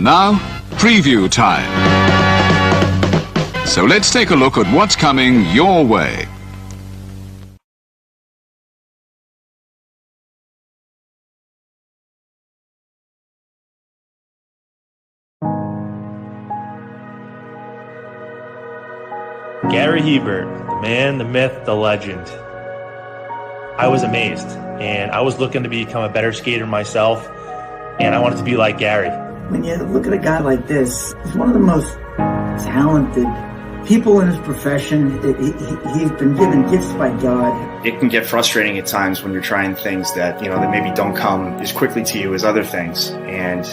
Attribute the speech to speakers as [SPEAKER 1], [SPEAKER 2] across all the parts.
[SPEAKER 1] And now, preview time. So let's take a look at what's coming your way.
[SPEAKER 2] Gary Hebert, the man, the myth, the legend. I was amazed, and I was looking to become a better skater myself, and I wanted to be like Gary.
[SPEAKER 3] When you look at a guy like this, he's one of the most talented people in his profession. He's been given gifts by God.
[SPEAKER 4] It can get frustrating at times when you're trying things that, that maybe don't come as quickly to you as other things. And,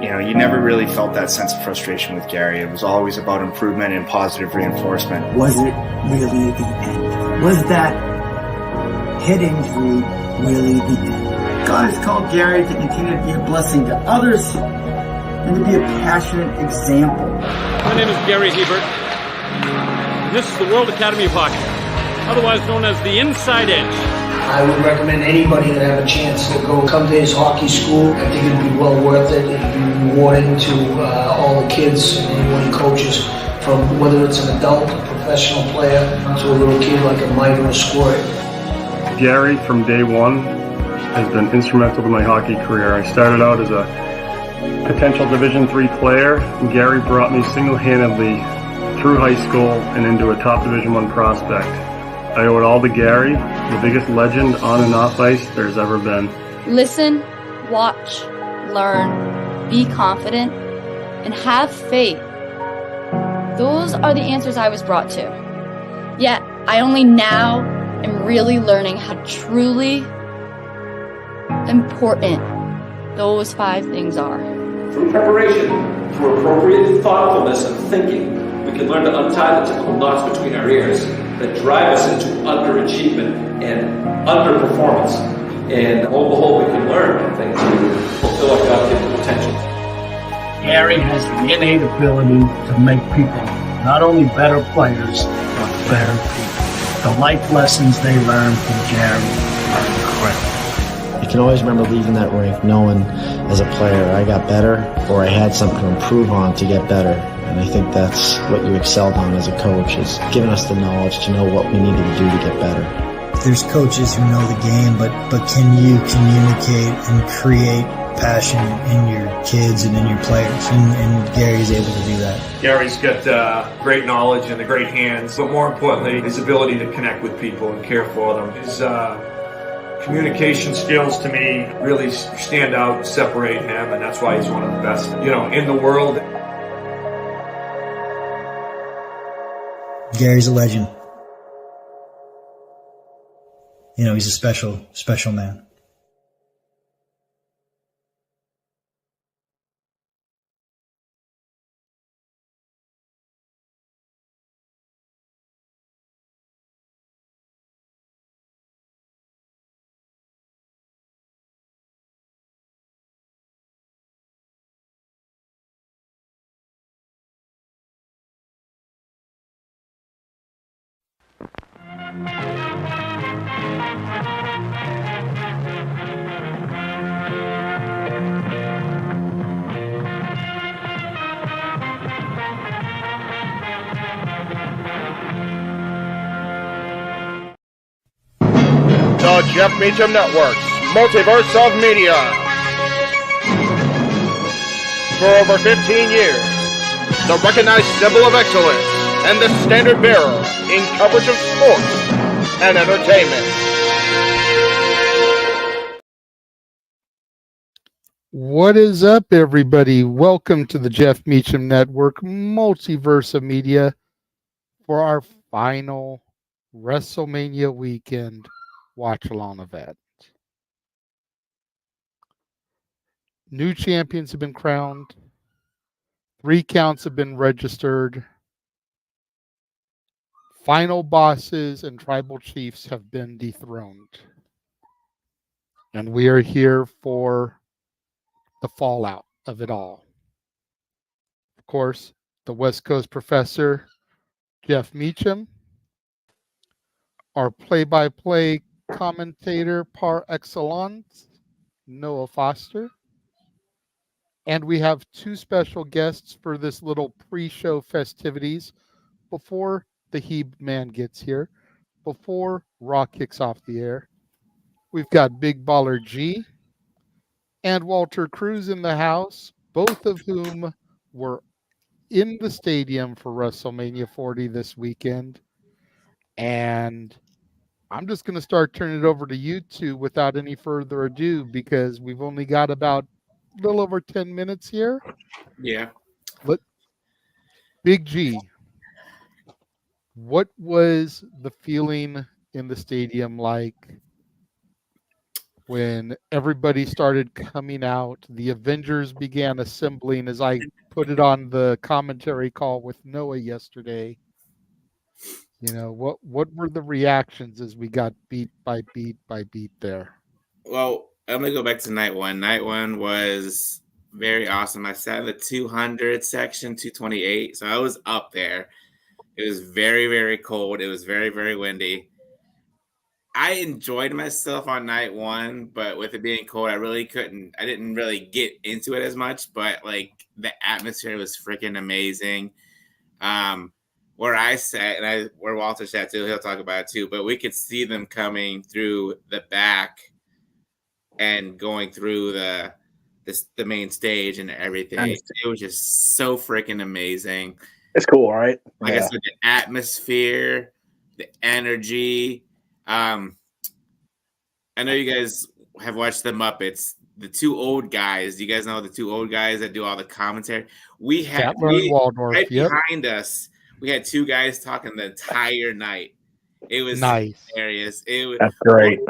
[SPEAKER 4] you never really felt that sense of frustration with Gary. It was always about improvement and positive reinforcement.
[SPEAKER 3] Was it really the end? Was that head injury really the end? God has called Gary to continue to be a blessing to others and to be a passionate example.
[SPEAKER 5] My name is Gary Hebert, and this is the World Academy of Hockey, otherwise known as the Inside Edge.
[SPEAKER 6] I would recommend anybody that have a chance to come to his hockey school. I think it'd be well worth it. It'd be rewarding to all the kids and anyone coaches, from whether it's an adult, a professional player, to a little kid like a Mike or a Squirt.
[SPEAKER 7] Gary, from day one, has been instrumental to my hockey career. I started out as a potential Division III player, and Gary brought me single-handedly through high school and into a top Division I prospect. I owe it all to Gary, the biggest legend on and off ice there's ever been.
[SPEAKER 8] Listen, watch, learn, be confident, and have faith. Those are the answers I was brought to. Yet, I only now am really learning how truly important those 5 things are.
[SPEAKER 9] Through preparation, through appropriate thoughtfulness and thinking, we can learn to untie the typical knots between our ears that drive us into underachievement and underperformance. And lo and behold, we can learn things to fulfill our God-given potential.
[SPEAKER 10] Gary has the innate ability to make people not only better players, but better people. The life lessons they learn from Gary are incredible.
[SPEAKER 11] You can always remember leaving that rink knowing as a player I got better, or I had something to improve on to get better. And I think that's what you excelled on as a coach, is giving us the knowledge to know what we needed to do to get better.
[SPEAKER 12] There's coaches who know the game, but can you communicate and create passion in your kids and in your players? And Gary's able to do that.
[SPEAKER 13] Gary's got great knowledge and the great hands, but more importantly, his ability to connect with people and care for them. His communication skills, to me, really stand out and separate him, and that's why he's one of the best, in the world.
[SPEAKER 12] Gary's a legend. He's a special, special man.
[SPEAKER 14] The Jeff Meacham Network's Multiverse of Media. For over 15 years, the recognized symbol of excellence and the standard bearer in coverage of sports and entertainment.
[SPEAKER 15] What is up, everybody? Welcome to the Jeff Meacham Network Multiverse of Media for our final WrestleMania weekend watch-along event. New champions have been crowned. 3 counts have been registered. Final bosses and tribal chiefs have been dethroned. And we are here for the fallout of it all. Of course, the West Coast professor, Jeff Meacham, our play-by-play commentator par excellence, Noah Foster, And we have two special guests for this little pre-show festivities before the Heeb man gets here, before Raw kicks off the air. We've got Big Baller G and Walter Cruz in the house, both of whom were in the stadium for WrestleMania 40 this weekend. And I'm just going to start turning it over to you two without any further ado, because we've only got about a little over 10 minutes here.
[SPEAKER 16] Yeah.
[SPEAKER 15] Big G, what was the feeling in the stadium like when everybody started coming out? The Avengers began assembling, as I put it on the commentary call with Noah yesterday. You know, what were the reactions as we got beat by beat by beat there?
[SPEAKER 16] Well, I'm gonna go back to night one. Night one was very awesome. I sat in the 200 section, 228, so I was up there. It was very, very cold. It was very, very windy. I enjoyed myself on night one, but with it being cold, I didn't really get into it as much, but like the atmosphere was freaking amazing. Where I sat and where Walter sat too, he'll talk about it too, but we could see them coming through the back and going through the main stage and everything.
[SPEAKER 17] Nice.
[SPEAKER 16] It was just so freaking amazing.
[SPEAKER 17] It's cool, right?
[SPEAKER 16] Like I said, the atmosphere, the energy. I know you guys have watched the Muppets. The two old guys. You guys know the two old guys that do all the commentary? We had
[SPEAKER 15] Waldorf,
[SPEAKER 16] right
[SPEAKER 15] yep.
[SPEAKER 16] behind us. We had two guys talking the entire night. It was
[SPEAKER 15] nice.
[SPEAKER 16] Hilarious.
[SPEAKER 17] That's great.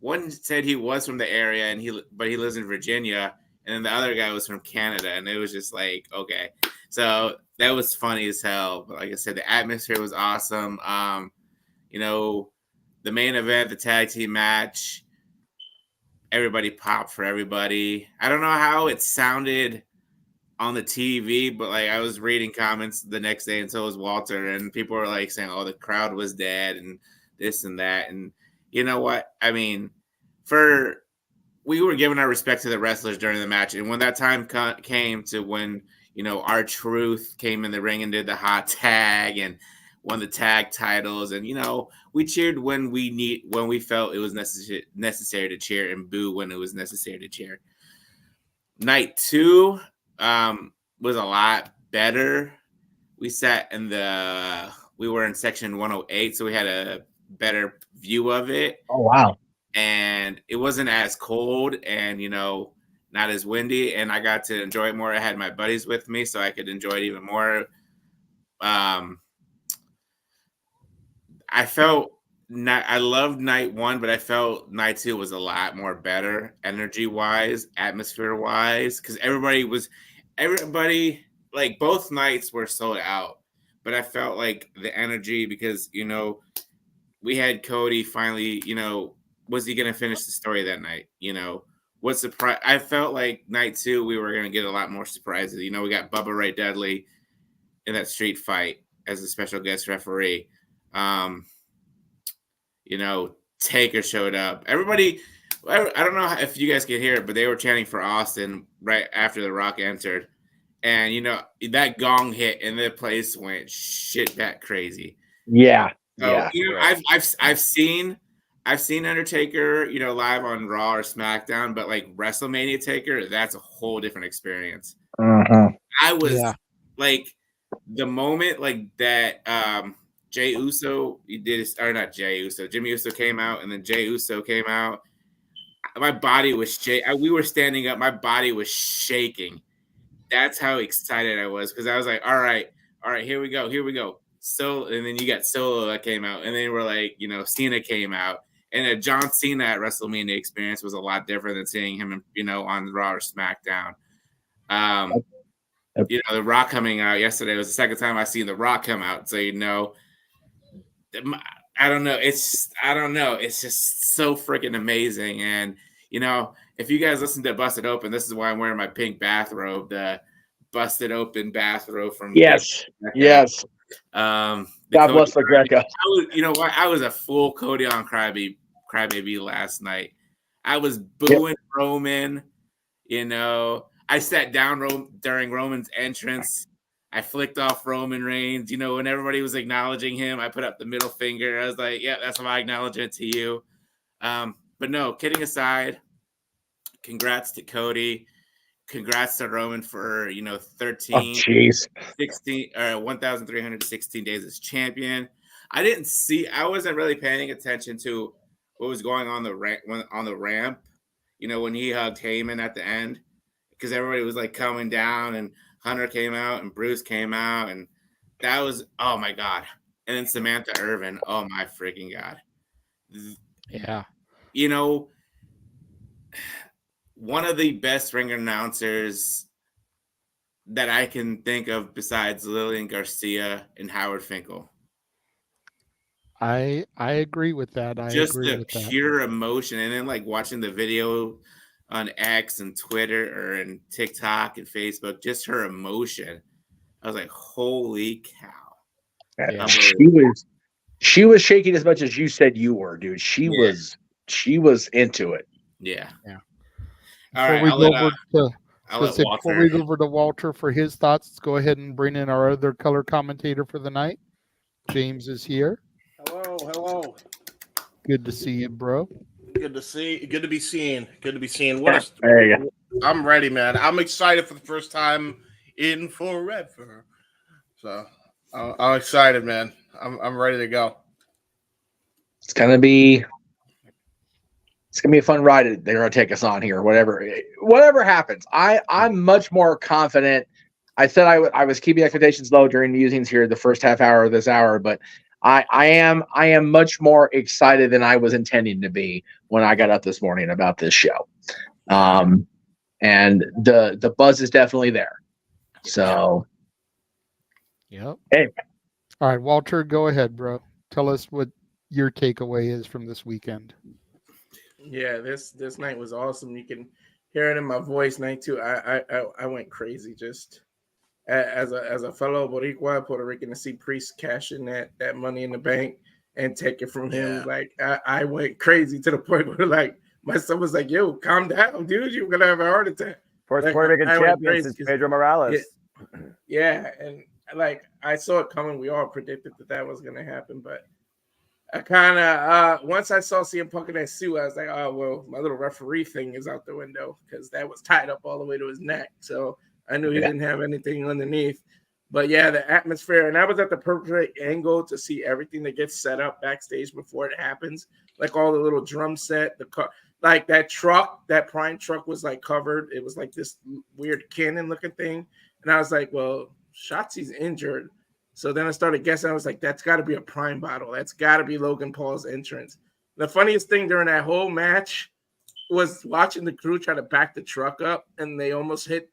[SPEAKER 16] One said he was from the area but he lives in Virginia, and then the other guy was from Canada, and it was just like, okay. So that was funny as hell. But like I said, the atmosphere was awesome. You know, the main event, the tag team match, everybody popped for everybody. I don't know how it sounded on the TV, but like I was reading comments the next day, and so was Walter, and people were like saying, "Oh, the crowd was dead," and this and that. And you know what? I mean, we were giving our respect to the wrestlers during the match, and when that time came to when R-Truth came in the ring and did the hot tag and won the tag titles, and we cheered when we felt it was necessary to cheer, and boo when it was necessary to cheer. Night two was a lot better. We were in section 108, so we had a better view of it.
[SPEAKER 17] Oh wow.
[SPEAKER 16] And it wasn't as cold and not as windy, and I got to enjoy it more. I had my buddies with me, so I could enjoy it even more. I loved night one, but I felt night two was a lot more better, energy wise, atmosphere wise, because everybody like both nights were sold out, but I felt like the energy, because we had Cody finally, was he going to finish the story that night? What surprise? I felt like night two we were going to get a lot more surprises. We got Bubba Ray Dudley in that street fight as a special guest referee. Taker showed up. Everybody, I don't know if you guys could hear it, but they were chanting for Austin right after The Rock entered. And, that gong hit and the place went shit back crazy.
[SPEAKER 17] Yeah.
[SPEAKER 16] So, I've seen Undertaker, live on Raw or SmackDown, but like WrestleMania Taker, that's a whole different experience.
[SPEAKER 17] Uh-huh.
[SPEAKER 16] I was like, the moment like that, Jey Uso, Jimmy Uso came out, and then Jey Uso came out. My body was we were standing up. My body was shaking. That's how excited I was, because I was like, all right, here we go. So, and then you got Solo that came out, and then we're like, Cena came out, and a John Cena at WrestleMania experience was a lot different than seeing him, on Raw or SmackDown. The Rock coming out yesterday was the second time I seen The Rock come out. So, I don't know. It's just so freaking amazing. And, if you guys listen to Busted Open, this is why I'm wearing my pink bathrobe, the Busted Open bathrobe from.
[SPEAKER 17] Yes. God bless the Greco.
[SPEAKER 16] I was a full Cody on Crybaby last night. I was booing Roman, I sat down during Roman's entrance. I flicked off Roman Reigns. You know, when everybody was acknowledging him, I put up the middle finger. I was like, yeah, that's my acknowledgement to you. But no, kidding aside, congrats to Cody. Congrats to Roman for, 1,316 days as champion. I wasn't really paying attention to what was going on the ramp, when he hugged Heyman at the end, because everybody was like coming down and Hunter came out and Bruce came out, and that was, oh my God. And then Samantha Irvin, oh my freaking God.
[SPEAKER 15] Yeah.
[SPEAKER 16] One of the best ring announcers that I can think of besides Lillian Garcia and Howard Finkel.
[SPEAKER 15] I agree with that.
[SPEAKER 16] Just the pure emotion, and then like watching the video on X and Twitter and TikTok and Facebook, just her emotion. I was like, holy cow.
[SPEAKER 17] Yeah. She was shaking as much as you said you were, dude. She was into it.
[SPEAKER 16] Yeah.
[SPEAKER 15] Yeah.
[SPEAKER 16] All right.
[SPEAKER 15] Before we go over to Walter for his thoughts, let's go ahead and bring in our other color commentator for the night. James is here.
[SPEAKER 18] Hello.
[SPEAKER 15] Good to see you, bro.
[SPEAKER 18] Good to be seen. I'm ready, man. I'm excited for the first time in forever. So I'm excited, man. I'm ready to go.
[SPEAKER 17] It's gonna be a fun ride they're gonna take us on here. Whatever happens, I'm much more confident. I said I was keeping expectations low during the musings here the first half hour of this hour, but I am much more excited than I was intending to be when I got up this morning about this show. And the buzz is definitely there. So
[SPEAKER 15] yep.
[SPEAKER 17] Hey.
[SPEAKER 15] All right, Walter, go ahead, bro. Tell us what your takeaway is from this weekend.
[SPEAKER 18] Yeah, this night was awesome. You can hear it in my voice. Night two, I went crazy. Just as a fellow Boricua, Puerto Rican, to see Priest cash in that Money in the Bank and take it from him. Like I went crazy to the point where like my son was like, "Yo, calm down, dude. You're gonna have a heart attack."
[SPEAKER 19] First Puerto Rican champion since Pedro Morales.
[SPEAKER 18] Yeah, and like I saw it coming. We all predicted that was gonna happen, but I kind of once I saw CM Punk in that suit, I was like, oh well, my little referee thing is out the window because that was tied up all the way to his neck. So I knew he didn't have anything underneath. But yeah, the atmosphere, and I was at the perfect angle to see everything that gets set up backstage before it happens, like all the little drum set, like that truck, that Prime truck was like covered. It was like this weird cannon looking thing, and I was like, well, Shotzi's injured. So then I started guessing. I was like, that's got to be a Prime bottle. That's got to be Logan Paul's entrance. The funniest thing during that whole match was watching the crew try to back the truck up, and they almost hit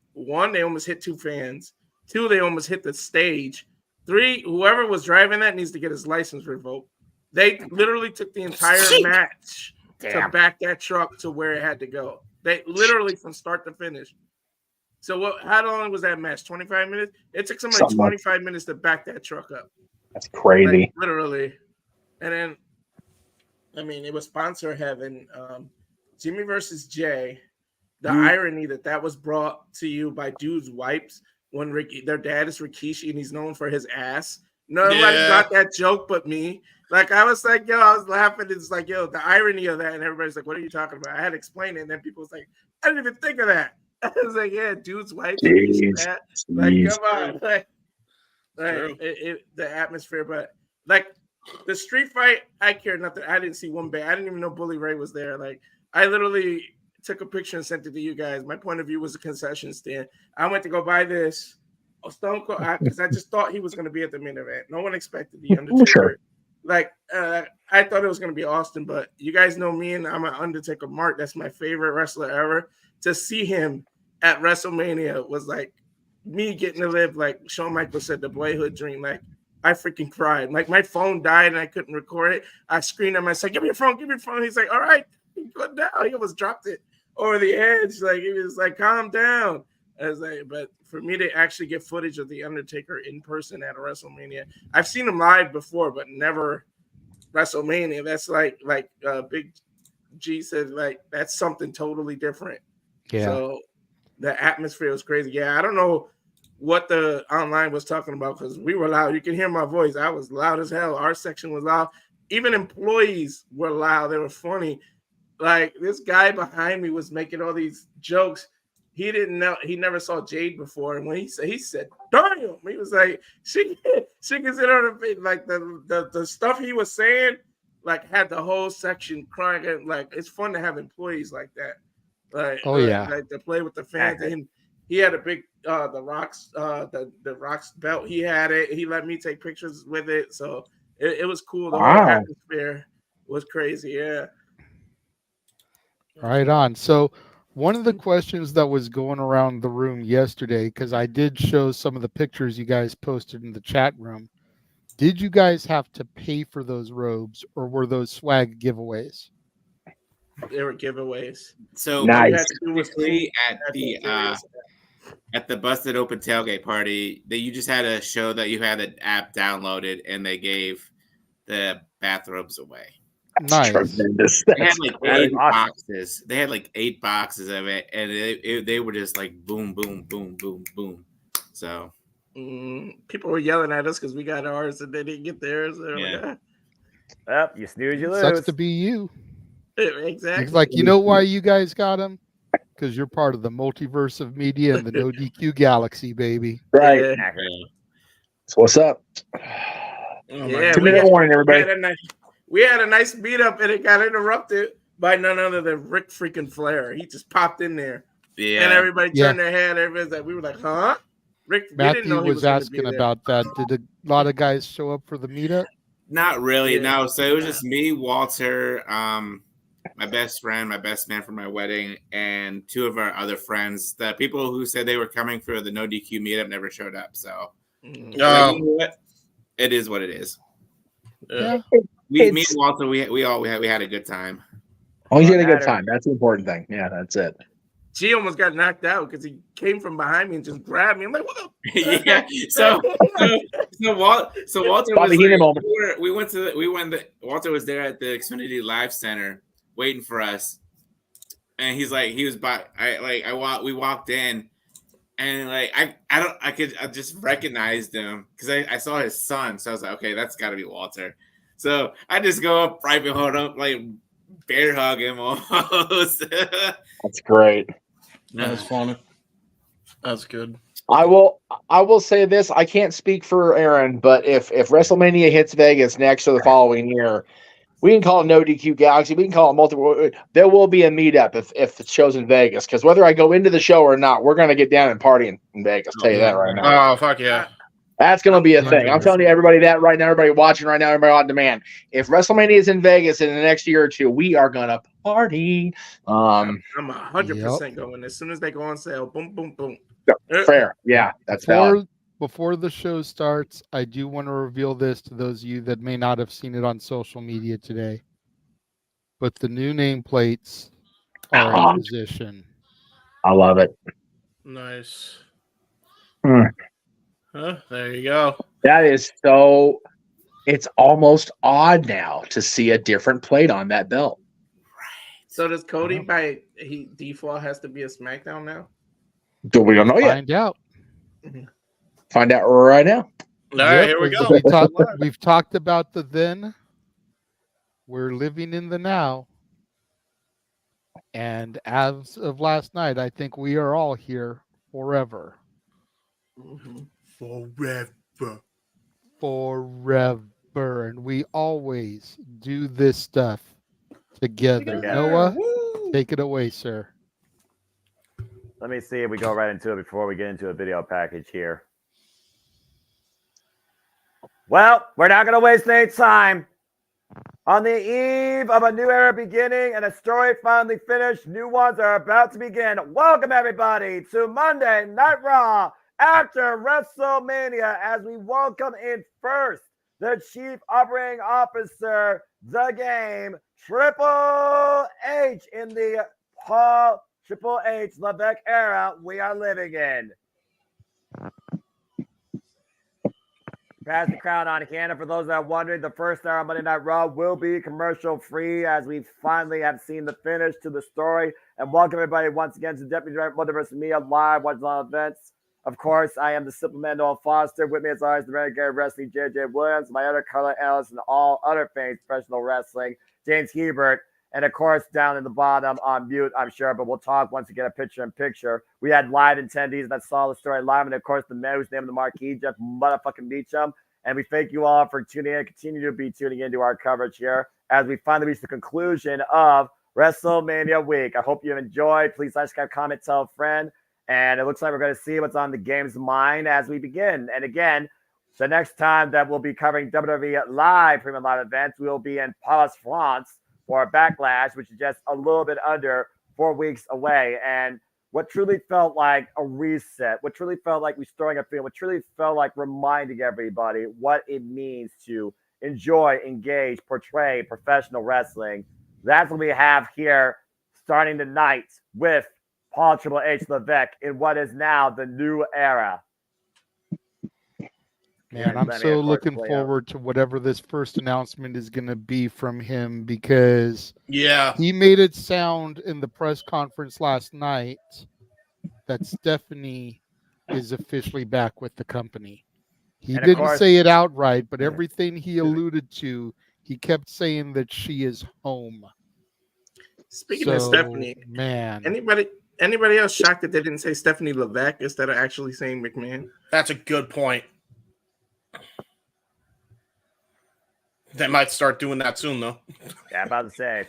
[SPEAKER 18] two fans. Two, they almost hit the stage. Three, whoever was driving that needs to get his license revoked. They literally took the entire match to back that truck to where it had to go. They literally from start to finish. So how long was that match? 25 minutes? It took somebody 25 minutes to back that truck up.
[SPEAKER 17] That's crazy.
[SPEAKER 18] Like, literally. And then, I mean, it was sponsor heaven. Jimmy versus Jay. The irony that was brought to you by Dude's Wipes when their dad is Rikishi and he's known for his ass. Nobody got that joke but me. Like, I was like, I was laughing. It's like, the irony of that. And everybody's like, what are you talking about? I had to explain it. And then people was like, I didn't even think of that. I was like, Dude's Wipes. Like, come on. Like the atmosphere. But, like, the street fight, I care nothing. I didn't see one bit. I didn't even know Bully Ray was there. Like, I literally took a picture and sent it to you guys. My point of view was a concession stand. I went to go buy this Stone Cold because I just thought he was going to be at the main event. No one expected the Undertaker.
[SPEAKER 17] Sure.
[SPEAKER 18] Like, I thought it was going to be Austin, but you guys know me, and I'm an Undertaker mark. That's my favorite wrestler ever. To see him at WrestleMania was like me getting to live, like Shawn Michaels said, the boyhood dream. Like, I freaking cried. Like, my phone died and I couldn't record it. I screamed at myself, give me your phone. He's like, all right, put down. He almost dropped it over the edge. Like, he was like, calm down. I was like, but for me to actually get footage of the Undertaker in person at a WrestleMania, I've seen him live before, but never WrestleMania. That's like Big G said, like, that's something totally different.
[SPEAKER 15] Yeah.
[SPEAKER 18] So the atmosphere was crazy. Yeah, I don't know what the online was talking about because we were loud. You can hear my voice. I was loud as hell. Our section was loud. Even employees were loud. They were funny. Like this guy behind me was making all these jokes. He didn't know. He never saw Jade before, and when he said, "Damn!" He was like, "She can sit on her face." Like the stuff he was saying, like had the whole section crying. Like it's fun to have employees like that. Like, like to play with the fans. And he had a big the Rocks belt. He had it. He let me take pictures with it. So it was cool. The whole atmosphere was crazy. Yeah.
[SPEAKER 15] Right on. So one of the questions that was going around the room yesterday, because I did show some of the pictures you guys posted in the chat room, did you guys have to pay for those robes or were those swag giveaways?
[SPEAKER 18] They were giveaways.
[SPEAKER 16] So
[SPEAKER 17] nice.
[SPEAKER 16] At the Busted Open Tailgate party, that you just had to show that you had an app downloaded and they gave the bathrobes away.
[SPEAKER 15] Nice.
[SPEAKER 17] Tremendous.
[SPEAKER 16] They had like 8 boxes. They had like 8 boxes of it, and they were just like boom, boom, boom, boom, boom. So
[SPEAKER 18] people were yelling at us because we got ours and they didn't get theirs. Like,
[SPEAKER 19] Yep, you snooze, you lose.
[SPEAKER 15] Sucks to be you.
[SPEAKER 18] Exactly.
[SPEAKER 15] It's like, you know why you guys got them? Because you're part of the multiverse of media and the No DQ galaxy, baby.
[SPEAKER 17] Right.
[SPEAKER 18] Yeah.
[SPEAKER 17] So what's up?
[SPEAKER 18] Yeah,
[SPEAKER 17] 2-minute warning, everybody.
[SPEAKER 18] We had a nice meetup and it got interrupted by none other than Rick freaking Flair. He just popped in there.
[SPEAKER 16] Yeah.
[SPEAKER 18] And everybody turned their head. Everybody's like, we were like, huh? Rick,
[SPEAKER 15] Matthew was asking about that. Did a lot of guys show up for the meetup?
[SPEAKER 16] Not really, no. So it was just me, Walter, my best friend, my best man for my wedding, and 2 of our other friends. The people who said they were coming for the No DQ meetup never showed up. So like, you know what? It is what it is.
[SPEAKER 18] Yeah.
[SPEAKER 16] Me and Walter, we had a good time.
[SPEAKER 17] Oh, you had a good time. That's the important thing. Yeah, that's it.
[SPEAKER 18] She almost got knocked out because he came from behind me and just grabbed me. I'm like, what the?
[SPEAKER 16] Yeah. So Walter was like, we went. Walter was there at the Xfinity Live Center waiting for us, and we walked in, and like I just recognized him because I saw his son, so I was like, okay, that's got to be Walter. So I just go up right behind him, like bear hug him almost.
[SPEAKER 17] That's great.
[SPEAKER 20] That's funny. That's good.
[SPEAKER 17] I will say this. I can't speak for Aaron, but if WrestleMania hits Vegas next or the following year, we can call it No DQ Galaxy. We can call it multiple. There will be a meetup if the show's in Vegas, because whether I go into the show or not, we're going to get down and party in Vegas. Tell you that right now.
[SPEAKER 20] Oh, fuck yeah.
[SPEAKER 17] That's going to be a thing. I'm telling you, everybody that right now, everybody watching right now, everybody on demand. If WrestleMania is in Vegas in the next year or 2, we are going to party.
[SPEAKER 18] I'm 100% going. As soon as they go on sale, boom, boom, boom.
[SPEAKER 17] Fair. Yeah, that's valid.
[SPEAKER 15] Before the show starts, I do want to reveal this to those of you that may not have seen it on social media today. But the new nameplates are in position.
[SPEAKER 17] I love it.
[SPEAKER 20] Nice.
[SPEAKER 17] Hmm.
[SPEAKER 20] Huh, there you go.
[SPEAKER 17] That is so. It's almost odd now to see a different plate on that belt.
[SPEAKER 18] So does Cody by default has to be a SmackDown now?
[SPEAKER 17] We don't know yet.
[SPEAKER 15] Find out.
[SPEAKER 17] Find out right now.
[SPEAKER 20] All right, here we go.
[SPEAKER 15] We've talked about the then. We're living in the now. And as of last night, I think we are all here forever. Forever. And we always do this stuff together. Noah, take it away, sir.
[SPEAKER 19] Let me see if we go right into it before we get into a video package here. Well, we're not going to waste any time. On the eve of a new era beginning and a story finally finished, new ones are about to begin. Welcome, everybody, to Monday Night Raw after WrestleMania, as we welcome in first the Chief Operating Officer, the game, Triple H, in the Paul Triple H Levesque era we are living in. Pass the crown on Canada. For those that are wondering, the first hour of Monday Night Raw will be commercial free as we finally have seen the finish to the story. And welcome everybody once again to Deputy Director Multiverse of Media live watching on events. Of course, I am the Simple Man Noel Foster. With me as always, the Renegade Wrestling JJ Williams, my other color analyst, and all other fans professional wrestling, James Hebert. And of course, down in the bottom on mute, I'm sure, but we'll talk once we get a picture-in-picture. We had live attendees that saw the story live, and of course, the man who's named the marquee, Jeff motherfucking Beecham. And we thank you all for tuning in, continue to be tuning into our coverage here as we finally reach the conclusion of WrestleMania week. I hope you enjoyed. Please like, subscribe, comment, tell a friend. And it looks like we're going to see what's on the game's mind as we begin. And again, the next time that we'll be covering WWE live, premium live events, we'll be in Paris, France for Backlash, which is just a little bit under 4 weeks away. And what truly felt like a reset, what truly felt like restoring a feel, what truly felt like reminding everybody what it means to enjoy, engage, portray professional wrestling. That's what we have here starting tonight with Paul Triple H Levesque in what is now the new era.
[SPEAKER 15] Man, I'm so looking forward to whatever this first announcement is going to be from him, because he made it sound in the press conference last night that Stephanie is officially back with the company. He didn't say it outright, but everything he alluded to, he kept saying that she is home.
[SPEAKER 18] Speaking of Stephanie,
[SPEAKER 15] man,
[SPEAKER 18] anybody else shocked that they didn't say Stephanie Levesque instead of actually saying McMahon?
[SPEAKER 20] That's a good point. They might start doing that soon, though.
[SPEAKER 19] Yeah, I'm about to say.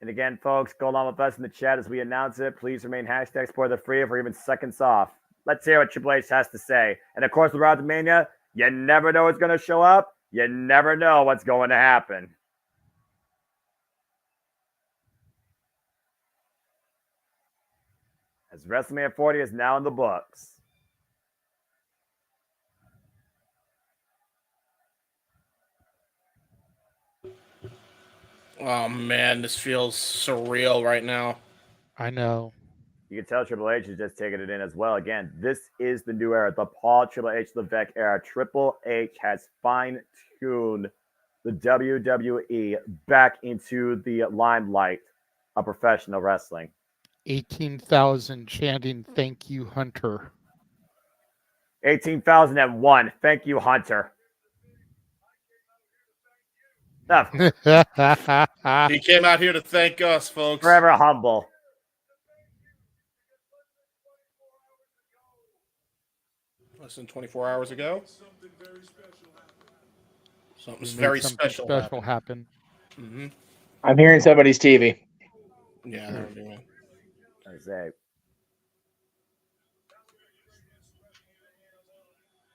[SPEAKER 19] And again, folks, go along with us in the chat as we announce it. Please remain hashtag spoiler free for even seconds off. Let's hear what Triple H has to say. And of course, with WrestleMania, you never know what's going to show up. You never know what's going to happen. As WrestleMania 40 is now in the books.
[SPEAKER 20] Oh, man, this feels surreal right now.
[SPEAKER 15] I know.
[SPEAKER 19] You can tell Triple H is just taking it in as well. Again, this is the new era, the Paul Triple H Levesque era. Triple H has fine-tuned the WWE back into the limelight of professional wrestling.
[SPEAKER 15] 18,000 chanting, "Thank you, Hunter."
[SPEAKER 19] 18,001. Thank you, Hunter.
[SPEAKER 20] He came out here to thank us, folks.
[SPEAKER 19] Forever humble.
[SPEAKER 20] Less than 24 hours ago. Something's very special
[SPEAKER 15] happen.
[SPEAKER 20] Mm-hmm.
[SPEAKER 17] I'm hearing somebody's TV.
[SPEAKER 20] Yeah, they're doing.
[SPEAKER 19] I say.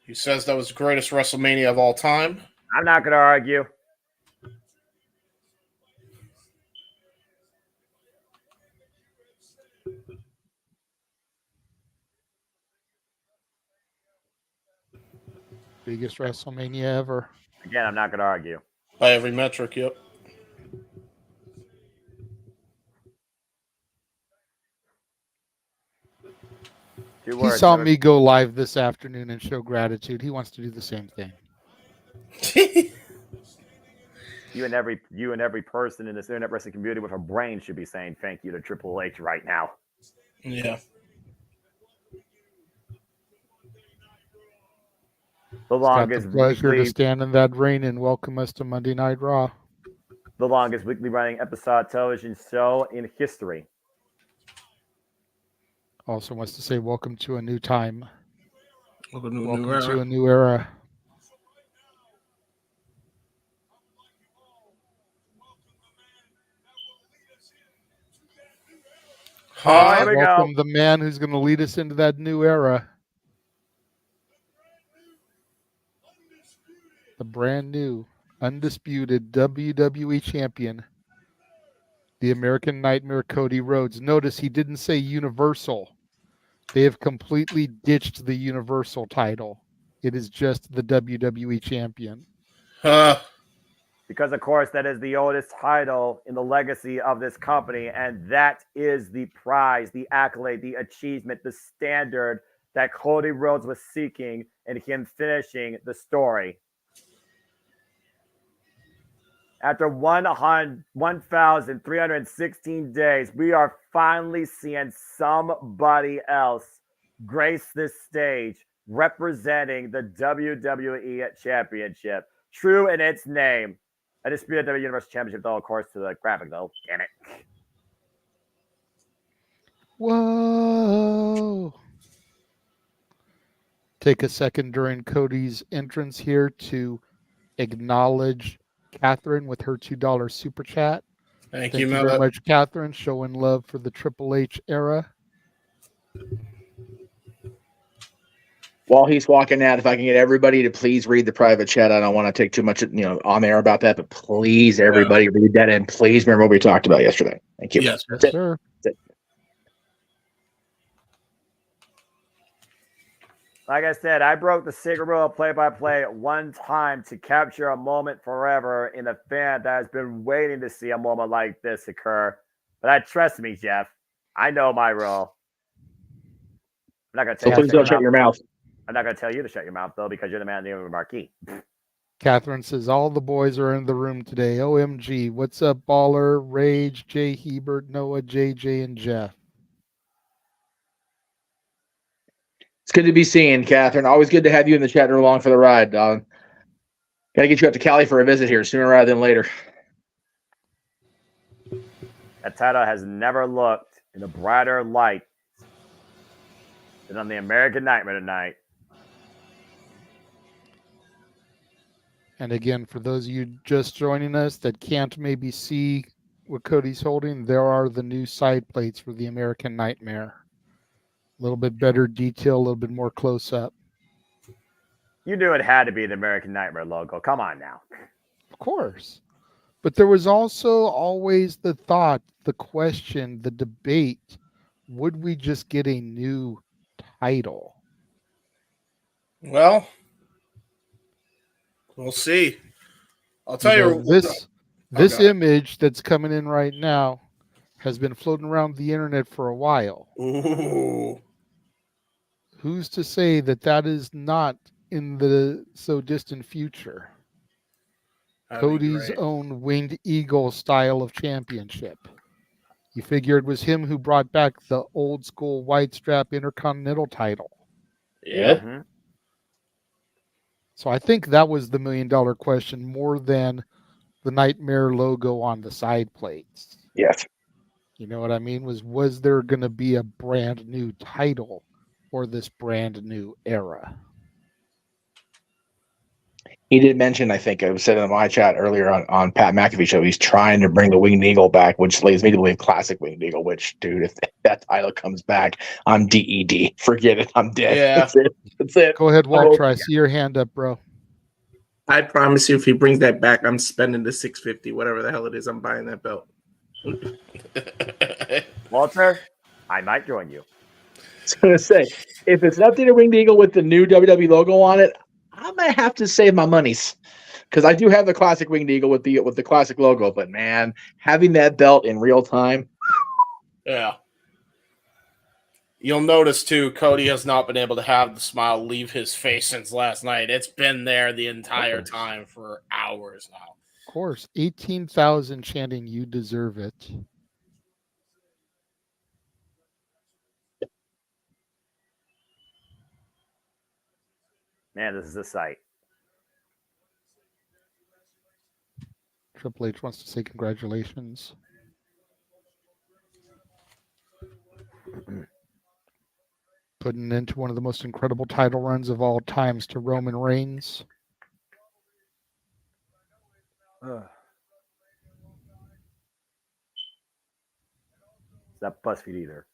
[SPEAKER 20] He says that was the greatest WrestleMania of all time.
[SPEAKER 19] I'm not going to argue.
[SPEAKER 15] Biggest WrestleMania ever.
[SPEAKER 19] Again, I'm not going to argue.
[SPEAKER 20] By every metric, yep.
[SPEAKER 15] He saw me go live this afternoon and show gratitude. He wants to do the same thing.
[SPEAKER 19] You and every person in this internet wrestling community with a brain should be saying thank you to Triple H right now.
[SPEAKER 20] Yeah.
[SPEAKER 19] The longest
[SPEAKER 15] pleasure to stand in that ring and welcome us to Monday Night Raw.
[SPEAKER 19] The longest weekly running episode television show in history.
[SPEAKER 15] Also wants to say welcome to a new time.
[SPEAKER 20] Welcome
[SPEAKER 15] to a new era. Welcome the man who's going to lead us into that new era. The brand new, undisputed WWE champion, the American Nightmare Cody Rhodes. Notice he didn't say Universal. They have completely ditched the Universal title. It is just the WWE champion.
[SPEAKER 19] Because, of course, that is the oldest title in the legacy of this company, and that is the prize, the accolade, the achievement, the standard that Cody Rhodes was seeking in him finishing the story. After 1,316 days, we are finally seeing somebody else grace this stage representing the WWE Championship. True in its name. A disputed WWE Universal Championship, though, of course, to the graphic, though. Damn it.
[SPEAKER 15] Whoa. Take a second during Cody's entrance here to acknowledge Catherine with her $2 super chat.
[SPEAKER 20] Thank
[SPEAKER 15] you
[SPEAKER 20] you,
[SPEAKER 15] very
[SPEAKER 20] Miller.
[SPEAKER 15] much, Catherine, showing love for the Triple H era.
[SPEAKER 17] While he's walking out, if I can get everybody to please read the private chat, I don't want to take too much, on air about that, but please, everybody, read that and please remember what we talked about yesterday. Thank you.
[SPEAKER 20] Yes,
[SPEAKER 15] Yes, sir.
[SPEAKER 17] That's it.
[SPEAKER 19] Like I said, I broke the secret rule of play-by-play one time to capture a moment forever in a fan that has been waiting to see a moment like this occur. But trust me, Jeff, I know my role. I'm not going to tell
[SPEAKER 17] So
[SPEAKER 19] you
[SPEAKER 17] please don't shut your mouth.
[SPEAKER 19] I'm not going to tell you to shut your mouth, though, because you're the man in the marquee.
[SPEAKER 15] Catherine says, all the boys are in the room today. OMG. What's up, Baller, Rage, Jay Hebert, Noah, JJ, and Jeff?
[SPEAKER 17] It's good to be seen, Catherine. Always good to have you in the chat room along for the ride, dog. Got to get you up to Cali for a visit here sooner rather than later.
[SPEAKER 19] That title has never looked in a brighter light than on the American Nightmare tonight.
[SPEAKER 15] And again, for those of you just joining us that can't maybe see what Cody's holding, there are the new side plates for the American Nightmare. A little bit better detail, a little bit more close up.
[SPEAKER 19] You knew it had to be the American Nightmare logo. Come on now.
[SPEAKER 15] Of course. But there was also always the thought, the question, the debate, would we just get a new title?
[SPEAKER 20] Well, we'll see. I'll tell you,
[SPEAKER 15] this image that's coming in right now has been floating around the internet for a while.
[SPEAKER 20] Ooh.
[SPEAKER 15] Who's to say that that is not in the so distant future? Cody's own winged eagle style of championship. You figure it was him who brought back the old school white strap Intercontinental title.
[SPEAKER 20] Yeah.
[SPEAKER 19] Mm-hmm.
[SPEAKER 15] So I think that was the $1 million question more than the Nightmare logo on the side plates.
[SPEAKER 17] Yes.
[SPEAKER 15] You know what I mean? Was there going to be a brand new title for this brand new era?
[SPEAKER 17] He did mention, I think I was said in my chat earlier on Pat McAfee show, he's trying to bring the Winged Eagle back, which leads me to believe classic Winged Eagle, which, dude, if that title comes back, I'm DED. Forget it. I'm dead.
[SPEAKER 20] Yeah.
[SPEAKER 17] That's it. That's it.
[SPEAKER 15] Go ahead, Walter. I see your hand up, bro.
[SPEAKER 18] I promise you, if he brings that back, I'm spending the $650, whatever the hell it is. I'm buying that belt.
[SPEAKER 19] Walter, I might join you.
[SPEAKER 17] I was going to say, if it's an updated Winged Eagle with the new WWE logo on it, I might have to save my monies because I do have the classic Winged Eagle with the classic logo. But man, having that belt in real time,
[SPEAKER 20] yeah. You'll notice too, Cody has not been able to have the smile leave his face since last night. It's been there the entire time for hours now.
[SPEAKER 15] Of course, 18,000 chanting, "You deserve it."
[SPEAKER 19] Man, this is a sight.
[SPEAKER 15] Triple H wants to say congratulations. Putting into one of the most incredible title runs of all times to Roman Reigns.
[SPEAKER 19] It's not BuzzFeed either.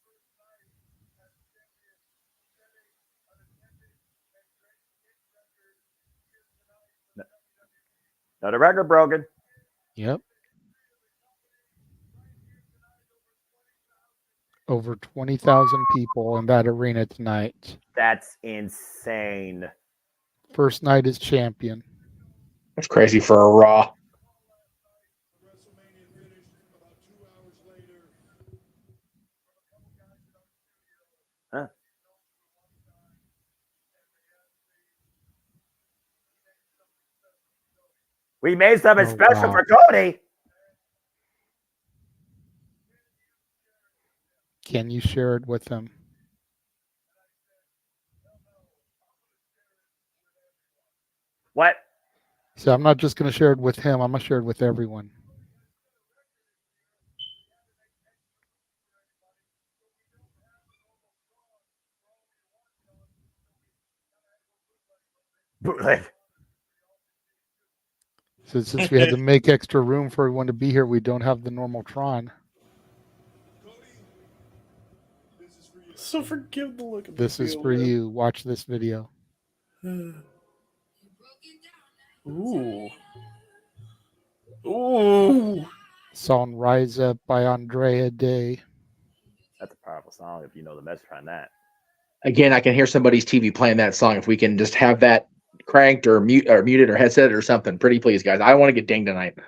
[SPEAKER 19] No, the record broken.
[SPEAKER 15] Yep. Over 20,000 people in that arena tonight.
[SPEAKER 19] That's insane.
[SPEAKER 15] First night as champion.
[SPEAKER 17] that's crazy for a Raw.
[SPEAKER 19] Huh. We made something
[SPEAKER 15] Oh,
[SPEAKER 19] special
[SPEAKER 15] wow.
[SPEAKER 19] for Cody.
[SPEAKER 15] Can you share it with him?
[SPEAKER 19] What?
[SPEAKER 15] So I'm not just going to share it with him. I'm going to share it with everyone.
[SPEAKER 19] Bootleg.
[SPEAKER 15] So since we had to make extra room for everyone to be here, we don't have the normal Tron.
[SPEAKER 20] So forgive the look of
[SPEAKER 15] This is for you. Watch this video.
[SPEAKER 20] Ooh. Ooh.
[SPEAKER 15] Song Rise Up by Andrea Day.
[SPEAKER 19] That's a powerful song if you know the message behind that.
[SPEAKER 17] Again, I can hear somebody's TV playing that song. If we can just have that cranked or muted or headset or something, pretty please, guys. I don't want to get dinged tonight.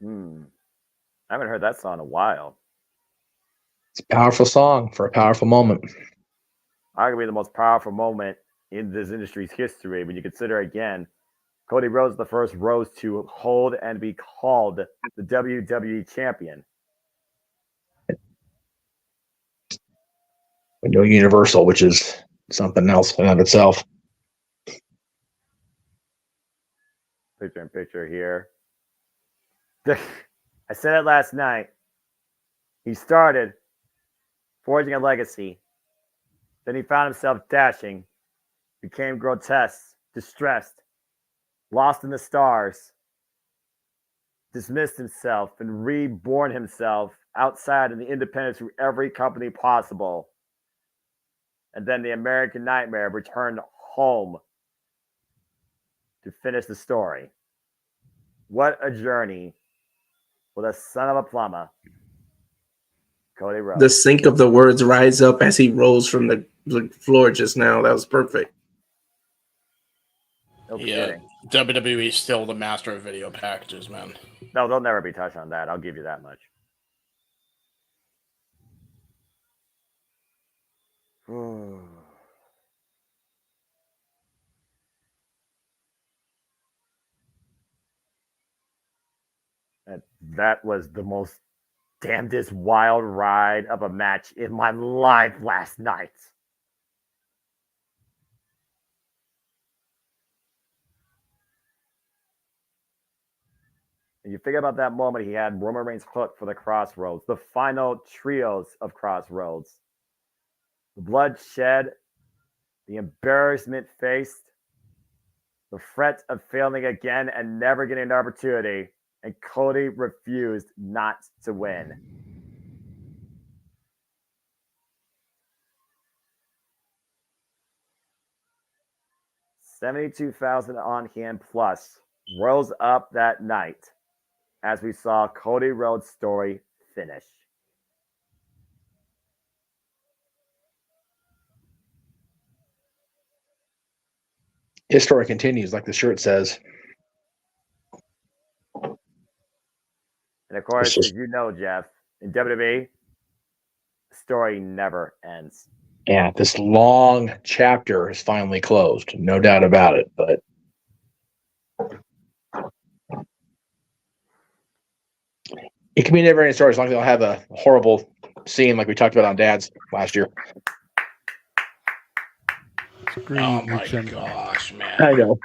[SPEAKER 19] I haven't heard that song in a while.
[SPEAKER 17] It's a powerful song for a powerful moment.
[SPEAKER 19] Arguably the most powerful moment in this industry's history when you consider, again, Cody Rhodes the first Rose to hold and be called the WWE champion.
[SPEAKER 17] We know Universal, which is something else in and of itself.
[SPEAKER 19] Picture in picture here. I said it last night. He started forging a legacy. Then he found himself dashing, became grotesque, distressed, lost in the stars, dismissed himself, and reborn himself outside in the independence through every company possible. And then the American Nightmare returned home to finish the story. What a journey with a son of a plumber, Cody Rhodes.
[SPEAKER 2] The sync of the words rise up as he rose from the floor just now. That was perfect.
[SPEAKER 19] No
[SPEAKER 20] Yeah,
[SPEAKER 19] kidding.
[SPEAKER 20] WWE is still the master of video packages, man.
[SPEAKER 19] No, they'll never be touched on that. I'll give you that much. That was the most damnedest wild ride of a match in my life last night. And you think about that moment he had Roman Reigns hooked for the Crossroads, the final trios of Crossroads. The blood shed, the embarrassment faced, the threat of failing again and never getting an opportunity, and Cody refused not to win. $72,000 on hand plus rose up that night as we saw Cody Rhodes' story finish.
[SPEAKER 17] His story continues, like the shirt says.
[SPEAKER 19] And of course, as you know, Jeff, in WWE, the story never ends.
[SPEAKER 17] Yeah, this long chapter is finally closed. No doubt about it. But it can be a never-ending story as long as they don't have a horrible scene like we talked about on Dad's last year.
[SPEAKER 20] Oh my gosh, man.
[SPEAKER 17] I know.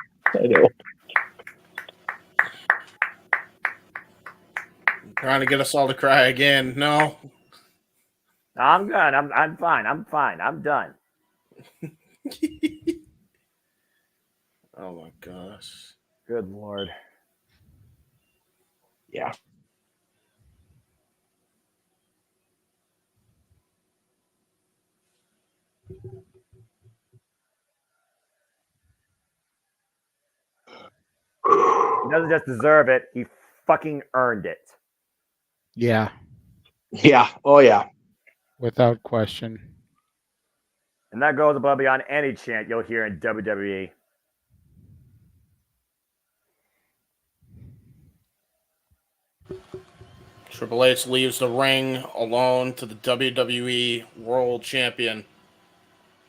[SPEAKER 20] Trying to get us all to cry again. No.
[SPEAKER 19] I'm good. I'm fine. I'm done.
[SPEAKER 20] Oh my gosh.
[SPEAKER 19] Good Lord.
[SPEAKER 17] Yeah.
[SPEAKER 19] He doesn't just deserve it. He fucking earned it.
[SPEAKER 15] Yeah.
[SPEAKER 17] Yeah. Oh, yeah.
[SPEAKER 15] Without question.
[SPEAKER 19] And that goes above and beyond any chant you'll hear in WWE.
[SPEAKER 20] Triple H leaves the ring alone to the WWE World Champion.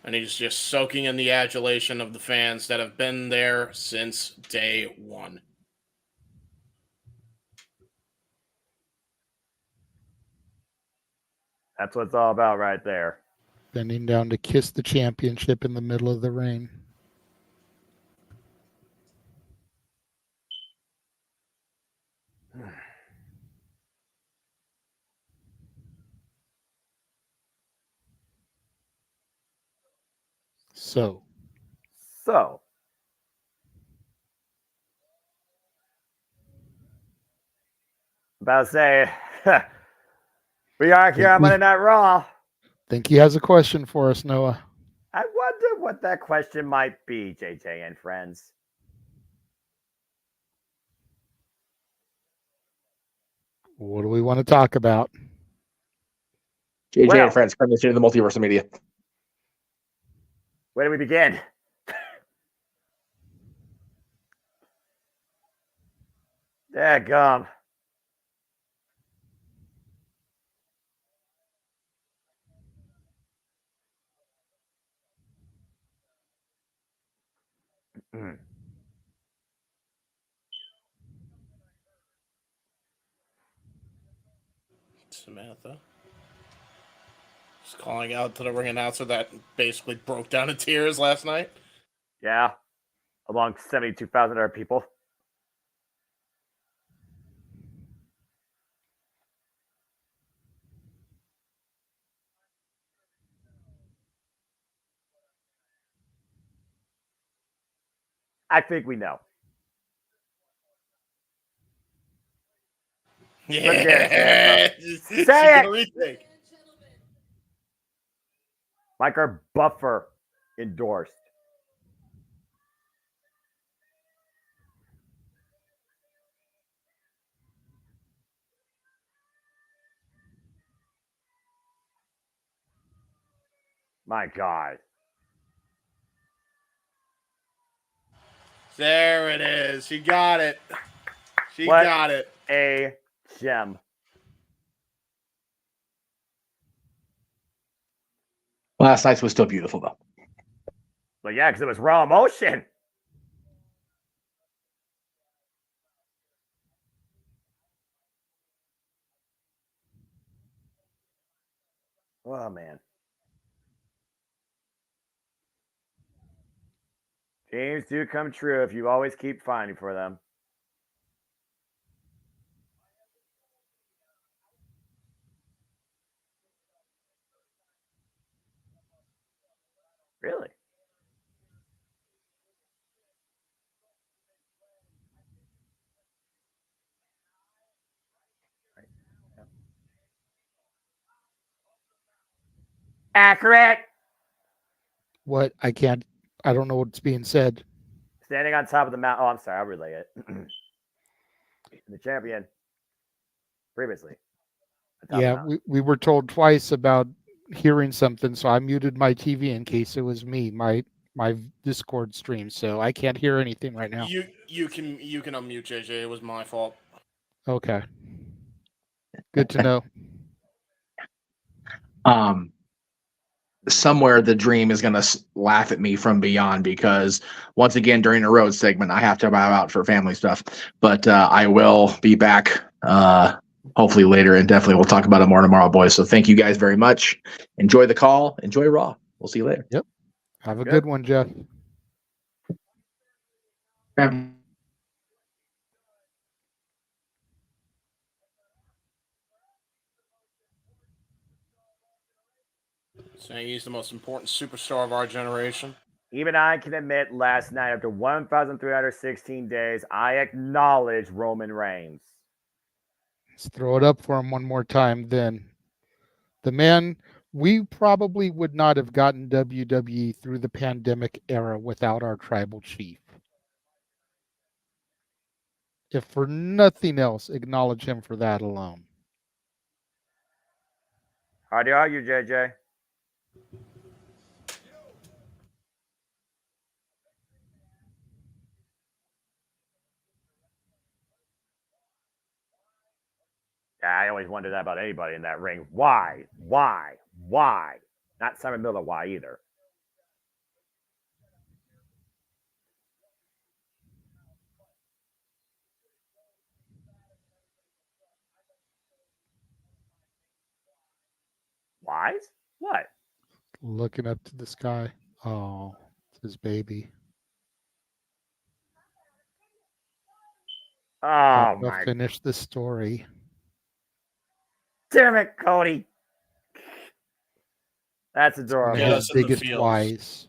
[SPEAKER 20] And he's just soaking in the adulation of the fans that have been there since day one.
[SPEAKER 19] That's what it's all about right there.
[SPEAKER 15] Bending down to kiss the championship in the middle of the ring. So.
[SPEAKER 19] About to say, we are here on Monday Night Raw.
[SPEAKER 15] Think he has a question for us, Noah.
[SPEAKER 19] I wonder what that question might be, JJ and friends.
[SPEAKER 15] What do we want to talk about?
[SPEAKER 17] JJ and friends, coming to the Multiverse of Media.
[SPEAKER 19] Where do we begin? Dadgum.
[SPEAKER 20] Samantha. Just calling out to the ring announcer that basically broke down in tears last night.
[SPEAKER 19] Yeah. Among 72,000 other people. I think we know.
[SPEAKER 20] Yeah.
[SPEAKER 19] Say it. Like our buffer endorsed. My God.
[SPEAKER 20] There it is. She got it. She got it.
[SPEAKER 19] A gem.
[SPEAKER 17] Last night's was still beautiful, though.
[SPEAKER 19] But yeah, because it was raw emotion. Oh, man. Dreams do come true if you always keep fighting for them. Really? Accurate.
[SPEAKER 15] What? I don't know what's being said.
[SPEAKER 19] Standing on top of the mountain. Oh, I'm sorry. I'll relay it. The champion previously.
[SPEAKER 15] Yeah, we were told twice about hearing something, so I muted my TV in case it was me, my Discord stream, so I can't hear anything right now.
[SPEAKER 20] You can unmute JJ. It was my fault.
[SPEAKER 15] Okay. Good to know.
[SPEAKER 17] Somewhere the dream is going to laugh at me from beyond because once again during the road segment I have to bow out for family stuff, but I will be back hopefully later, and definitely we'll talk about it more tomorrow, boys. So thank you guys very much. Enjoy the call. Enjoy Raw. We'll see you later.
[SPEAKER 15] Yep. Have a good one, Jeff.
[SPEAKER 20] Saying he's the most important superstar of our generation.
[SPEAKER 19] Even I can admit last night, after 1,316 days, I acknowledge Roman Reigns.
[SPEAKER 15] Let's throw it up for him one more time then. The man, we probably would not have gotten WWE through the pandemic era without our tribal chief. If for nothing else, acknowledge him for that alone.
[SPEAKER 19] Hard to argue, JJ. I always wonder that about anybody in that ring. Why? Not Simon Miller, why either? eyes? What?
[SPEAKER 15] Looking up to the sky. Oh, it's his baby.
[SPEAKER 19] Oh,
[SPEAKER 15] I'll
[SPEAKER 19] my.
[SPEAKER 15] finish the story.
[SPEAKER 19] Damn it, Cody. That's
[SPEAKER 15] One
[SPEAKER 19] adorable.
[SPEAKER 15] of his biggest whys.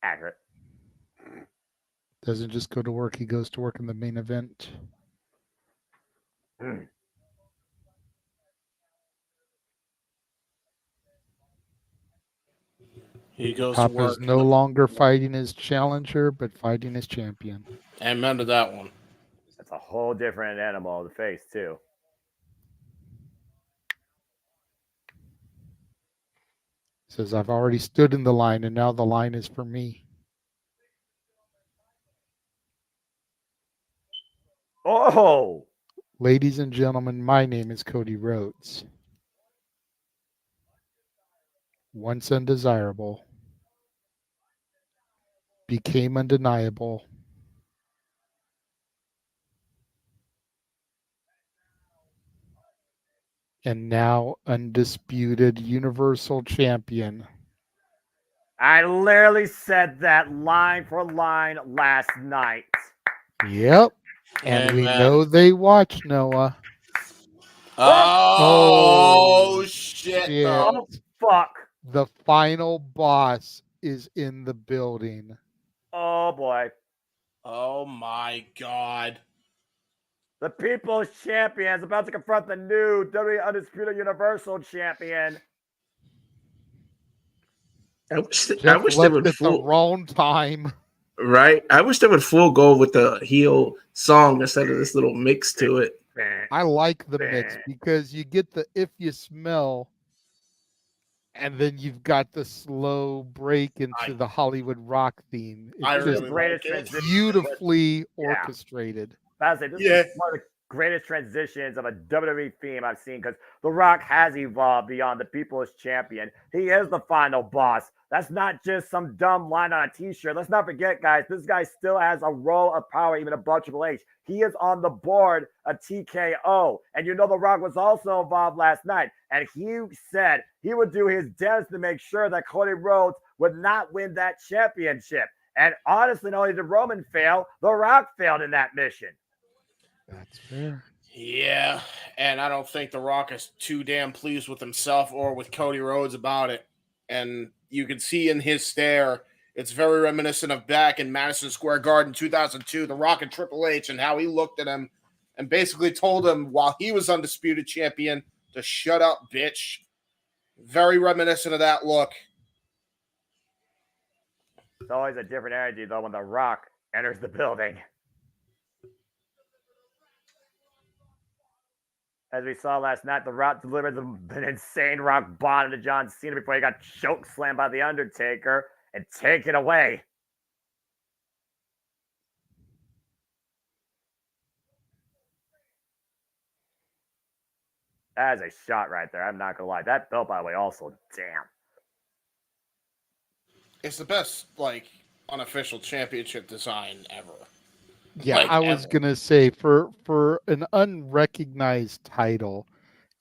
[SPEAKER 19] Accurate.
[SPEAKER 15] Doesn't just go to work, he goes to work in the main event.
[SPEAKER 20] He goes to
[SPEAKER 15] Papa's
[SPEAKER 20] work.
[SPEAKER 15] no longer fighting his challenger, but fighting his champion.
[SPEAKER 20] Amen to that one.
[SPEAKER 19] That's a whole different animal of the face, too.
[SPEAKER 15] Says, I've already stood in the line, and now the line is for me.
[SPEAKER 19] Oh!
[SPEAKER 15] Ladies and gentlemen, my name is Cody Rhodes. Once undesirable, became undeniable, and now undisputed Universal Champion.
[SPEAKER 19] I literally said that line for line last night.
[SPEAKER 15] Yep. And we know they watch, Noah.
[SPEAKER 20] Oh, shit.
[SPEAKER 19] Oh, fuck.
[SPEAKER 15] The final boss is in the building.
[SPEAKER 19] Oh, boy.
[SPEAKER 20] Oh, my God.
[SPEAKER 19] The People's Champion is about to confront the new WWE Undisputed Universal Champion.
[SPEAKER 18] I wish they
[SPEAKER 15] left
[SPEAKER 18] would
[SPEAKER 15] at the wrong time.
[SPEAKER 18] Right? I wish they would full go with the heel song instead of this little mix to it.
[SPEAKER 15] I like the mix because you get the If You Smell, and then you've got the slow break into the Hollywood rock theme. It's
[SPEAKER 20] I
[SPEAKER 15] just
[SPEAKER 20] really like it.
[SPEAKER 15] beautifully orchestrated.
[SPEAKER 19] I say this is one of the greatest transitions of a WWE theme I've seen because The Rock has evolved beyond the People's Champion. He is the final boss. That's not just some dumb line on a t-shirt. Let's not forget, guys, this guy still has a role of power even above Triple H. He is on the board of TKO. And you know The Rock was also involved last night. And he said he would do his best to make sure that Cody Rhodes would not win that championship. And honestly, not only did Roman fail, The Rock failed in that mission.
[SPEAKER 15] That's fair.
[SPEAKER 20] Yeah, and I don't think The Rock is too damn pleased with himself or with Cody Rhodes about it. And you can see in his stare, it's very reminiscent of back in Madison Square Garden 2002, The Rock and Triple H, and how he looked at him and basically told him while he was undisputed champion to shut up, bitch. Very reminiscent of that look.
[SPEAKER 19] It's always a different energy, though, when The Rock enters the building. As we saw last night, The Rock delivered an insane rock bottom to John Cena before he got choke slammed by The Undertaker and taken away. That is a shot right there. I'm not going to lie. That belt, by the way, also, damn.
[SPEAKER 20] It's the best, unofficial championship design ever.
[SPEAKER 15] Yeah, I was gonna say for an unrecognized title,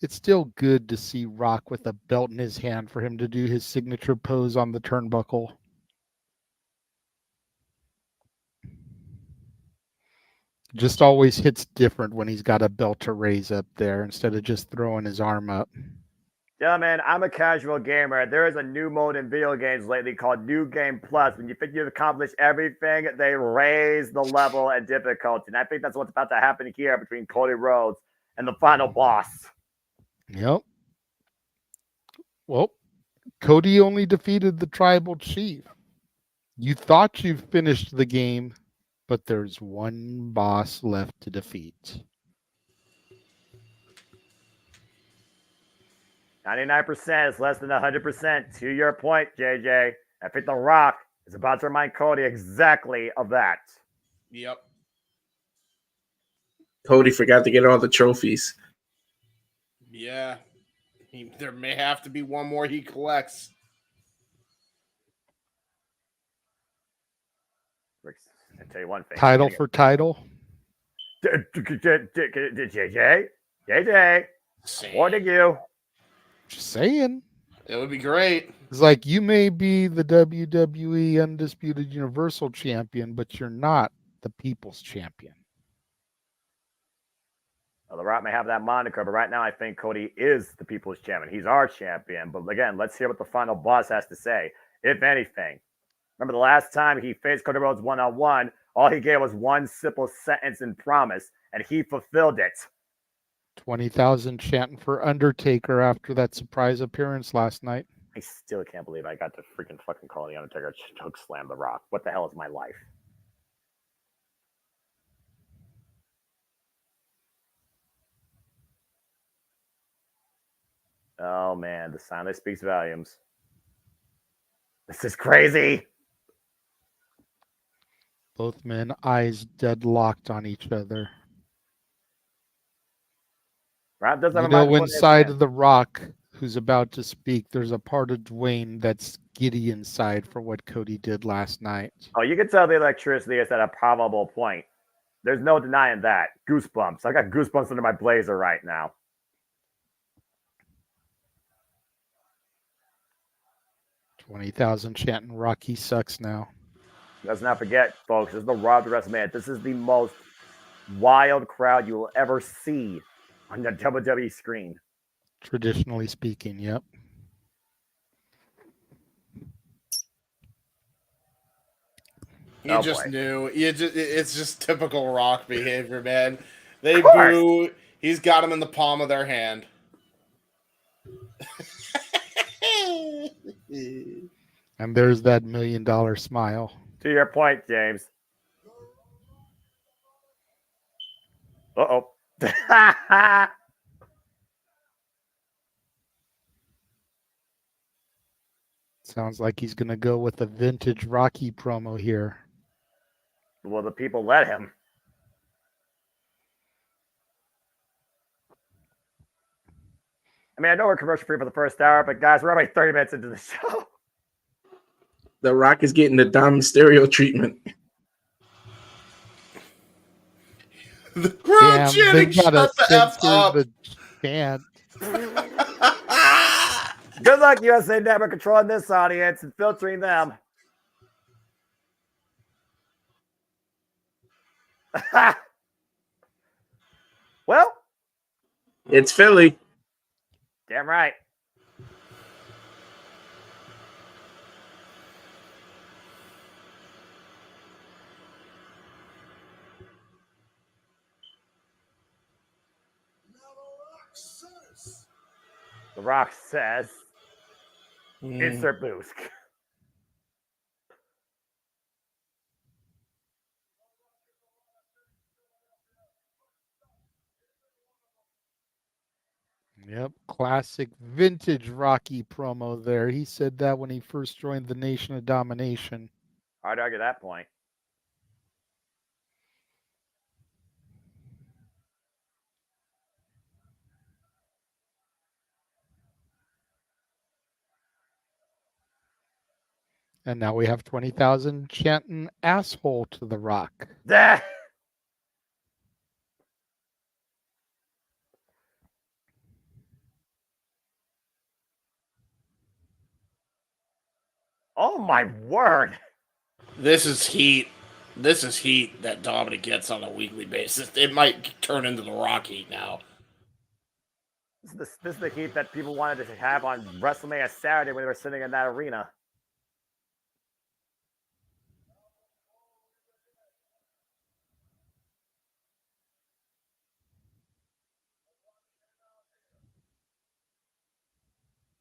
[SPEAKER 15] it's still good to see Rock with a belt in his hand for him to do his signature pose on the turnbuckle. Just always hits different when he's got a belt to raise up there instead of just throwing his arm up.
[SPEAKER 19] Gentlemen, I'm a casual gamer. There is a new mode in video games lately called New Game Plus. When you think you've accomplished everything, they raise the level and difficulty. And I think that's what's about to happen here between Cody Rhodes and the final boss.
[SPEAKER 15] Yep. Well, Cody only defeated the tribal chief. You thought you finished the game, but there's one boss left to defeat.
[SPEAKER 19] 99% is less than 100%. To your point, JJ, I think The Rock is about to remind Cody exactly of that.
[SPEAKER 20] Yep.
[SPEAKER 18] Cody forgot to get all the trophies.
[SPEAKER 20] Yeah. There may have to be one more he collects.
[SPEAKER 19] I tell you one thing.
[SPEAKER 15] Title for title.
[SPEAKER 19] JJ, warning you.
[SPEAKER 15] Just saying.
[SPEAKER 20] It would be great.
[SPEAKER 15] It's like you may be the WWE Undisputed Universal Champion, but you're not the People's Champion.
[SPEAKER 19] Well, The Rock may have that moniker, but right now I think Cody is the People's Champion. He's our champion. But again, let's hear what the final boss has to say, if anything. Remember the last time he faced Cody Rhodes one-on-one, all he gave was one simple sentence and promise, and he fulfilled it.
[SPEAKER 15] 20,000 chanting for Undertaker after that surprise appearance last night.
[SPEAKER 19] I still can't believe I got to freaking fucking call the Undertaker choke slam The Rock. What the hell is my life? Oh man, the silence speaks volumes. This is crazy.
[SPEAKER 15] Both men eyes deadlocked on each other.
[SPEAKER 19] Rob does have
[SPEAKER 15] You
[SPEAKER 19] a
[SPEAKER 15] know,
[SPEAKER 19] microphone
[SPEAKER 15] inside of The Rock, who's about to speak, there's a part of Dwayne that's giddy inside for what Cody did last night.
[SPEAKER 19] Oh, you can tell the electricity is at a probable point. There's no denying that. Goosebumps. I got goosebumps under my blazer right now.
[SPEAKER 15] 20,000 chanting Rocky sucks now.
[SPEAKER 19] Let's not forget, folks, this is the Raw after WrestleMania. This is the most wild crowd you will ever see on the WWE screen.
[SPEAKER 15] Traditionally speaking, yep.
[SPEAKER 20] You just knew. It's just typical Rock behavior, man. They
[SPEAKER 19] Of course.
[SPEAKER 20] boo. He's got him in the palm of their hand.
[SPEAKER 15] And there's that $1 million smile.
[SPEAKER 19] To your point, James. Uh-oh.
[SPEAKER 15] Sounds like he's going to go with a vintage Rocky promo here.
[SPEAKER 19] Well, the people let him. I mean, I know we're commercial free for the first hour, but guys, we're already 30 minutes into the show.
[SPEAKER 2] The Rock is getting the Dom Mysterio treatment.
[SPEAKER 20] The crowd chanting,
[SPEAKER 15] they gotta
[SPEAKER 20] shut the F
[SPEAKER 15] censor
[SPEAKER 20] up.
[SPEAKER 15] the chant.
[SPEAKER 19] Good luck, USA Network, controlling this audience and filtering them. Well,
[SPEAKER 2] It's Philly.
[SPEAKER 19] damn right. The Rock says, insert boost.
[SPEAKER 15] Yep, classic vintage Rocky promo there. He said that when he first joined the Nation of Domination.
[SPEAKER 19] Hard to argue that point.
[SPEAKER 15] And now we have 20,000 chanting asshole to The Rock.
[SPEAKER 19] Oh my word.
[SPEAKER 20] This is heat. This is heat that Dominic gets on a weekly basis. It might turn into the Rock heat now.
[SPEAKER 19] This is the heat that people wanted to have on WrestleMania Saturday when they were sitting in that arena.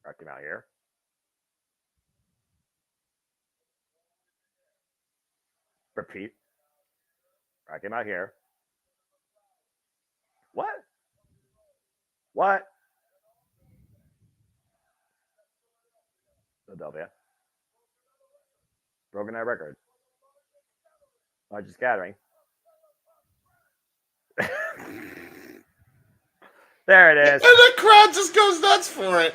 [SPEAKER 19] Rock him out here. Repeat. Rock him out here. What? What? Philadelphia. Broken Eye Record. Largest gathering. There it is.
[SPEAKER 20] And the crowd just goes nuts for it.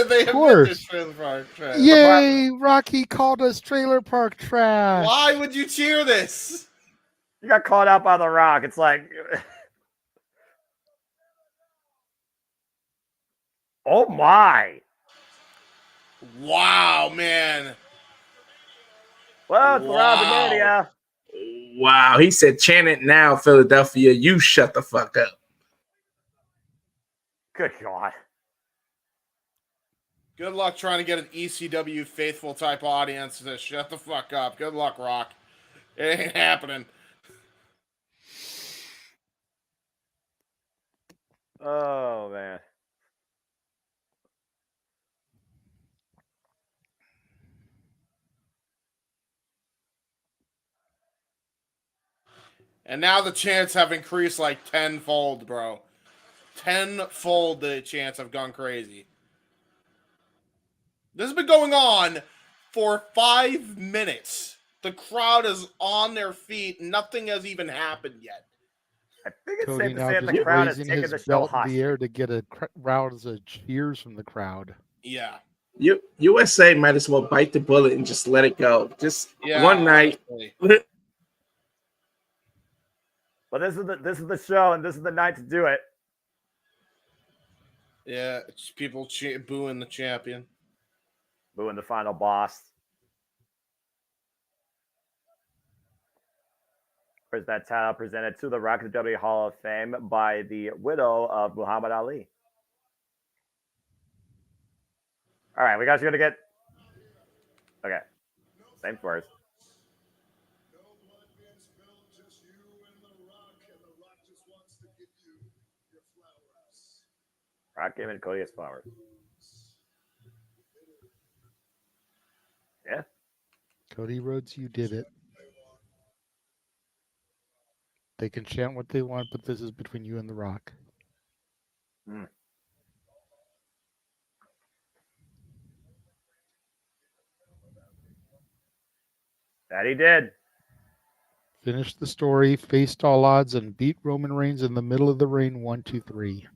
[SPEAKER 20] They have
[SPEAKER 15] course.
[SPEAKER 20] trailer park trash.
[SPEAKER 15] Yay! Rocky called us trailer park trash.
[SPEAKER 20] Why would you cheer this?
[SPEAKER 19] You got caught out by The Rock. It's like, oh my!
[SPEAKER 20] Wow, man.
[SPEAKER 19] Well, it's WrestleMania.
[SPEAKER 18] Wow, he said, "Chant it now, Philadelphia. You shut the fuck up."
[SPEAKER 19] Good God.
[SPEAKER 20] Good luck trying to get an ECW faithful type audience to shut the fuck up. Good luck, Rock. It ain't happening.
[SPEAKER 19] Oh, man.
[SPEAKER 20] And now the chants have increased like tenfold, bro. Tenfold the chants have gone crazy. This has been going on for 5 minutes. The crowd is on their feet. Nothing has even happened yet.
[SPEAKER 19] I think it's
[SPEAKER 15] Cody
[SPEAKER 19] safe to
[SPEAKER 15] now
[SPEAKER 19] say that
[SPEAKER 15] just
[SPEAKER 19] the crowd is
[SPEAKER 15] raising
[SPEAKER 19] taking
[SPEAKER 15] his
[SPEAKER 19] the show
[SPEAKER 15] belt in
[SPEAKER 19] hostage.
[SPEAKER 15] the air to get a rouse of cheers from the crowd.
[SPEAKER 20] Yeah.
[SPEAKER 18] USA might as well bite the bullet and just let it go. Just one night.
[SPEAKER 19] But this is the show, and this is the night to do it.
[SPEAKER 20] Yeah, it's people booing the champion.
[SPEAKER 19] Booing the final boss. Where's that title presented to the Rock of the WWE Hall of Fame by the widow of Muhammad Ali. All right, we guys are going to get... Okay. Same first. Rock giving Cody his flowers. Yeah.
[SPEAKER 15] Cody Rhodes, you did it. They can chant what they want, but this is between you and The Rock.
[SPEAKER 19] That he did.
[SPEAKER 15] Finished the story, faced all odds, and beat Roman Reigns in the middle of the ring 1, 2, 3.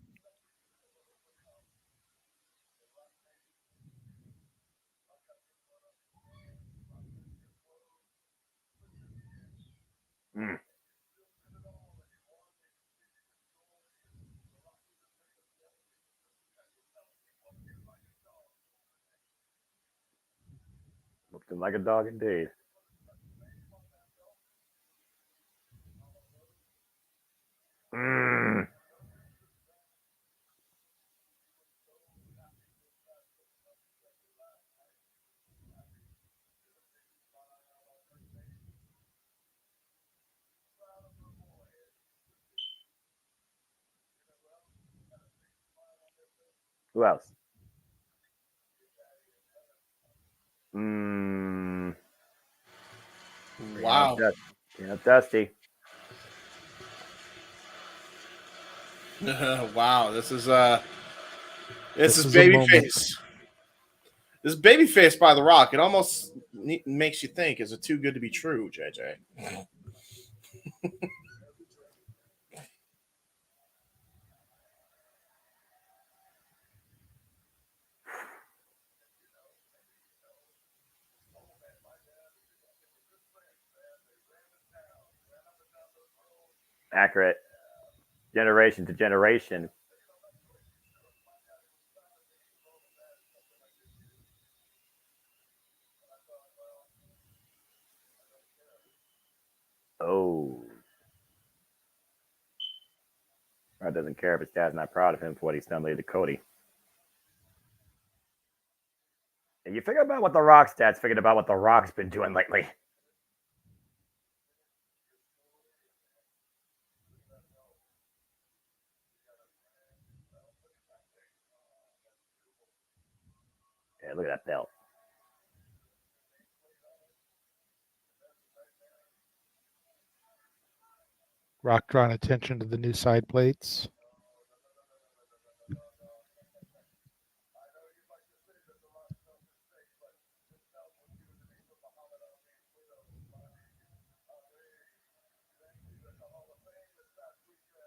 [SPEAKER 19] Looking like a dog indeed. Who else?
[SPEAKER 20] Wow.
[SPEAKER 19] Dusty.
[SPEAKER 20] Wow, this is
[SPEAKER 15] This is a
[SPEAKER 20] babyface. This is babyface by The Rock. It almost makes you think, is it too good to be true, JJ?
[SPEAKER 19] Accurate. Generation to generation. Oh. Rod doesn't care if his dad's not proud of him for what he's done lately to Cody. And you figure about what The Rock's dad's figured about what The Rock's been doing lately. Yeah, look at that belt.
[SPEAKER 15] Rock drawing attention to the new side plates.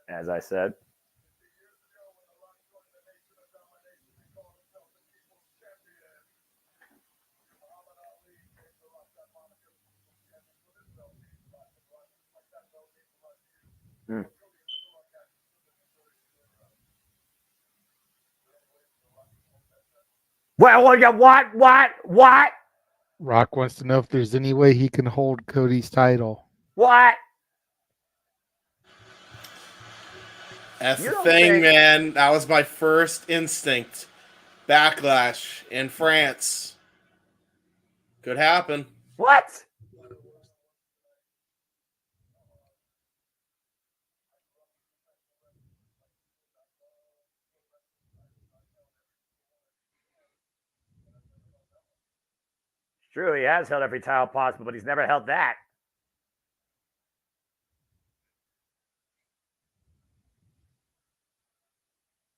[SPEAKER 19] As I said. Well, yeah, what?
[SPEAKER 15] Rock wants to know if there's any way he can hold Cody's title.
[SPEAKER 19] What?
[SPEAKER 20] That's
[SPEAKER 19] You
[SPEAKER 20] the
[SPEAKER 19] don't
[SPEAKER 20] thing,
[SPEAKER 19] think-
[SPEAKER 20] man. That was my first instinct. Backlash in France. Could happen.
[SPEAKER 19] What? True, he has held every title possible, but he's never held that.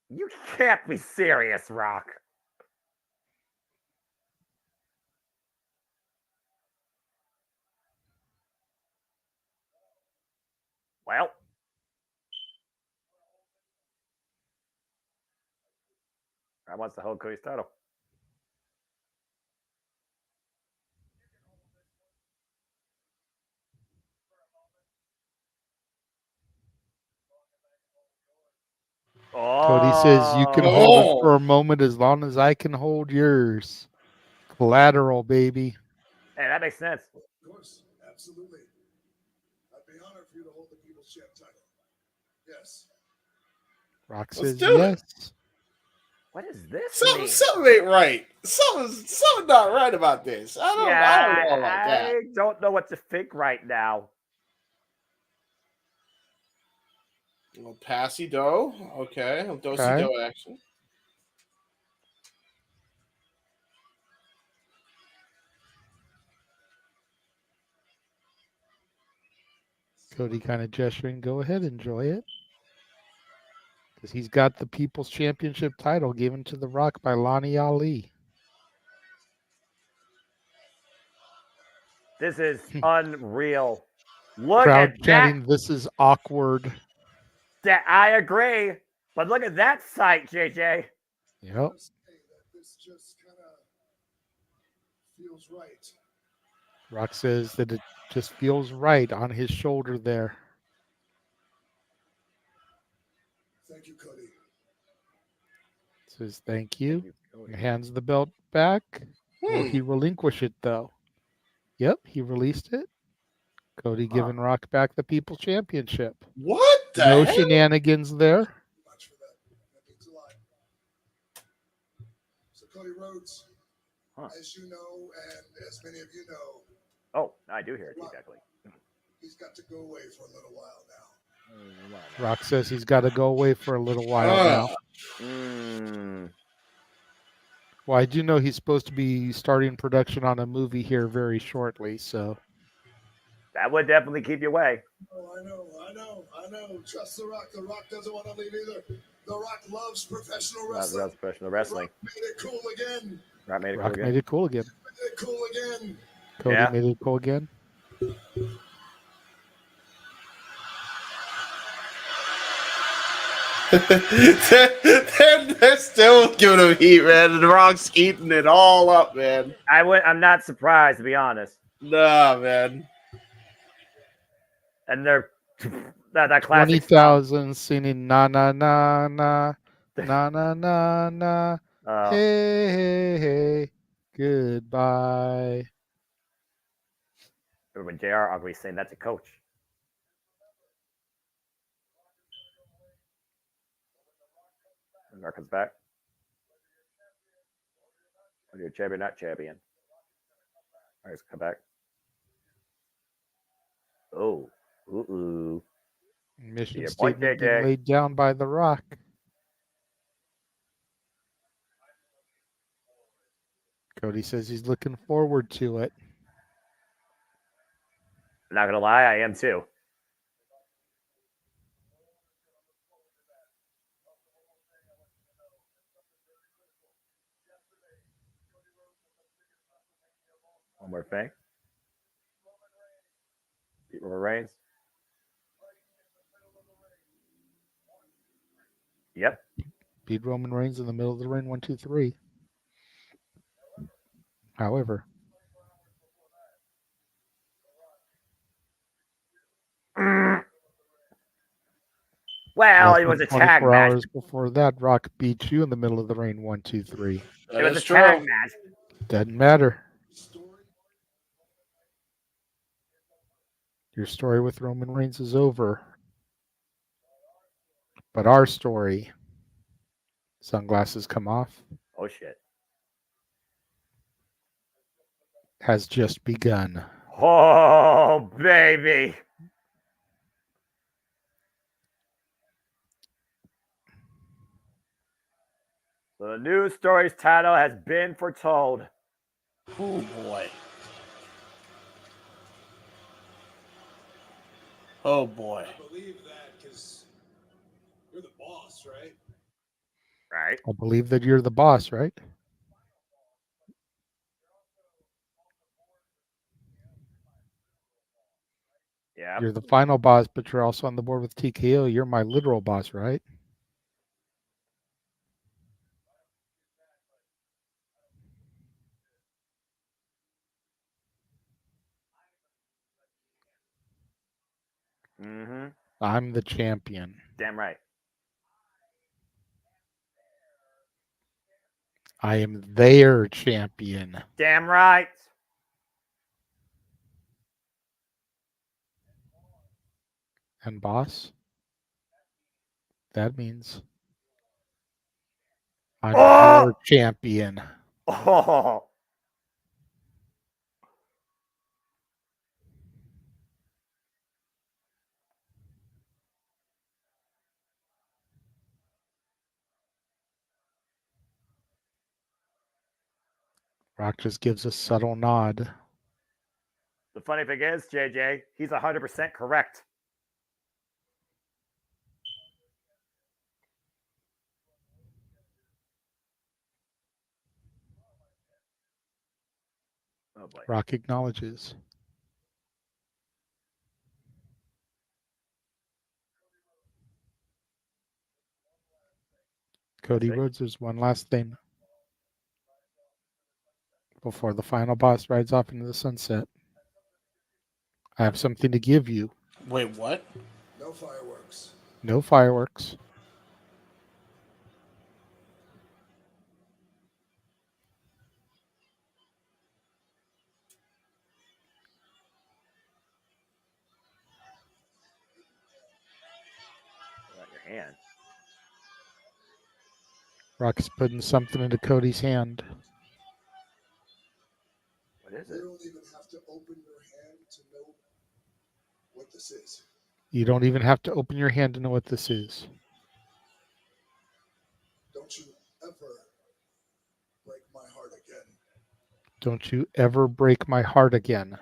[SPEAKER 19] You can't be serious, Rock. Well, I wants to hold Cody's title.
[SPEAKER 15] Cody says you can hold it for a moment as long as I can hold yours. Collateral, baby.
[SPEAKER 19] Hey, that makes sense.
[SPEAKER 2] Of course, absolutely. I'd be honored for you to hold the People's Champ title. Yes.
[SPEAKER 15] Rock
[SPEAKER 20] Let's
[SPEAKER 15] says
[SPEAKER 20] do
[SPEAKER 15] yes.
[SPEAKER 20] it.
[SPEAKER 19] What is this?
[SPEAKER 20] Something ain't right. Something not right about this. I don't know like that.
[SPEAKER 19] I don't know what to think right now.
[SPEAKER 20] A little passy do. Okay. A little dosey do action.
[SPEAKER 15] Cody kind of gesturing, go ahead, enjoy it. Because he's got the People's Championship title given to The Rock by Lonnie Ali.
[SPEAKER 19] This is unreal. Look
[SPEAKER 15] Crowd
[SPEAKER 19] at
[SPEAKER 15] chanting,
[SPEAKER 19] that.
[SPEAKER 15] this is awkward.
[SPEAKER 19] I agree. But look at that sight, JJ.
[SPEAKER 15] Yep.
[SPEAKER 2] This just kind of feels right.
[SPEAKER 15] Rock says that it just feels right on his shoulder there.
[SPEAKER 2] Thank you, Cody.
[SPEAKER 15] Says thank you. Hands the belt back. Will he relinquish it though? Yep, he released it. Cody giving Rock back the People's Championship.
[SPEAKER 20] What the
[SPEAKER 15] No
[SPEAKER 20] hell?
[SPEAKER 15] shenanigans there.
[SPEAKER 2] Much for that. That means a lot. So Cody Rhodes, as you know, and as many of you know,
[SPEAKER 19] Oh, I do hear it exactly.
[SPEAKER 2] he's got to go away for a little while now.
[SPEAKER 15] Rock says he's got to go away for a little while now. Well, I do know he's supposed to be starting production on a movie here very shortly, so.
[SPEAKER 19] That would definitely keep you away.
[SPEAKER 2] Oh, I know. Trust The Rock. The Rock doesn't want to leave either. The Rock loves professional wrestling.
[SPEAKER 19] Loves professional wrestling.
[SPEAKER 2] Rock made it cool again.
[SPEAKER 19] Rock made it
[SPEAKER 15] Rock
[SPEAKER 19] cool
[SPEAKER 15] made
[SPEAKER 19] again.
[SPEAKER 15] it cool again.
[SPEAKER 2] Made it cool again.
[SPEAKER 15] Cody made it cool again.
[SPEAKER 20] they're still giving him heat, man. And The Rock's eating it all up, man.
[SPEAKER 19] I'm not surprised, to be honest.
[SPEAKER 20] Nah, man.
[SPEAKER 19] And they're that classic
[SPEAKER 15] 20,000 singing na na na na na na na na. Hey hey hey, goodbye.
[SPEAKER 19] When JR Ugly saying that's a coach. And Rock comes back. When you're champion, not champion. All right, come back. Oh, ooh.
[SPEAKER 15] Mission
[SPEAKER 19] Yeah,
[SPEAKER 15] statement
[SPEAKER 19] point,
[SPEAKER 15] being
[SPEAKER 19] JJ.
[SPEAKER 15] laid down by The Rock. Cody says he's looking forward to it.
[SPEAKER 19] Not gonna lie, I am too. One more thing. Beat Roman Reigns. Yep.
[SPEAKER 15] Beat Roman Reigns in the middle of the ring, 1, 2, 3. However,
[SPEAKER 19] Well,
[SPEAKER 15] Less
[SPEAKER 19] it was
[SPEAKER 15] than
[SPEAKER 19] a tag
[SPEAKER 15] 24
[SPEAKER 19] match.
[SPEAKER 15] hours before that, Rock beat you in the middle of the ring. 1, 2, 3.
[SPEAKER 19] It was a tag match.
[SPEAKER 15] Doesn't matter. Your story with Roman Reigns is over. But our story, sunglasses come off,
[SPEAKER 19] Oh, shit.
[SPEAKER 15] has just begun.
[SPEAKER 19] Oh, baby. So the news story's title has been foretold.
[SPEAKER 20] Oh, boy. Oh, boy.
[SPEAKER 2] I believe that because you're the boss, right?
[SPEAKER 19] Right.
[SPEAKER 15] I believe that you're the boss, right?
[SPEAKER 19] Yeah.
[SPEAKER 15] You're the final boss, but you're also on the board with TKO. You're my literal boss, right?
[SPEAKER 19] Mm-hmm.
[SPEAKER 15] I'm the champion.
[SPEAKER 19] Damn right.
[SPEAKER 15] I am their champion.
[SPEAKER 19] Damn right.
[SPEAKER 15] And boss, that means I'm your champion.
[SPEAKER 19] Oh.
[SPEAKER 15] Rock just gives a subtle nod.
[SPEAKER 19] The funny thing is, JJ, he's 100% correct. Oh, boy.
[SPEAKER 15] Rock acknowledges. Cody Rhodes, there's one last thing before the final boss rides off into the sunset. I have something to give you.
[SPEAKER 20] Wait, what?
[SPEAKER 2] No fireworks.
[SPEAKER 15] No fireworks.
[SPEAKER 19] Your hand.
[SPEAKER 15] Rock is putting something into Cody's hand.
[SPEAKER 19] What is it?
[SPEAKER 2] You don't even have to open your hand to know what this is.
[SPEAKER 15] You don't even have to open your hand to know what this is.
[SPEAKER 2] Don't you ever break my heart again.
[SPEAKER 15] Don't you ever break my heart again.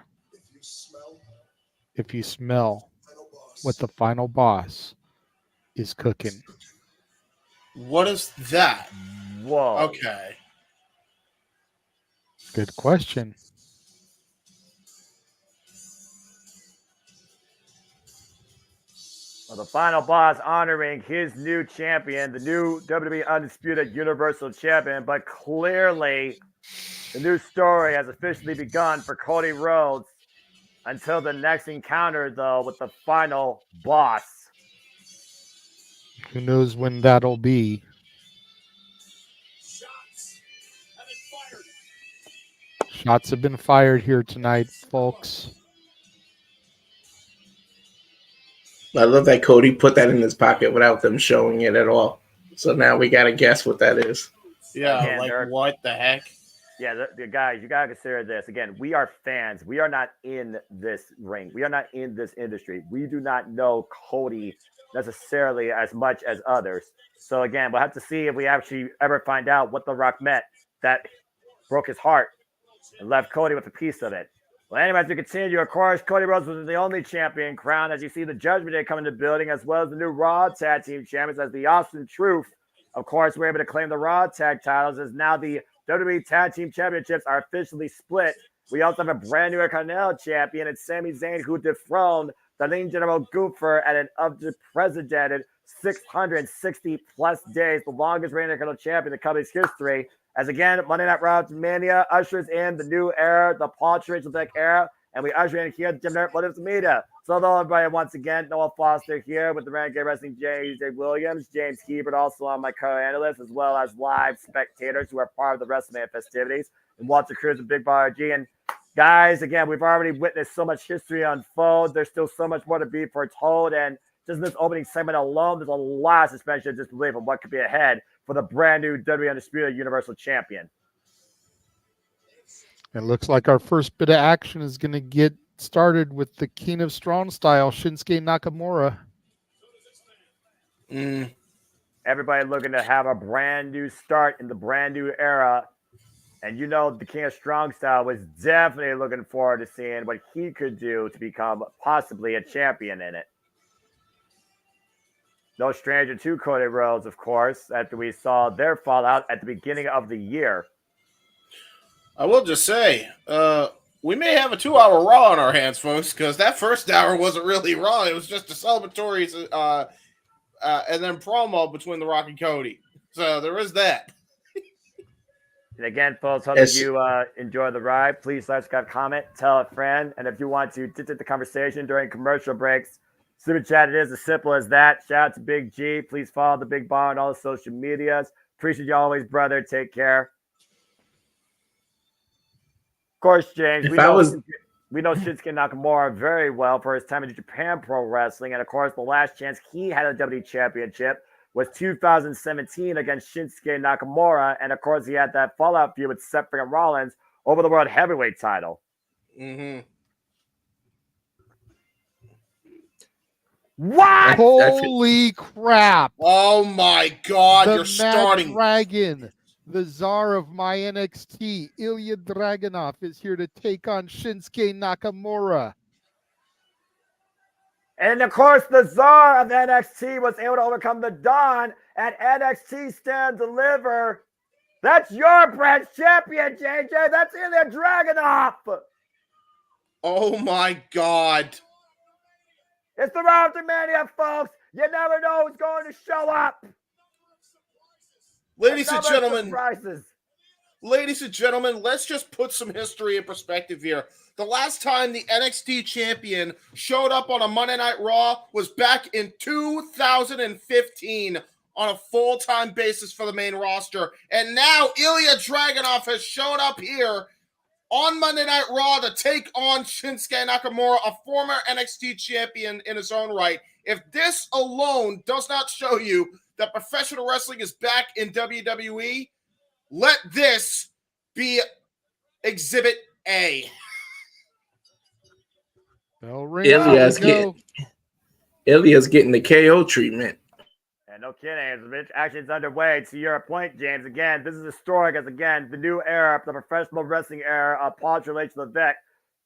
[SPEAKER 2] If you smell
[SPEAKER 15] what the final boss is cooking.
[SPEAKER 20] What is that?
[SPEAKER 19] Whoa.
[SPEAKER 20] Okay.
[SPEAKER 15] Good question.
[SPEAKER 19] Well, the final boss honoring his new champion, the new WWE Undisputed Universal Champion, but clearly the new story has officially begun for Cody Rhodes until the next encounter, though, with the final boss.
[SPEAKER 15] Who knows when that'll be? Shots have been fired here tonight, folks.
[SPEAKER 18] I love that Cody put that in his pocket without them showing it at all. So now we got to guess what that is.
[SPEAKER 20] Yeah,
[SPEAKER 19] Again,
[SPEAKER 20] like what the heck?
[SPEAKER 19] Yeah, the guys, you got to consider this. Again, we are fans. We are not in this ring. We are not in this industry. We do not know Cody necessarily as much as others. So again, we'll have to see if we actually ever find out what The Rock met that broke his heart and left Cody with a piece of it. Well, anyway, as we continue, of course, Cody Rhodes was the only champion crowned. As you see the Judgment Day come into the building, as well as the new Raw Tag Team Champions, as the Austin Truth, of course, we're able to claim the Raw Tag titles, as now the WWE Tag Team Championships are officially split. We also have a brand new Intercontinental Champion, and Sami Zayn, who dethroned the Lean General Goofer at an unprecedented 660-plus days, the longest reigning Intercontinental Champion in the company's history. As again, Monday Night RAWAfterMania ushers in the new era, the Paul Triple era, and we usher in here JMN Multiverse of Media. So hello everybody once again, Noah Foster here with the Renegade Wrestling JJ Williams, James Hebert also on my co-analyst, as well as live spectators who are part of the WrestleMania festivities, and Walter Cruz and Big Bar G. And guys, again, we've already witnessed so much history unfold. There's still so much more to be foretold, and just in this opening segment alone, there's a lot of suspension of disbelief on what could be ahead for the brand new WWE Undisputed Universal Champion.
[SPEAKER 15] It looks like our first bit of action is going to get started with the King of Strong Style, Shinsuke Nakamura.
[SPEAKER 19] Everybody looking to have a brand new start in the brand new era. And you know, the King of Strong Style was definitely looking forward to seeing what he could do to become possibly a champion in it. No stranger to Cody Rhodes, of course, after we saw their fallout at the beginning of the year.
[SPEAKER 20] I will just say, we may have a 2-hour Raw on our hands, folks, because that first hour wasn't really Raw. It was just a celebratory and then promo between The Rock and Cody. So there is that.
[SPEAKER 19] And again, folks, hope you enjoy the ride. Please subscribe, comment, tell a friend. And if you want to dictate the conversation during commercial breaks, Super Chat, it is as simple as that. Shout out to Big G. Please follow the Big Bar on all the social medias. Appreciate you always, brother. Take care. Of course, James, we know Shinsuke Nakamura very well for his time in Japan Pro Wrestling. And, of course, the last chance he had a WWE Championship was 2017 against Shinsuke Nakamura. And, of course, he had that fallout feud with Seth freaking Rollins over the World Heavyweight title. What?
[SPEAKER 15] Holy crap.
[SPEAKER 20] Oh, my God.
[SPEAKER 15] The
[SPEAKER 20] You're starting.
[SPEAKER 15] Dragon, the czar of my NXT, Ilya Dragunov, is here to take on Shinsuke Nakamura.
[SPEAKER 19] And, of course, the czar of NXT was able to overcome the Don at NXT Stand Deliver. That's your brand champion, JJ. That's Ilya Dragunov.
[SPEAKER 20] Oh, my God.
[SPEAKER 19] It's the RAWAfterMania, folks. You never know who's going to show up.
[SPEAKER 20] Ladies and gentlemen,
[SPEAKER 19] surprises.
[SPEAKER 20] Ladies and gentlemen, let's just put some history in perspective here. The last time the NXT champion showed up on a Monday Night Raw was back in 2015 on a full-time basis for the main roster. And now Ilya Dragunov has shown up here on Monday Night Raw to take on Shinsuke Nakamura, a former NXT champion in his own right. If this alone does not show you that professional wrestling is back in WWE, let this be Exhibit A.
[SPEAKER 21] Ilya's getting the KO treatment.
[SPEAKER 19] And no kidding, the action's underway. To your point, James, again, this is historic as, again, the new era, the professional wrestling era of Paul Triple H Levesque.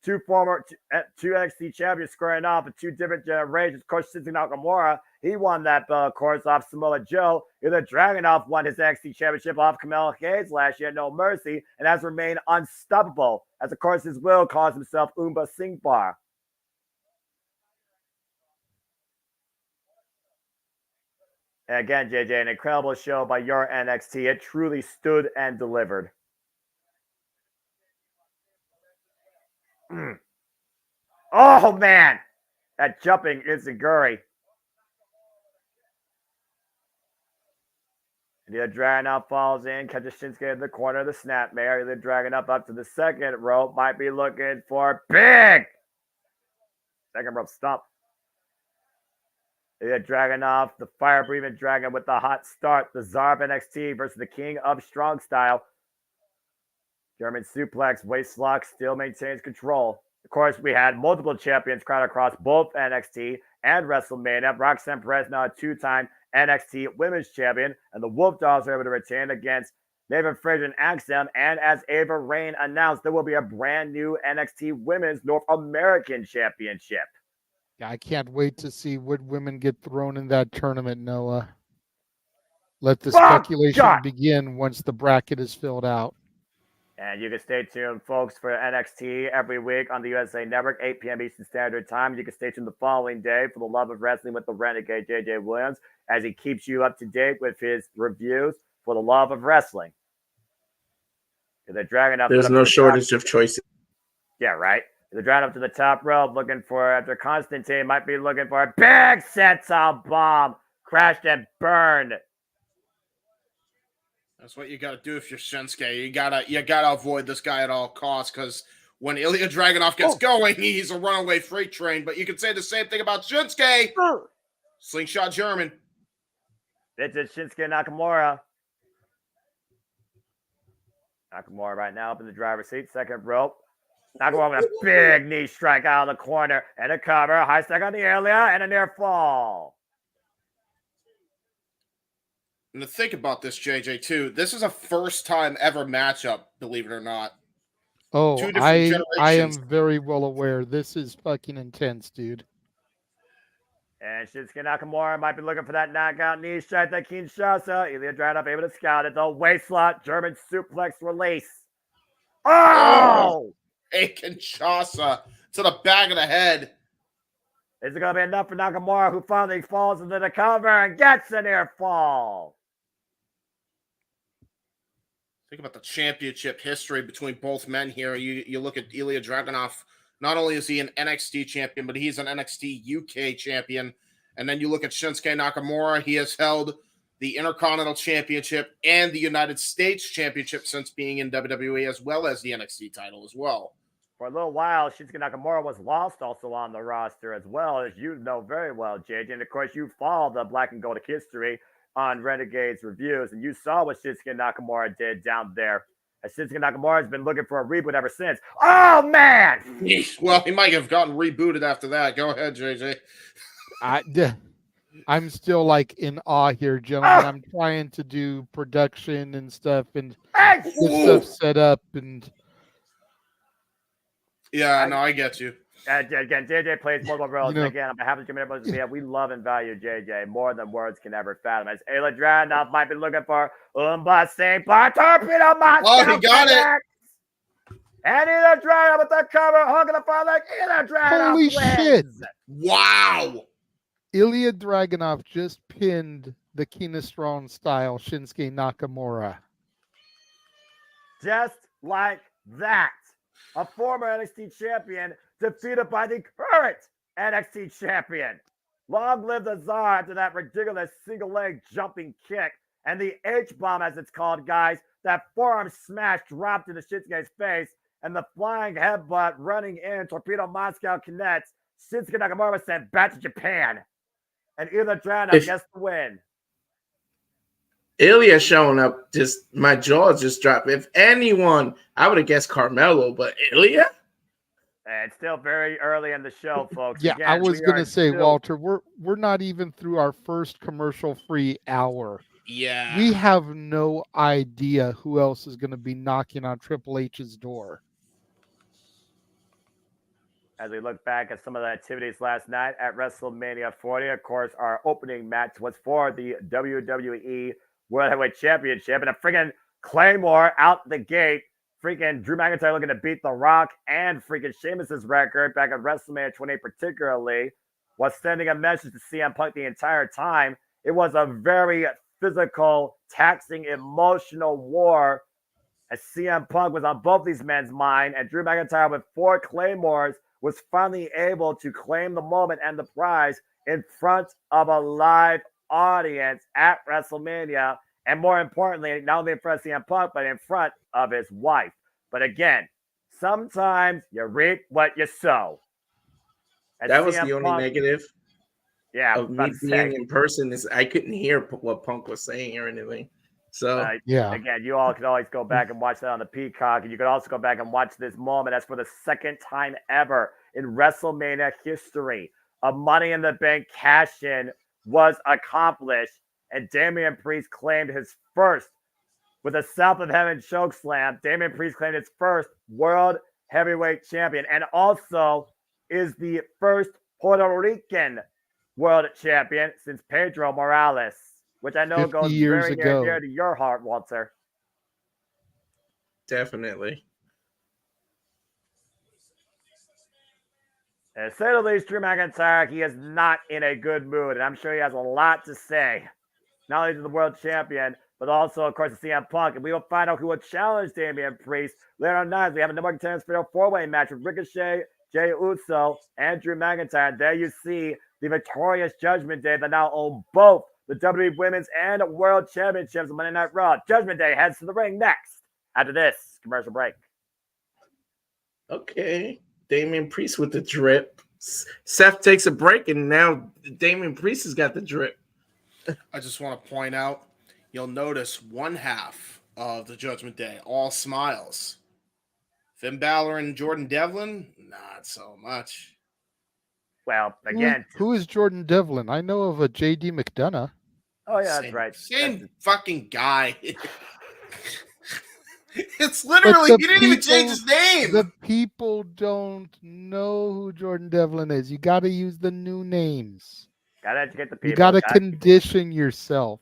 [SPEAKER 19] Two NXT champions squaring off in two different generations. Of course, Shinsuke Nakamura, he won that belt, of course, off Samoa Joe. Ilya Dragunov won his NXT championship off Carmelo Hayes last year, No Mercy, and has remained unstoppable, as, of course, his will calls himself Umba Singbar. And again, JJ, an incredible show by your NXT. It truly stood and delivered. Oh, man. That jumping Izaguri. The Dragunov falls in, catches Shinsuke in the corner of the snapmare. The Dragunov up to the second rope. Might be looking for big. Second rope stomp. The Dragunov, the fire-breathing dragon with the hot start. The Czar of NXT versus the King of Strong Style. German suplex, waist lock, still maintains control. Of course, we had multiple champions crowned across both NXT and WrestleMania. Roxanne Perez, now a two-time NXT Women's Champion, and the Wolf Dolls are able to retain against Nathan Frazier and Axel. And as Ava Rain announced, there will be a brand new NXT Women's North American Championship.
[SPEAKER 15] I can't wait to see what women get thrown in that tournament, Noah. Let the speculation begin once the bracket is filled out.
[SPEAKER 19] And you can stay tuned, folks, for NXT every week on the USA Network, 8 p.m. Eastern Standard Time. You can stay tuned the following day for the love of wrestling with the Renegade JJ Williams, as he keeps you up to date with his reviews for the love of wrestling. The Dragunov.
[SPEAKER 21] There's no shortage of choices.
[SPEAKER 19] Yeah, right. They're driving up to the top rope, looking for, after Constantine might be looking for a big senton bomb. Crashed and burned.
[SPEAKER 20] That's what you got to do if you're Shinsuke. You gotta avoid this guy at all costs, because when Ilya Dragunov gets going, he's a runaway freight train. But you can say the same thing about Shinsuke. Slingshot German.
[SPEAKER 19] This is Shinsuke Nakamura. Nakamura right now up in the driver's seat, second rope. Nakamura with a big knee strike out of the corner and a cover. High stack on the Ilya and a near fall.
[SPEAKER 20] And to think about this, JJ, too, this is a first-time ever matchup, believe it or not.
[SPEAKER 15] Oh,
[SPEAKER 20] Two different
[SPEAKER 15] I am
[SPEAKER 20] generations.
[SPEAKER 15] very well aware. This is fucking intense, dude.
[SPEAKER 19] And Shinsuke Nakamura might be looking for that knockout knee strike that Kinshasa. Ilya Dragunov able to scout it, though. Waist slot, German suplex release. Oh!
[SPEAKER 20] A Kinshasa to the back of the head.
[SPEAKER 19] Is it going to be enough for Nakamura, who finally falls into the cover and gets a near fall?
[SPEAKER 20] Think about the championship history between both men here. You look at Ilya Dragunov. Not only is he an NXT champion, but he's an NXT UK champion. And then you look at Shinsuke Nakamura. He has held the Intercontinental Championship and the United States Championship since being in WWE, as well as the NXT title as well.
[SPEAKER 19] For a little while, Shinsuke Nakamura was lost also on the roster as well, as you know very well, JJ. And of course, you followed the Black and Gold history on Renegades Reviews, and you saw what Shinsuke Nakamura did down there. And Shinsuke Nakamura has been looking for a reboot ever since. Oh, man!
[SPEAKER 20] Well, he might have gotten rebooted after that. Go ahead, JJ.
[SPEAKER 15] I'm still like in awe here, gentlemen. I'm trying to do production and stuff and get stuff set up and.
[SPEAKER 20] Yeah, no, I get you.
[SPEAKER 19] Again, JJ plays multiple roles.
[SPEAKER 15] You know,
[SPEAKER 19] and again, on behalf of the community, we love and value JJ more than words can ever fathom. As Ilya Dragunov might be looking for St. Torpedo Moscow.
[SPEAKER 20] Oh, he got it.
[SPEAKER 19] And Ilya Dragunov with the cover, hooking the far leg. Ilya Dragunov
[SPEAKER 15] Holy
[SPEAKER 19] wins.
[SPEAKER 15] shit!
[SPEAKER 20] Wow!
[SPEAKER 15] Ilya Dragunov just pinned the Keenestrong style Shinsuke Nakamura.
[SPEAKER 19] Just like that. A former NXT champion defeated by the current NXT champion. Long live the Tsar after that ridiculous single leg jumping kick and the H-bomb, as it's called, guys. That forearm smash dropped into Shinsuke's face and the flying headbutt running in. Torpedo Moscow connects. Shinsuke Nakamura was sent back to Japan. And Ilya Dragunov gets the win.
[SPEAKER 18] Ilya showing up, just my jaw just dropped. If anyone, I would have guessed Carmelo, but Ilya?
[SPEAKER 19] It's still very early in the show, folks.
[SPEAKER 15] Yeah,
[SPEAKER 19] Again,
[SPEAKER 15] I was going to say,
[SPEAKER 19] still...
[SPEAKER 15] Walter, we're not even through our first commercial-free hour.
[SPEAKER 20] Yeah.
[SPEAKER 15] We have no idea who else is going to be knocking on Triple H's door.
[SPEAKER 19] As we look back at some of the activities last night at WrestleMania 40, of course, our opening match was for the WWE World Heavyweight Championship, and a freaking Claymore out the gate. Freaking Drew McIntyre looking to beat The Rock and freaking Sheamus's record back at WrestleMania 28 particularly, was sending a message to CM Punk the entire time. It was a very physical, taxing, emotional war as CM Punk was on both these men's mind, and Drew McIntyre with 4 Claymores was finally able to claim the moment and the prize in front of a live audience at WrestleMania, and more importantly, not only in front of CM Punk, but in front of his wife. But again, sometimes you reap what you sow. As
[SPEAKER 18] that was
[SPEAKER 19] CM
[SPEAKER 18] the only
[SPEAKER 19] Punk,
[SPEAKER 18] negative of me being in person is I couldn't hear what Punk was saying or anything. So
[SPEAKER 19] again, you all can always go back and watch that on the Peacock, and you can also go back and watch this moment. That's for the second time ever in WrestleMania history. A Money in the Bank cash-in was accomplished, and Damian Priest claimed his first with a South of Heaven chokeslam. Damian Priest claimed his first World Heavyweight Champion, and also is the first Puerto Rican World Champion since Pedro Morales, which I know goes very near dear to your heart, Walter.
[SPEAKER 18] Definitely.
[SPEAKER 19] And to say the least, Drew McIntyre, he is not in a good mood, and I'm sure he has a lot to say. Not only to the world champion, but also, of course, to CM Punk. And we will find out who will challenge Damian Priest later on tonight. We have a number of contenders for a 4-way match with Ricochet, Jey Uso, and Drew McIntyre. There you see the victorious Judgment Day that now own both the WWE Women's and World Championships on Monday Night Raw. Judgment Day heads to the ring next after this commercial break.
[SPEAKER 18] Okay. Damian Priest with the drip. Seth takes a break, and now Damian Priest has got the drip.
[SPEAKER 20] I just want to point out, you'll notice one half of the Judgment Day, all smiles. Finn Balor and Jordan Devlin, not so much.
[SPEAKER 19] Well, again,
[SPEAKER 15] who is Jordan Devlin? I know of a J.D. McDonough.
[SPEAKER 19] Oh yeah, that's right.
[SPEAKER 20] Same fucking guy. It's literally, he didn't even change his name.
[SPEAKER 15] The people don't know who Jordan Devlin is. You got to use the new names.
[SPEAKER 19] Gotta educate the people.
[SPEAKER 15] You got to condition yourself.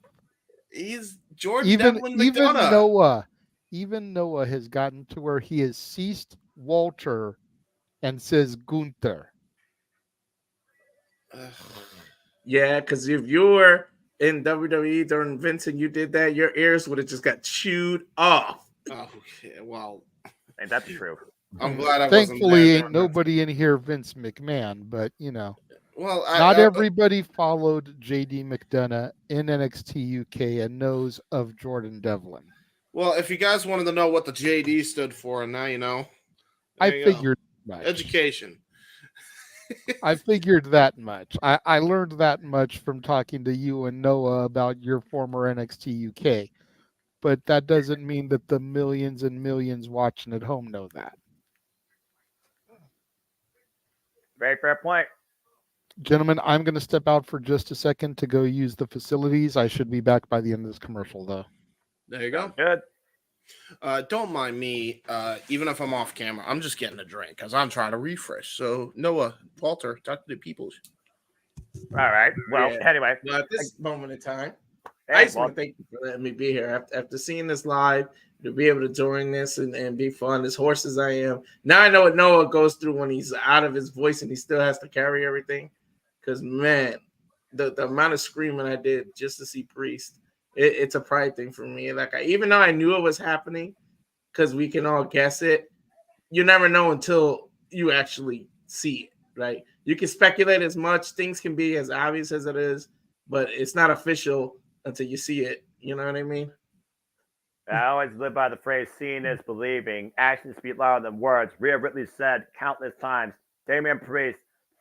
[SPEAKER 20] He's Jordan Devlin
[SPEAKER 15] McDonough. Even Noah has gotten to where he has ceased Walter and says Gunther.
[SPEAKER 18] Yeah, because if you were in WWE during Vince and you did that, your ears would have just got chewed off.
[SPEAKER 20] Oh, okay. Well,
[SPEAKER 19] ain't that true?
[SPEAKER 20] I'm glad I
[SPEAKER 15] Thankfully,
[SPEAKER 20] wasn't
[SPEAKER 15] ain't nobody in here Vince McMahon, but you know.
[SPEAKER 20] Well,
[SPEAKER 15] not everybody followed JD McDonough in NXT UK and knows of Jordan Devlin.
[SPEAKER 20] Well, if you guys wanted to know what the JD stood for, and now you know.
[SPEAKER 15] I figured much.
[SPEAKER 20] Education.
[SPEAKER 15] I figured that much. I learned that much from talking to you and Noah about your former NXT UK. But that doesn't mean that the millions and millions watching at home know that.
[SPEAKER 19] Very fair point.
[SPEAKER 15] Gentlemen, I'm going to step out for just a second to go use the facilities. I should be back by the end of this commercial, though.
[SPEAKER 20] There you go.
[SPEAKER 19] Good.
[SPEAKER 20] Don't mind me, even if I'm off camera. I'm just getting a drink because I'm trying to refresh. So, Noah, Walter, talk to the people.
[SPEAKER 19] All right. Well, anyway.
[SPEAKER 18] Well, at this moment in time, I just want to thank you for letting me be here. After seeing this live, to be able to join this and be fun, as hoarse as I am. Now I know what Noah goes through when he's out of his voice and he still has to carry everything. Because, man, the amount of screaming I did just to see Priest, it's a pride thing for me. Like, even though I knew it was happening, because we can all guess it, you never know until you actually see it, right? You can speculate as much. Things can be as obvious as it is, but it's not official until you see it. You know what I mean?
[SPEAKER 19] I always live by the phrase, seeing is believing. Actions speak louder than words. Rhea Ripley said countless times, Damian Priest,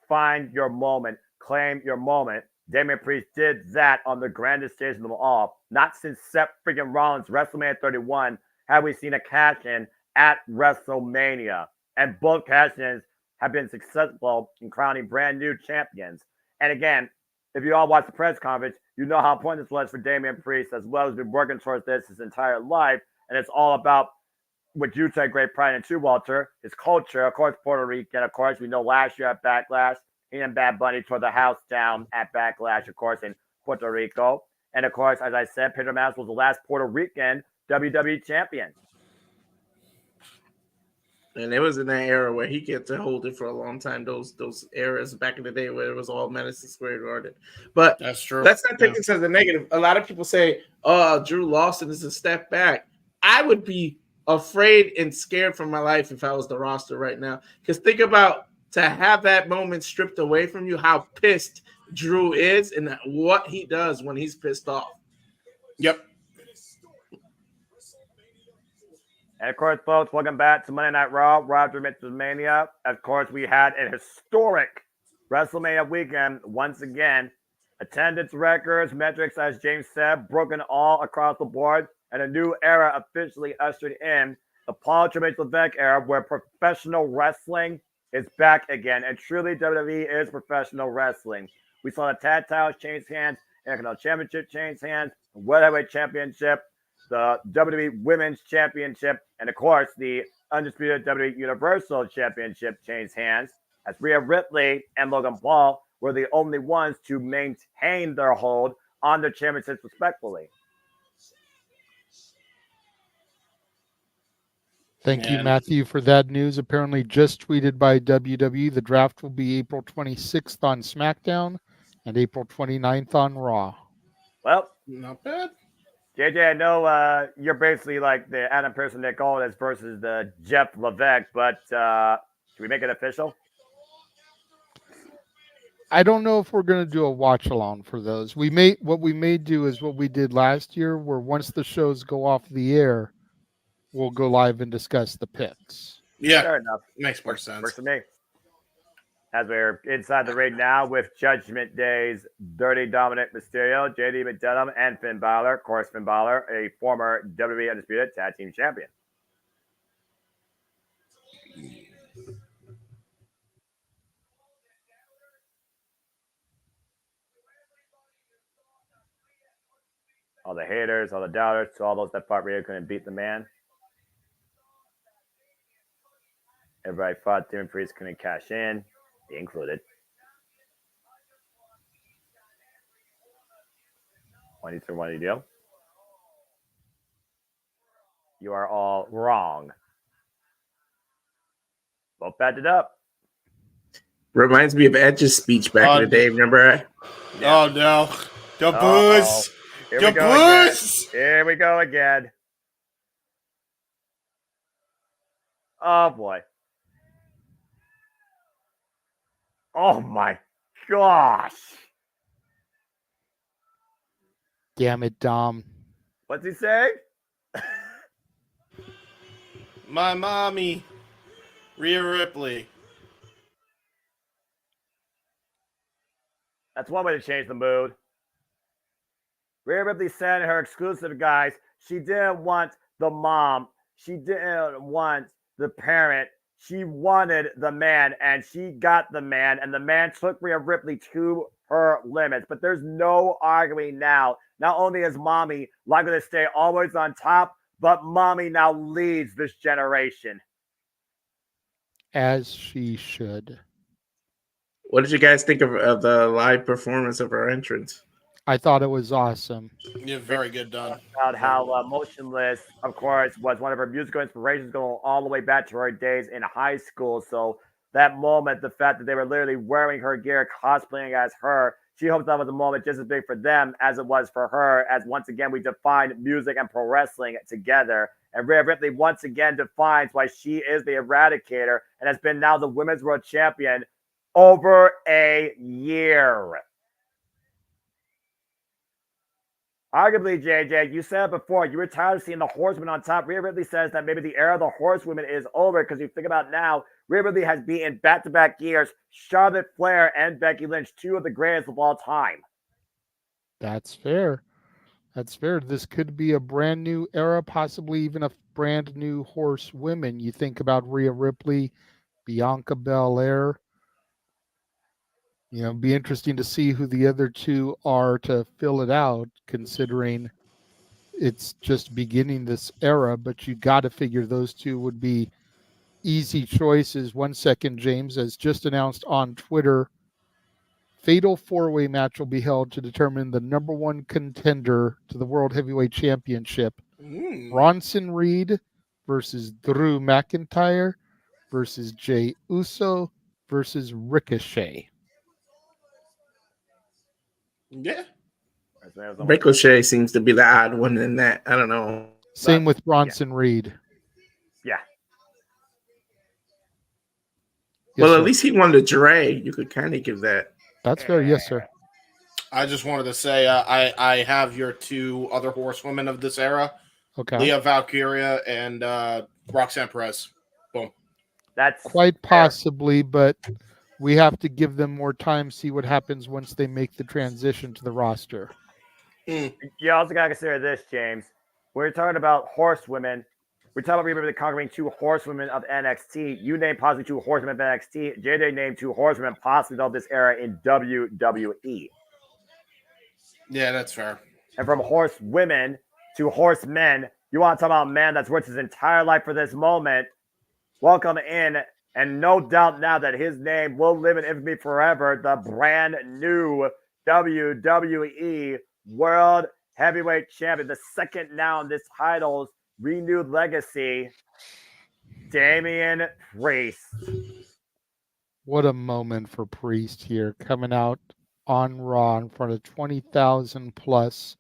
[SPEAKER 19] find your moment, claim your moment. Damian Priest did that on the grandest stage of them all. Not since Seth freaking Rollins, WrestleMania 31, have we seen a cash-in at WrestleMania. And both cash-ins have been successful in crowning brand new champions. And again, if you all watch the press conference, you know how important this was for Damian Priest, as well as been working towards this his entire life. And it's all about what you take great pride in too, Walter, his culture, of course, Puerto Rican. Of course, we know last year at Backlash, he and Bad Bunny tore the house down at Backlash, of course, in Puerto Rico. And of course, as I said, Pedro Mas was the last Puerto Rican WWE champion.
[SPEAKER 18] And it was in that era where he get to hold it for a long time. Those eras back in the day where it was all Madison Square Garden. But
[SPEAKER 20] that's true.
[SPEAKER 18] Let's not take this as a negative. A lot of people say, "Oh, Drew Lawson is a step back." I would be afraid and scared for my life if I was the roster right now. Because think about to have that moment stripped away from you, how pissed Drew is, and what he does when he's pissed off.
[SPEAKER 20] Yep.
[SPEAKER 19] And of course, folks, welcome back to Monday Night Raw, WrestleMania. Of course, we had a historic WrestleMania weekend once again. Attendance records, metrics, as James said, broken all across the board, and a new era officially ushered in, the Paul Triple Levesque era, where professional wrestling is back again. And truly, WWE is professional wrestling. We saw the tag titles change hands, Intercontinental Championship change hands, the World Heavyweight Championship, the WWE Women's Championship, and of course, the undisputed WWE Universal Championship changed hands, as Rhea Ripley and Logan Paul were the only ones to maintain their hold on the championships respectfully.
[SPEAKER 15] Thank you, Matthew, for that news. Apparently just tweeted by WWE. The draft will be April 26th on SmackDown and April 29th on Raw.
[SPEAKER 19] Well,
[SPEAKER 20] not bad.
[SPEAKER 19] JJ, I know you're basically like the Adam Pearson Nick Aldis versus the Jeff Levesque, but should we make it official?
[SPEAKER 15] I don't know if we're going to do a watch along for those. What we may do is what we did last year, where once the shows go off the air, we'll go live and discuss the picks.
[SPEAKER 20] Yeah,
[SPEAKER 19] fair enough.
[SPEAKER 20] Makes more sense.
[SPEAKER 19] Works for me. As we're inside the ring now with Judgment Day's Dirty Dominic Mysterio, JD McDonough, and Finn Balor. Of course, Finn Balor, a former WWE Undisputed Tag Team Champion. All the haters, all the doubters, to all those that thought Rhea couldn't beat the man. Everybody thought Demon Priest couldn't cash in, me included. What do you do? You are all wrong. Both backed it up.
[SPEAKER 21] Reminds me of Edge's speech back in the day. Remember?
[SPEAKER 20] Yeah. Oh no, the booze.
[SPEAKER 19] The booze. Here we go again. Oh boy. Oh my gosh.
[SPEAKER 15] Damn it, Dom.
[SPEAKER 19] What's he say?
[SPEAKER 20] My mommy, Rhea Ripley.
[SPEAKER 19] That's one way to change the mood. Rhea Ripley said in her exclusive guys, she didn't want the mom. She didn't want the parent. She wanted the man, and she got the man, and the man took Rhea Ripley to her limits. But there's no arguing now. Not only is mommy likely to stay always on top, but mommy now leads this generation.
[SPEAKER 15] As she should.
[SPEAKER 21] What did you guys think of the live performance of her entrance?
[SPEAKER 15] I thought it was awesome.
[SPEAKER 20] Yeah, very good done.
[SPEAKER 19] About how Motionless, of course, was one of her musical inspirations going all the way back to her days in high school. So that moment, the fact that they were literally wearing her gear, cosplaying as her, she hopes that was a moment just as big for them as it was for her, as once again we defined music and pro wrestling together. And Rhea Ripley once again defines why she is the Eradicator and has been now the Women's World Champion over a year. Arguably, JJ, you said it before, you were tired of seeing the horsewomen on top. Rhea Ripley says that maybe the era of the horsewomen is over because you think about now, Rhea Ripley has beaten back-to-back years Charlotte Flair and Becky Lynch, two of the greatest of all time.
[SPEAKER 15] That's fair. That's fair. This could be a brand new era, possibly even a brand new horsewomen. You think about Rhea Ripley, Bianca Belair. You know, it'd be interesting to see who the other two are to fill it out, considering it's just beginning this era, but you got to figure those two would be easy choices. 1 second, James, as just announced on Twitter, fatal four-way match will be held to determine the number one contender to the World Heavyweight Championship. Bronson Reed versus Drew McIntyre versus Jey Uso versus Ricochet.
[SPEAKER 20] Yeah.
[SPEAKER 21] Ricochet seems to be the odd one in that. I don't know.
[SPEAKER 15] Same with Bronson Reed.
[SPEAKER 19] Yeah.
[SPEAKER 21] Well,
[SPEAKER 15] Yes,
[SPEAKER 21] at
[SPEAKER 15] sir.
[SPEAKER 21] least he won the Dre. You could kind of give that.
[SPEAKER 15] That's fair. Yes, sir.
[SPEAKER 20] I just wanted to say I have your two other horsewomen of this era.
[SPEAKER 15] Okay.
[SPEAKER 20] Leah Valkyria and Roxanne Perez. Boom.
[SPEAKER 19] That's
[SPEAKER 15] quite possibly, but we have to give them more time, see what happens once they make the transition to the roster.
[SPEAKER 19] You also got to consider this, James. We're talking about horsewomen. We're talking about Rhea conquering two horsewomen of NXT. You named possibly two horsewomen of NXT. JJ named two horsewomen possibly of this era in WWE.
[SPEAKER 20] Yeah, that's fair.
[SPEAKER 19] And from horsewomen to horsemen, you want to talk about a man that's worked his entire life for this moment. Welcome in, and no doubt now that his name will live in infamy forever, the brand new WWE World Heavyweight Champion, the second now in this title's renewed legacy, Damian Priest.
[SPEAKER 15] What a moment for Priest here, coming out on Raw in front of 20,000 plus,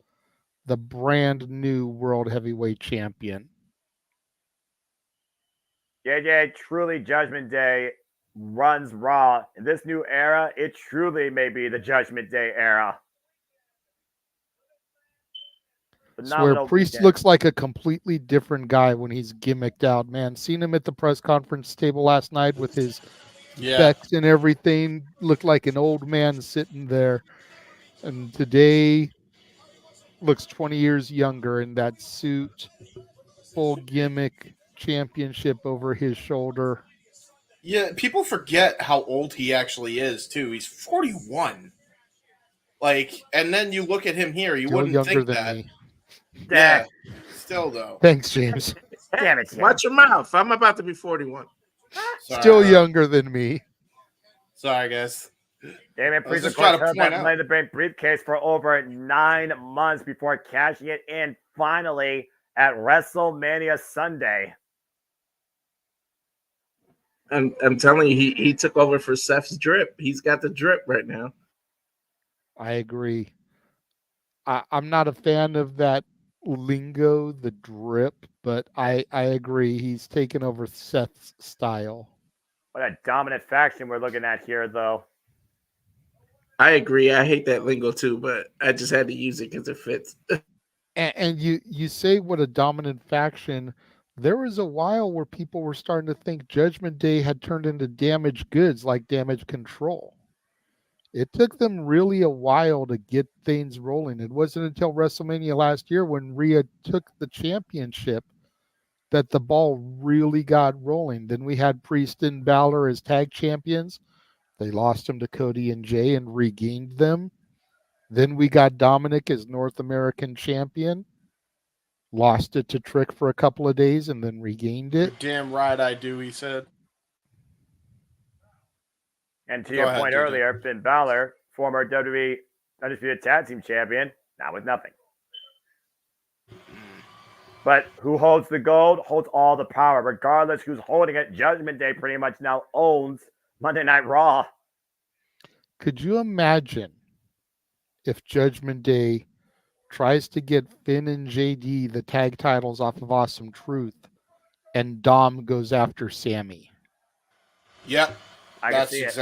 [SPEAKER 15] the brand new World Heavyweight Champion.
[SPEAKER 19] JJ, truly Judgment Day runs Raw in this new era, it truly may be the Judgment Day era.
[SPEAKER 15] Swear Priest looks like a completely different guy when he's gimmicked out, man. Seen him at the press conference table last night with his specs and everything. Looked like an old man sitting there. And today looks 20 years younger in that suit, full gimmick, championship over his shoulder.
[SPEAKER 20] Yeah, people forget how old he actually is, too. He's 41. Like, and then you look at him here, you
[SPEAKER 15] Still
[SPEAKER 20] wouldn't
[SPEAKER 15] younger
[SPEAKER 20] think
[SPEAKER 15] than
[SPEAKER 20] that.
[SPEAKER 15] me.
[SPEAKER 20] Yeah, still though.
[SPEAKER 15] Thanks, James.
[SPEAKER 19] Damn it,
[SPEAKER 21] Watch your mouth. I'm about to be 41.
[SPEAKER 15] Still younger than me.
[SPEAKER 20] Sorry, guys.
[SPEAKER 19] Damian
[SPEAKER 20] I was
[SPEAKER 19] Priest, of
[SPEAKER 20] just
[SPEAKER 19] course,
[SPEAKER 20] trying to
[SPEAKER 19] held
[SPEAKER 20] point
[SPEAKER 19] that
[SPEAKER 20] out.
[SPEAKER 19] Money in the Bank briefcase for over 9 months before cashing it in finally at WrestleMania Sunday.
[SPEAKER 21] I'm telling you, he took over for Seth's drip. He's got the drip right now.
[SPEAKER 15] I agree. I'm not a fan of that lingo, the drip, but I agree. He's taken over Seth's style.
[SPEAKER 19] What a dominant faction we're looking at here, though.
[SPEAKER 21] I agree. I hate that lingo too, but I just had to use it because it fits.
[SPEAKER 15] And you say what a dominant faction. There was a while where people were starting to think Judgment Day had turned into damaged goods like Damage Control. It took them really a while to get things rolling. It wasn't until WrestleMania last year when Rhea took the championship that the ball really got rolling. Then we had Priest and Balor as tag champions. They lost them to Cody and Jay and regained them. Then we got Dominic as North American champion. Lost it to Trick for a couple of days and then regained it.
[SPEAKER 20] Damn right I do, he said.
[SPEAKER 19] And to your point earlier, Finn Balor, former WWE Undisputed Tag Team Champion, now with nothing. But who holds the gold holds all the power. Regardless who's holding it, Judgment Day pretty much now owns Monday Night Raw.
[SPEAKER 15] Could you imagine if Judgment Day tries to get Finn and JD the tag titles off of Awesome Truth and Dom goes after Sammy?
[SPEAKER 20] Yep.
[SPEAKER 19] I can see it.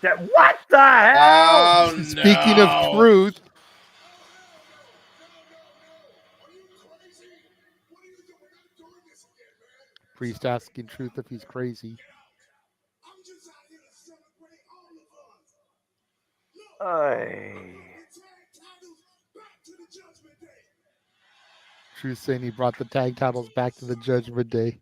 [SPEAKER 19] What the hell?
[SPEAKER 20] Oh,
[SPEAKER 15] Speaking of truth, Priest asking Truth if he's crazy. Truth saying he brought the tag titles back to the Judgment Day.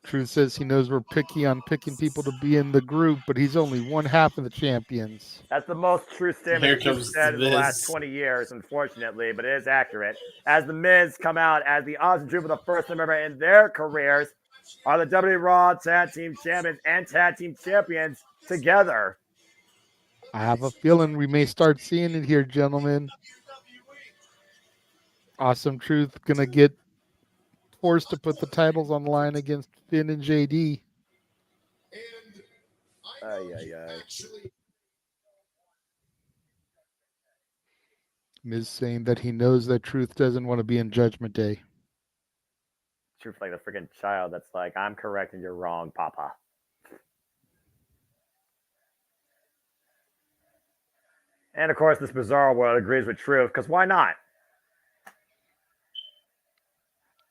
[SPEAKER 15] Truth says he knows we're picky on picking people to be in the group, but he's only one half of the champions.
[SPEAKER 19] That's the most true statement you've said in the last 20 years, unfortunately, but it is accurate. As the Miz come out as the Awesome Truth for the first time ever in their careers, are the WWE Raw Tag Team Champions and Tag Team Champions together.
[SPEAKER 15] I have a feeling we may start seeing it here, gentlemen. Awesome Truth gonna get forced to put the titles on the line against Finn and JD. Miz saying that he knows that Truth doesn't want to be in Judgment Day.
[SPEAKER 19] Truth like the freaking child that's like, I'm correct and you're wrong, Papa. And of course, this bizarre world agrees with Truth, because why not?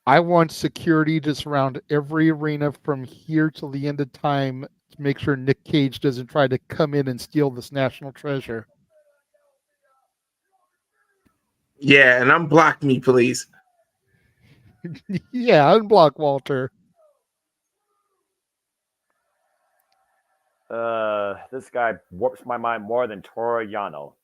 [SPEAKER 15] I want security to surround every arena from here till the end of time to make sure Nick Cage doesn't try to come in and steal this national treasure.
[SPEAKER 21] Yeah, and unblock me, please.
[SPEAKER 15] Yeah, unblock Walter.
[SPEAKER 19] This guy warps my mind more than Toru Yano.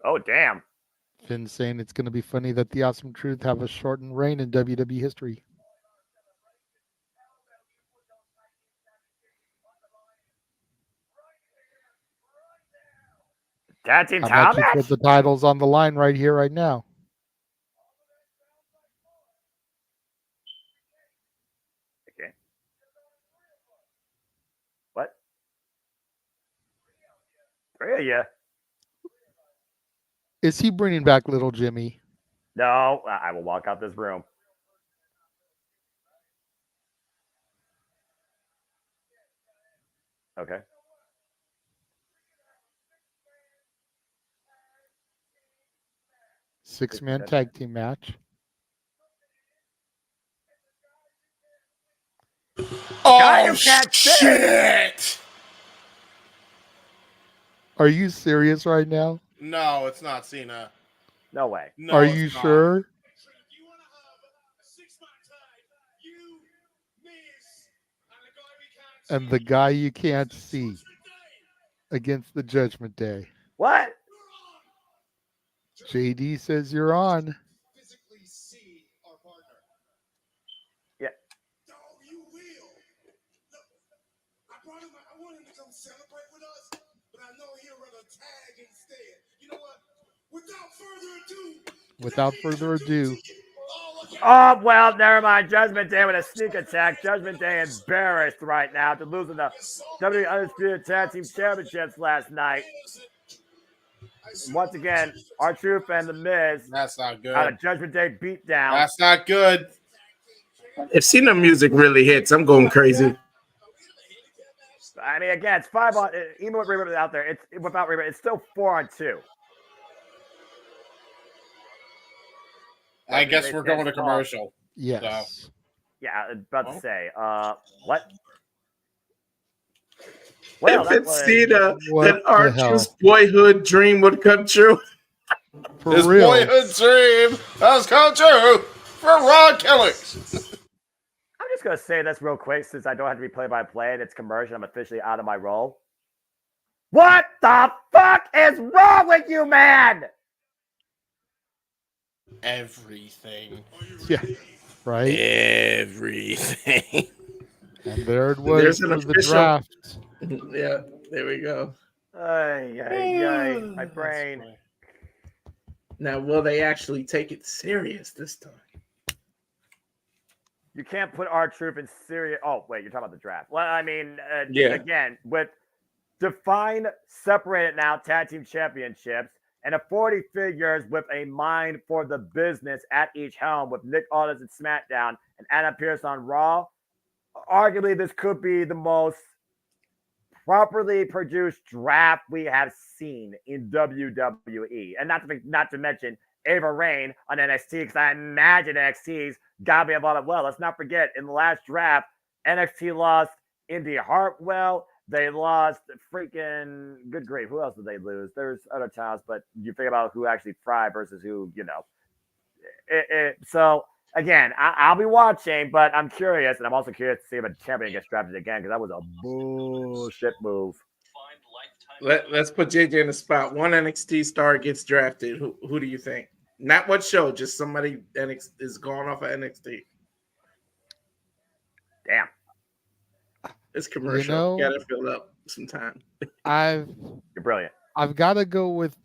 [SPEAKER 19] Oh, damn.
[SPEAKER 15] Finn saying it's going to be funny that the Awesome Truth have a shortened reign in WWE history.
[SPEAKER 19] Tag team
[SPEAKER 15] How
[SPEAKER 19] title
[SPEAKER 15] about you
[SPEAKER 19] match?
[SPEAKER 15] put the titles on the line right here, right now?
[SPEAKER 19] Okay. What? 3 of you?
[SPEAKER 15] Is he bringing back little Jimmy?
[SPEAKER 19] No, I will walk out this room. Okay.
[SPEAKER 15] Six-man tag team match.
[SPEAKER 20] Oh,
[SPEAKER 19] can't
[SPEAKER 20] shit!
[SPEAKER 15] Are you serious right now?
[SPEAKER 20] No, it's not Cena.
[SPEAKER 19] No way.
[SPEAKER 20] No,
[SPEAKER 15] Are
[SPEAKER 20] it's
[SPEAKER 15] you
[SPEAKER 20] not.
[SPEAKER 15] sure? And the guy you can't see against the Judgment Day.
[SPEAKER 19] What?
[SPEAKER 15] JD says you're on.
[SPEAKER 19] Yeah.
[SPEAKER 15] Without further ado.
[SPEAKER 19] Oh, well, never mind. Judgment Day with a sneak attack. Judgment Day embarrassed right now after losing the WWE Undisputed Tag Team Championships last night. And once again, R-Truth and The Miz
[SPEAKER 20] That's not good.
[SPEAKER 19] had a Judgment Day beatdown.
[SPEAKER 20] That's not good.
[SPEAKER 21] If Cena music really hits, I'm going crazy.
[SPEAKER 19] I mean, again, it's 5 on. Even with Reba out there, it's without Reba, it's still 4-on-2.
[SPEAKER 20] I guess we're going to commercial.
[SPEAKER 15] Yes.
[SPEAKER 20] So.
[SPEAKER 19] Yeah, about to say. What? Well,
[SPEAKER 21] If it's Cena,
[SPEAKER 15] What
[SPEAKER 21] then
[SPEAKER 15] the
[SPEAKER 21] Archer's
[SPEAKER 15] hell?
[SPEAKER 21] boyhood dream would come true.
[SPEAKER 15] For
[SPEAKER 20] His
[SPEAKER 15] real.
[SPEAKER 20] boyhood dream has come true for Ron Killings.
[SPEAKER 19] I'm just gonna say this real quick since I don't have to be play-by-play and it's commercial. I'm officially out of my role. What the fuck is wrong with you, man?
[SPEAKER 20] Everything.
[SPEAKER 15] Yeah. Right?
[SPEAKER 20] Everything.
[SPEAKER 15] And there it was
[SPEAKER 21] There's
[SPEAKER 15] for
[SPEAKER 21] an
[SPEAKER 15] the
[SPEAKER 21] official-
[SPEAKER 15] draft.
[SPEAKER 21] Yeah, there we go.
[SPEAKER 19] My brain.
[SPEAKER 21] Now, will they actually take it serious this time?
[SPEAKER 19] You can't put R-Truth in serious. Oh, wait, you're talking about the draft. Well, I mean,
[SPEAKER 21] Yeah.
[SPEAKER 19] Again, with defined, separated now tag team championships and a 40 figures with a mind for the business at each helm with Nick Aldis at SmackDown and Adam Pearce on Raw, arguably this could be the most properly produced draft we have seen in WWE. And not to mention Ava Raine on NXT, because I imagine NXT's got to be involved. Well, let's not forget, in the last draft, NXT lost Indy Hartwell. They lost freaking, good grief, who else did they lose? There's other times, but you think about who actually thrived versus who, So, again, I'll be watching, but I'm curious, and I'm also curious to see if a champion gets drafted again, because that was a bullshit move.
[SPEAKER 21] Let's put JJ in the spot. One NXT star gets drafted. Who do you think? Not what show, just somebody is gone off of NXT.
[SPEAKER 19] Damn.
[SPEAKER 21] It's commercial. Gotta fill up some time.
[SPEAKER 19] You're brilliant.
[SPEAKER 15] I've got to go with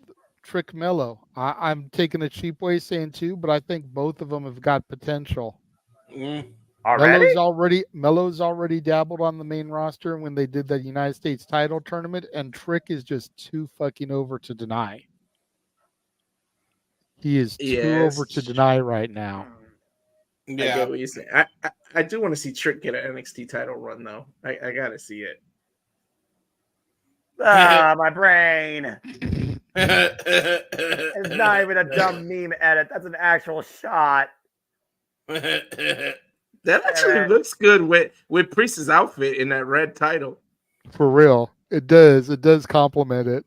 [SPEAKER 15] Trick Mello. I'm taking a cheap way saying two, but I think both of them have got potential. Mello's already dabbled on the main roster when they did that United States title tournament, and Trick is just too fucking over to deny. He is too over to deny right now.
[SPEAKER 21] Yeah. I get what you're saying. I do want to see Trick get an NXT title run, though. I gotta see it.
[SPEAKER 19] My brain. It's not even a dumb meme edit. That's an actual shot.
[SPEAKER 21] That actually looks good with Priest's outfit in that red title.
[SPEAKER 15] For real. It does. It does complement it.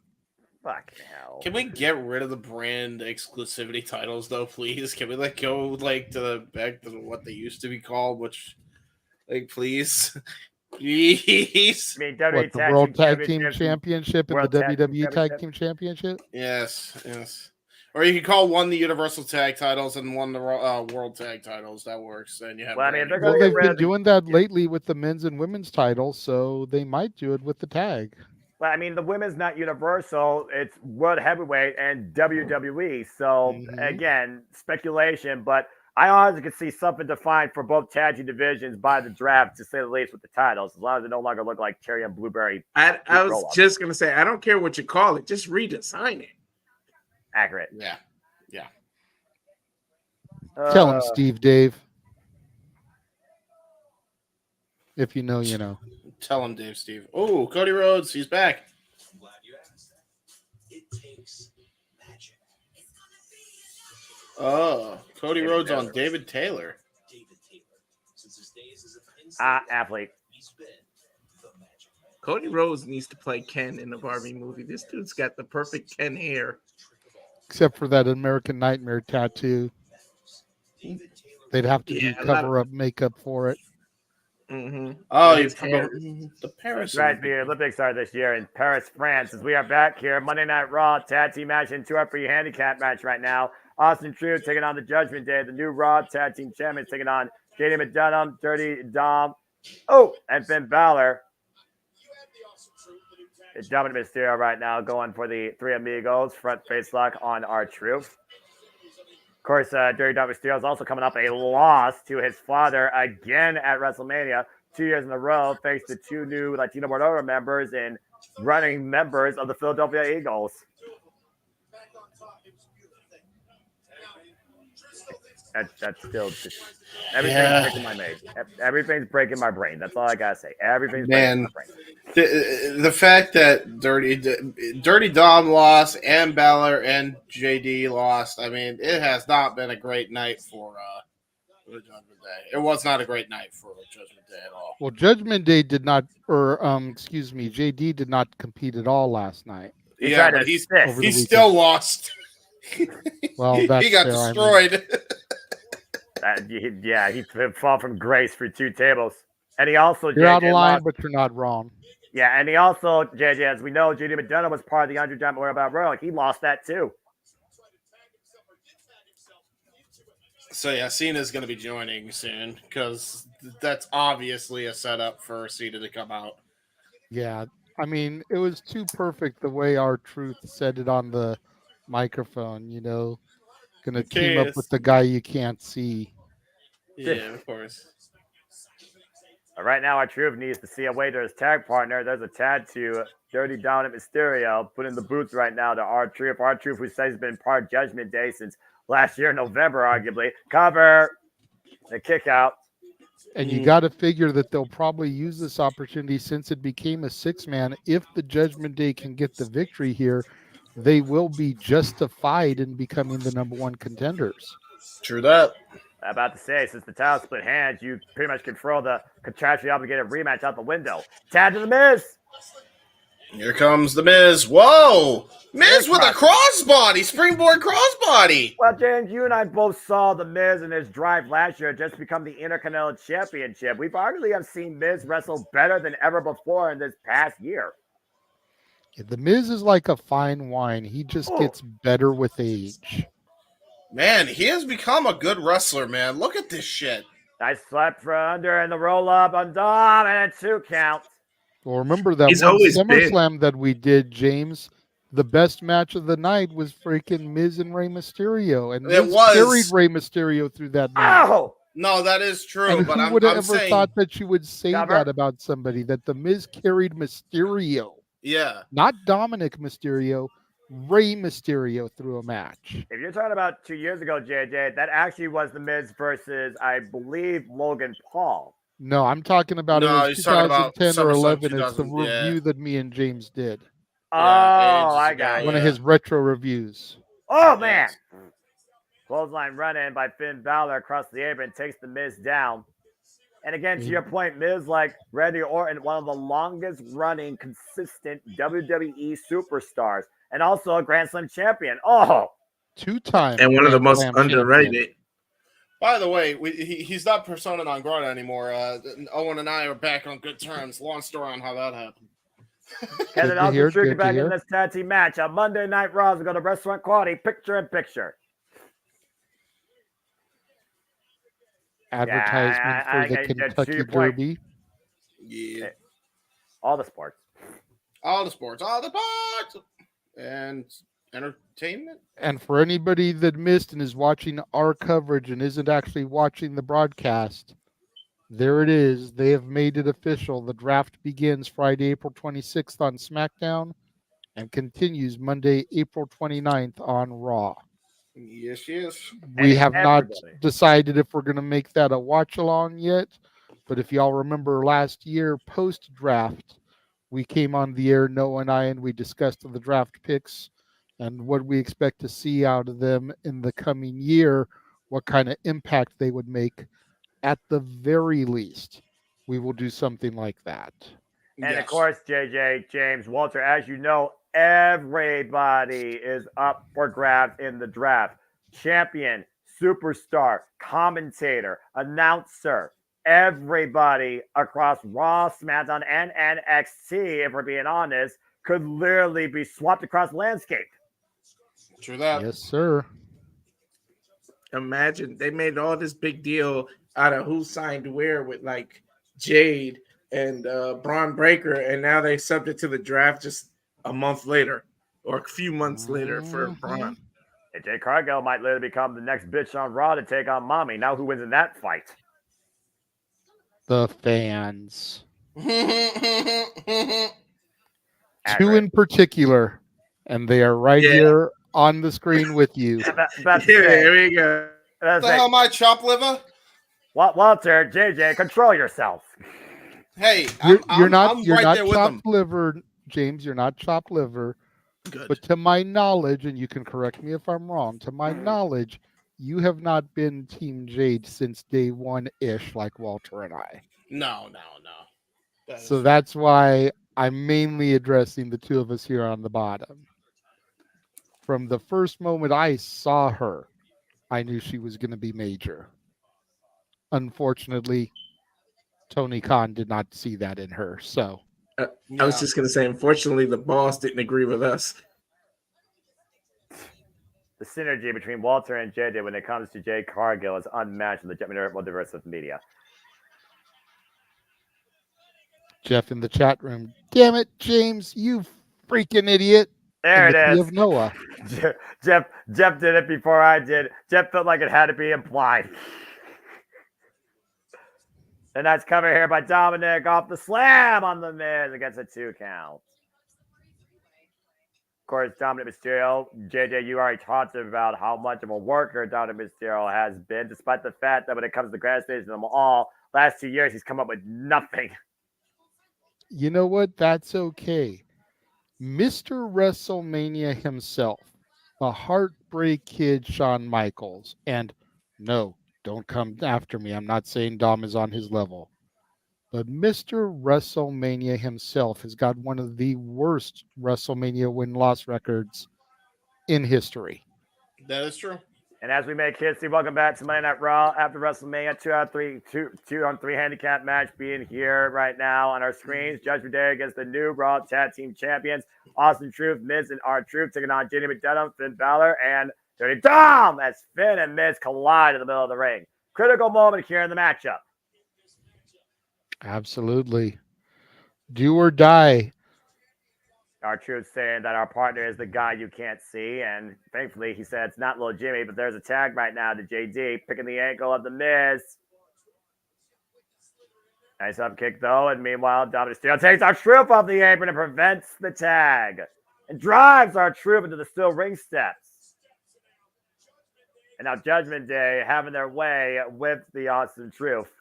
[SPEAKER 19] Fuck hell.
[SPEAKER 20] Can we get rid of the brand exclusivity titles, though, please? Can we go back to what they used to be called? Which, please, please.
[SPEAKER 19] I mean,
[SPEAKER 15] What, the World Tag Team Championship and the WWE Tag Team Championship?
[SPEAKER 20] Yes. Or you could call one the Universal Tag titles and one the World Tag titles. That works. And you have.
[SPEAKER 19] Well,
[SPEAKER 15] they've been doing that lately with the men's and women's titles, so they might do it with the tag.
[SPEAKER 19] But I mean, the women's not universal. It's World Heavyweight and WWE. So again, speculation, but I honestly could see something defined for both tag team divisions by the draft, to say the least, with the titles, as long as they no longer look like cherry and blueberry.
[SPEAKER 18] I was just gonna say, I don't care what you call it, just redesign it.
[SPEAKER 19] Accurate.
[SPEAKER 20] Yeah.
[SPEAKER 15] Tell him, Steve Dave. If you know, you know.
[SPEAKER 20] Tell him, Dave Steve. Oh, Cody Rhodes, he's back. Oh, Cody Rhodes on David Taylor.
[SPEAKER 19] Athlete.
[SPEAKER 18] Cody Rhodes needs to play Ken in the Barbie movie. This dude's got the perfect Ken hair.
[SPEAKER 15] Except for that American Nightmare tattoo. They'd have to do cover-up makeup for it.
[SPEAKER 20] Oh, the Paris.
[SPEAKER 19] Right, the Olympics are this year in Paris, France. As we are back here, Monday Night Raw tag team match and 2-up-3 handicap match right now. Austin Truth taking on the Judgment Day. The new Raw tag team champions taking on JD McDonough, Dirty Dom, and Finn Balor. It's Dominic Mysterio right now going for the Three Amigos front face lock on R-Truth. Of course, Dirty Dom Mysterio is also coming up a loss to his father again at WrestleMania 2 years in a row, thanks to two new Latino World Order members and running members of the Philadelphia Eagles. That's still just everything's breaking my brain. Everything's breaking my brain. That's all I gotta say. Everything's breaking my brain.
[SPEAKER 20] The fact that Dirty Dom lost and Balor and JD lost, I mean, it has not been a great night for the Judgment Day. It was not a great night for Judgment Day at all.
[SPEAKER 15] Well, Judgment Day did not, JD did not compete at all last night.
[SPEAKER 20] But he still lost.
[SPEAKER 15] Well, that's
[SPEAKER 20] he got
[SPEAKER 15] fair,
[SPEAKER 20] destroyed.
[SPEAKER 19] He fell from grace for two tables. And he also,
[SPEAKER 15] you're out of line, but you're not wrong.
[SPEAKER 19] Yeah, and he also, JJ, as we know, JD McDonough was part of the Andre Diamond World Battle Royal. He lost that too.
[SPEAKER 20] So yeah, Cena's going to be joining soon because that's obviously a setup for Cena to come out.
[SPEAKER 15] Yeah, I mean, it was too perfect the way R-Truth said it on the microphone, going to team up with the guy you can't see.
[SPEAKER 20] Yeah, of course.
[SPEAKER 19] Right now, R-Truth needs to see a way to his tag partner. There's a tag to Dirty Dominic Mysterio, put in the boots right now to R-Truth. R-Truth, who says he's been part of Judgment Day since last year, November, arguably. Cover. The kick out.
[SPEAKER 15] And you got to figure that they'll probably use this opportunity since it became a six-man. If the Judgment Day can get the victory here, they will be justified in becoming the number one contenders.
[SPEAKER 20] True that.
[SPEAKER 19] I'm about to say, since the title split hands, you pretty much can throw the contractually obligated rematch out the window. Tag to the Miz.
[SPEAKER 20] Here comes the Miz. Whoa! Miz with a crossbody, springboard crossbody.
[SPEAKER 19] Well, James, you and I both saw the Miz in his drive last year just become the Intercontinental Championship. We've arguably have seen Miz wrestle better than ever before in this past year.
[SPEAKER 15] Yeah, the Miz is like a fine wine. He just gets better with age.
[SPEAKER 20] Man, he has become a good wrestler, man. Look at this shit.
[SPEAKER 19] Nice slap for under and the roll up on Dom and a 2 count.
[SPEAKER 15] Well, remember that one SummerSlam that we did, James? The best match of the night was freaking Miz and Rey Mysterio. And Miz carried Rey Mysterio through that match.
[SPEAKER 19] Oh!
[SPEAKER 20] No, that is true.
[SPEAKER 15] And
[SPEAKER 20] but
[SPEAKER 15] who would have ever thought that you would say that about somebody, that the Miz carried Mysterio?
[SPEAKER 20] Yeah.
[SPEAKER 15] Not Dominic Mysterio, Rey Mysterio through a match.
[SPEAKER 19] If you're talking about 2 years ago, JJ, that actually was the Miz versus, I believe, Logan Paul.
[SPEAKER 15] No, I'm talking about it was 2010 or 11. It's the review that me and James did.
[SPEAKER 19] Oh, I got
[SPEAKER 15] one of his retro reviews.
[SPEAKER 19] Oh, man. Clothesline run-in by Finn Balor across the apron takes the Miz down. And again, to your point, Miz, like Randy Orton, one of the longest-running, consistent WWE superstars. And also a Grand Slam champion. Oh!
[SPEAKER 15] 2-time.
[SPEAKER 18] And one of the most underrated.
[SPEAKER 20] By the way, he's not persona non grata anymore. Owen and I are back on good terms. Long story on how that happened.
[SPEAKER 19] Kevin also triggered back in this tag team match on Monday Night Raw. We go to Restaurant Quality, picture-in-picture.
[SPEAKER 15] Advertisement for the Kentucky Derby.
[SPEAKER 20] Yeah.
[SPEAKER 19] All the sports.
[SPEAKER 20] All the sports, and entertainment.
[SPEAKER 15] And for anybody that missed and is watching our coverage and isn't actually watching the broadcast, there it is. They have made it official. The draft begins Friday, April 26th on SmackDown and continues Monday, April 29th on Raw.
[SPEAKER 20] Yes, yes.
[SPEAKER 15] We have not decided if we're going to make that a watch along yet, but if y'all remember last year post draft, we came on the air, Noah and I, and we discussed the draft picks and what we expect to see out of them in the coming year, what kind of impact they would make. At the very least, we will do something like that.
[SPEAKER 19] And of course, JJ, James, Walter, as you know, everybody is up for grabs in the draft. Champion, superstar, commentator, announcer, everybody across Raw, SmackDown, and NXT, if we're being honest, could literally be swapped across the landscape.
[SPEAKER 20] True that.
[SPEAKER 15] Yes, sir.
[SPEAKER 18] Imagine they made all this big deal out of who signed where with like Jade and Braun Breaker, and now they subject to the draft just a month later or a few months later for Braun.
[SPEAKER 19] AJ Cargill might literally become the next bitch on Raw to take on Mommy. Now who wins in that fight?
[SPEAKER 15] The fans.
[SPEAKER 19] Accurate.
[SPEAKER 15] Two in particular, and they are right here on the screen with you.
[SPEAKER 18] Here we go.
[SPEAKER 20] The hell am I, chop liver?
[SPEAKER 19] Walter, JJ, control yourself.
[SPEAKER 20] Hey,
[SPEAKER 15] You're not
[SPEAKER 20] I'm right there with them.
[SPEAKER 15] chopped liver, James. You're not chopped liver.
[SPEAKER 18] Good.
[SPEAKER 15] But to my knowledge, and you can correct me if I'm wrong, to my knowledge, you have not been Team Jade since day one-ish, like Walter and I.
[SPEAKER 20] No.
[SPEAKER 15] So that's why I'm mainly addressing the two of us here on the bottom. From the first moment I saw her, I knew she was going to be major. Unfortunately, Tony Khan did not see that in her. So
[SPEAKER 18] I was just going to say, unfortunately, the boss didn't agree with us.
[SPEAKER 19] The synergy between Walter and JJ when it comes to Jade Cargill is unmatched in the JMN Multiverse of Media.
[SPEAKER 15] Jeff in the chat room. Damn it, James, you freaking idiot.
[SPEAKER 19] There it is.
[SPEAKER 15] Of Noah.
[SPEAKER 19] Jeff did it before I did. Jeff felt like it had to be implied. And that's covered here by Dominic off the slam on the Miz against a 2 count. Of course, Dominic Mysterio, JJ, you already talked about how much of a worker Dominic Mysterio has been, despite the fact that when it comes to the grand stage and them all, last 2 years, he's come up with nothing.
[SPEAKER 15] You know what? That's okay. Mr. WrestleMania himself, the Heartbreak Kid Shawn Michaels, and no, don't come after me. I'm not saying Dom is on his level. But Mr. WrestleMania himself has got one of the worst WrestleMania win-loss records in history.
[SPEAKER 20] That is true.
[SPEAKER 19] And as we make history, welcome back to Monday Night Raw after WrestleMania 2-on-3 handicap match being here right now on our screens. Judgment Day against the new Raw Tag Team Champions, Austin Truth, Miz, and R-Truth taking on Jenny McDonough, Finn Balor, and Dirty Dom as Finn and Miz collide in the middle of the ring. Critical moment here in the matchup.
[SPEAKER 15] Absolutely. Do or die.
[SPEAKER 19] R-Truth saying that our partner is the guy you can't see, and thankfully he said it's not little Jimmy, but there's a tag right now to JD picking the ankle of the Miz. Nice up kick though, and meanwhile Dominic Mysterio takes R-Truth off the apron and prevents the tag and drives R-Truth into the steel ring steps. And now Judgment Day having their way with the Austin Truth.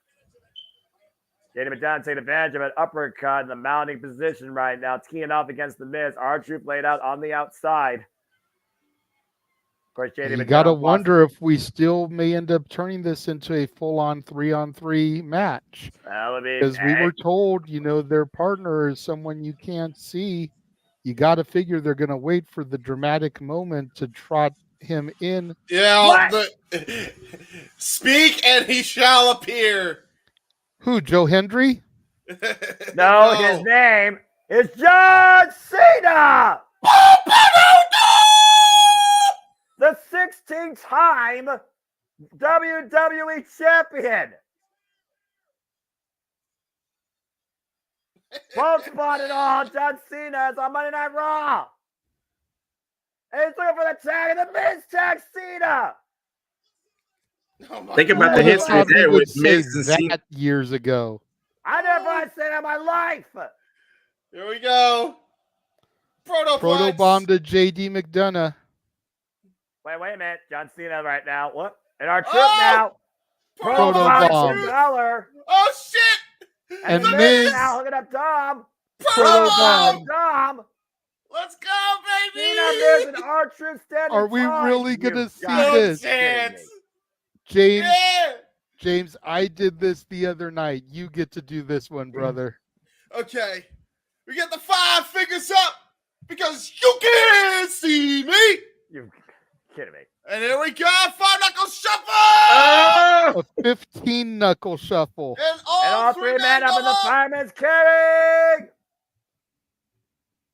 [SPEAKER 19] JD McDonough taking advantage of an uppercut in the mounting position right now, teeing off against the Miz. R-Truth laid out on the outside. Of course, JD McDonough.
[SPEAKER 15] You got to wonder if we still may end up turning this into a full-on 3-on-3 match. Because we were told, their partner is someone you can't see. You got to figure they're going to wait for the dramatic moment to trot him in.
[SPEAKER 20] Yeah. Speak and he shall appear.
[SPEAKER 15] Who, Joe Hendry?
[SPEAKER 19] No, his name is John Cena! The 16-time WWE champion. Won't spot it all. John Cena is on Monday Night Raw. And he's looking for the tag, and the Miz tags Cena.
[SPEAKER 21] Think about the
[SPEAKER 15] Who would have
[SPEAKER 21] history
[SPEAKER 15] thought we
[SPEAKER 21] there
[SPEAKER 15] would
[SPEAKER 21] with
[SPEAKER 15] say
[SPEAKER 21] Miz and Cena.
[SPEAKER 15] that years ago?
[SPEAKER 19] I never had Cena in my life.
[SPEAKER 20] Here we go.
[SPEAKER 15] Proto bomb to JD McDonough.
[SPEAKER 19] Wait a minute. John Cena right now. What? And our trip now.
[SPEAKER 15] Proto bomb.
[SPEAKER 19] Balor.
[SPEAKER 20] Oh, shit.
[SPEAKER 15] And
[SPEAKER 19] Miz
[SPEAKER 15] Miz.
[SPEAKER 19] now hooking up Dom.
[SPEAKER 15] Proto bomb.
[SPEAKER 19] Dom.
[SPEAKER 20] Let's go, baby.
[SPEAKER 19] Cena, Miz, and R-Truth standing
[SPEAKER 15] Are we
[SPEAKER 19] tall.
[SPEAKER 15] really going to see
[SPEAKER 19] got
[SPEAKER 15] this?
[SPEAKER 20] Chance.
[SPEAKER 15] James,
[SPEAKER 20] Yeah.
[SPEAKER 15] James, I did this the other night. You get to do this one, brother.
[SPEAKER 20] Okay. We get the 5 fingers up because you can't see me.
[SPEAKER 19] You're kidding me.
[SPEAKER 20] And here we go. 5-knuckle shuffle.
[SPEAKER 15] A 15 knuckle shuffle.
[SPEAKER 20] And
[SPEAKER 19] all three men up in the fireman's carrying.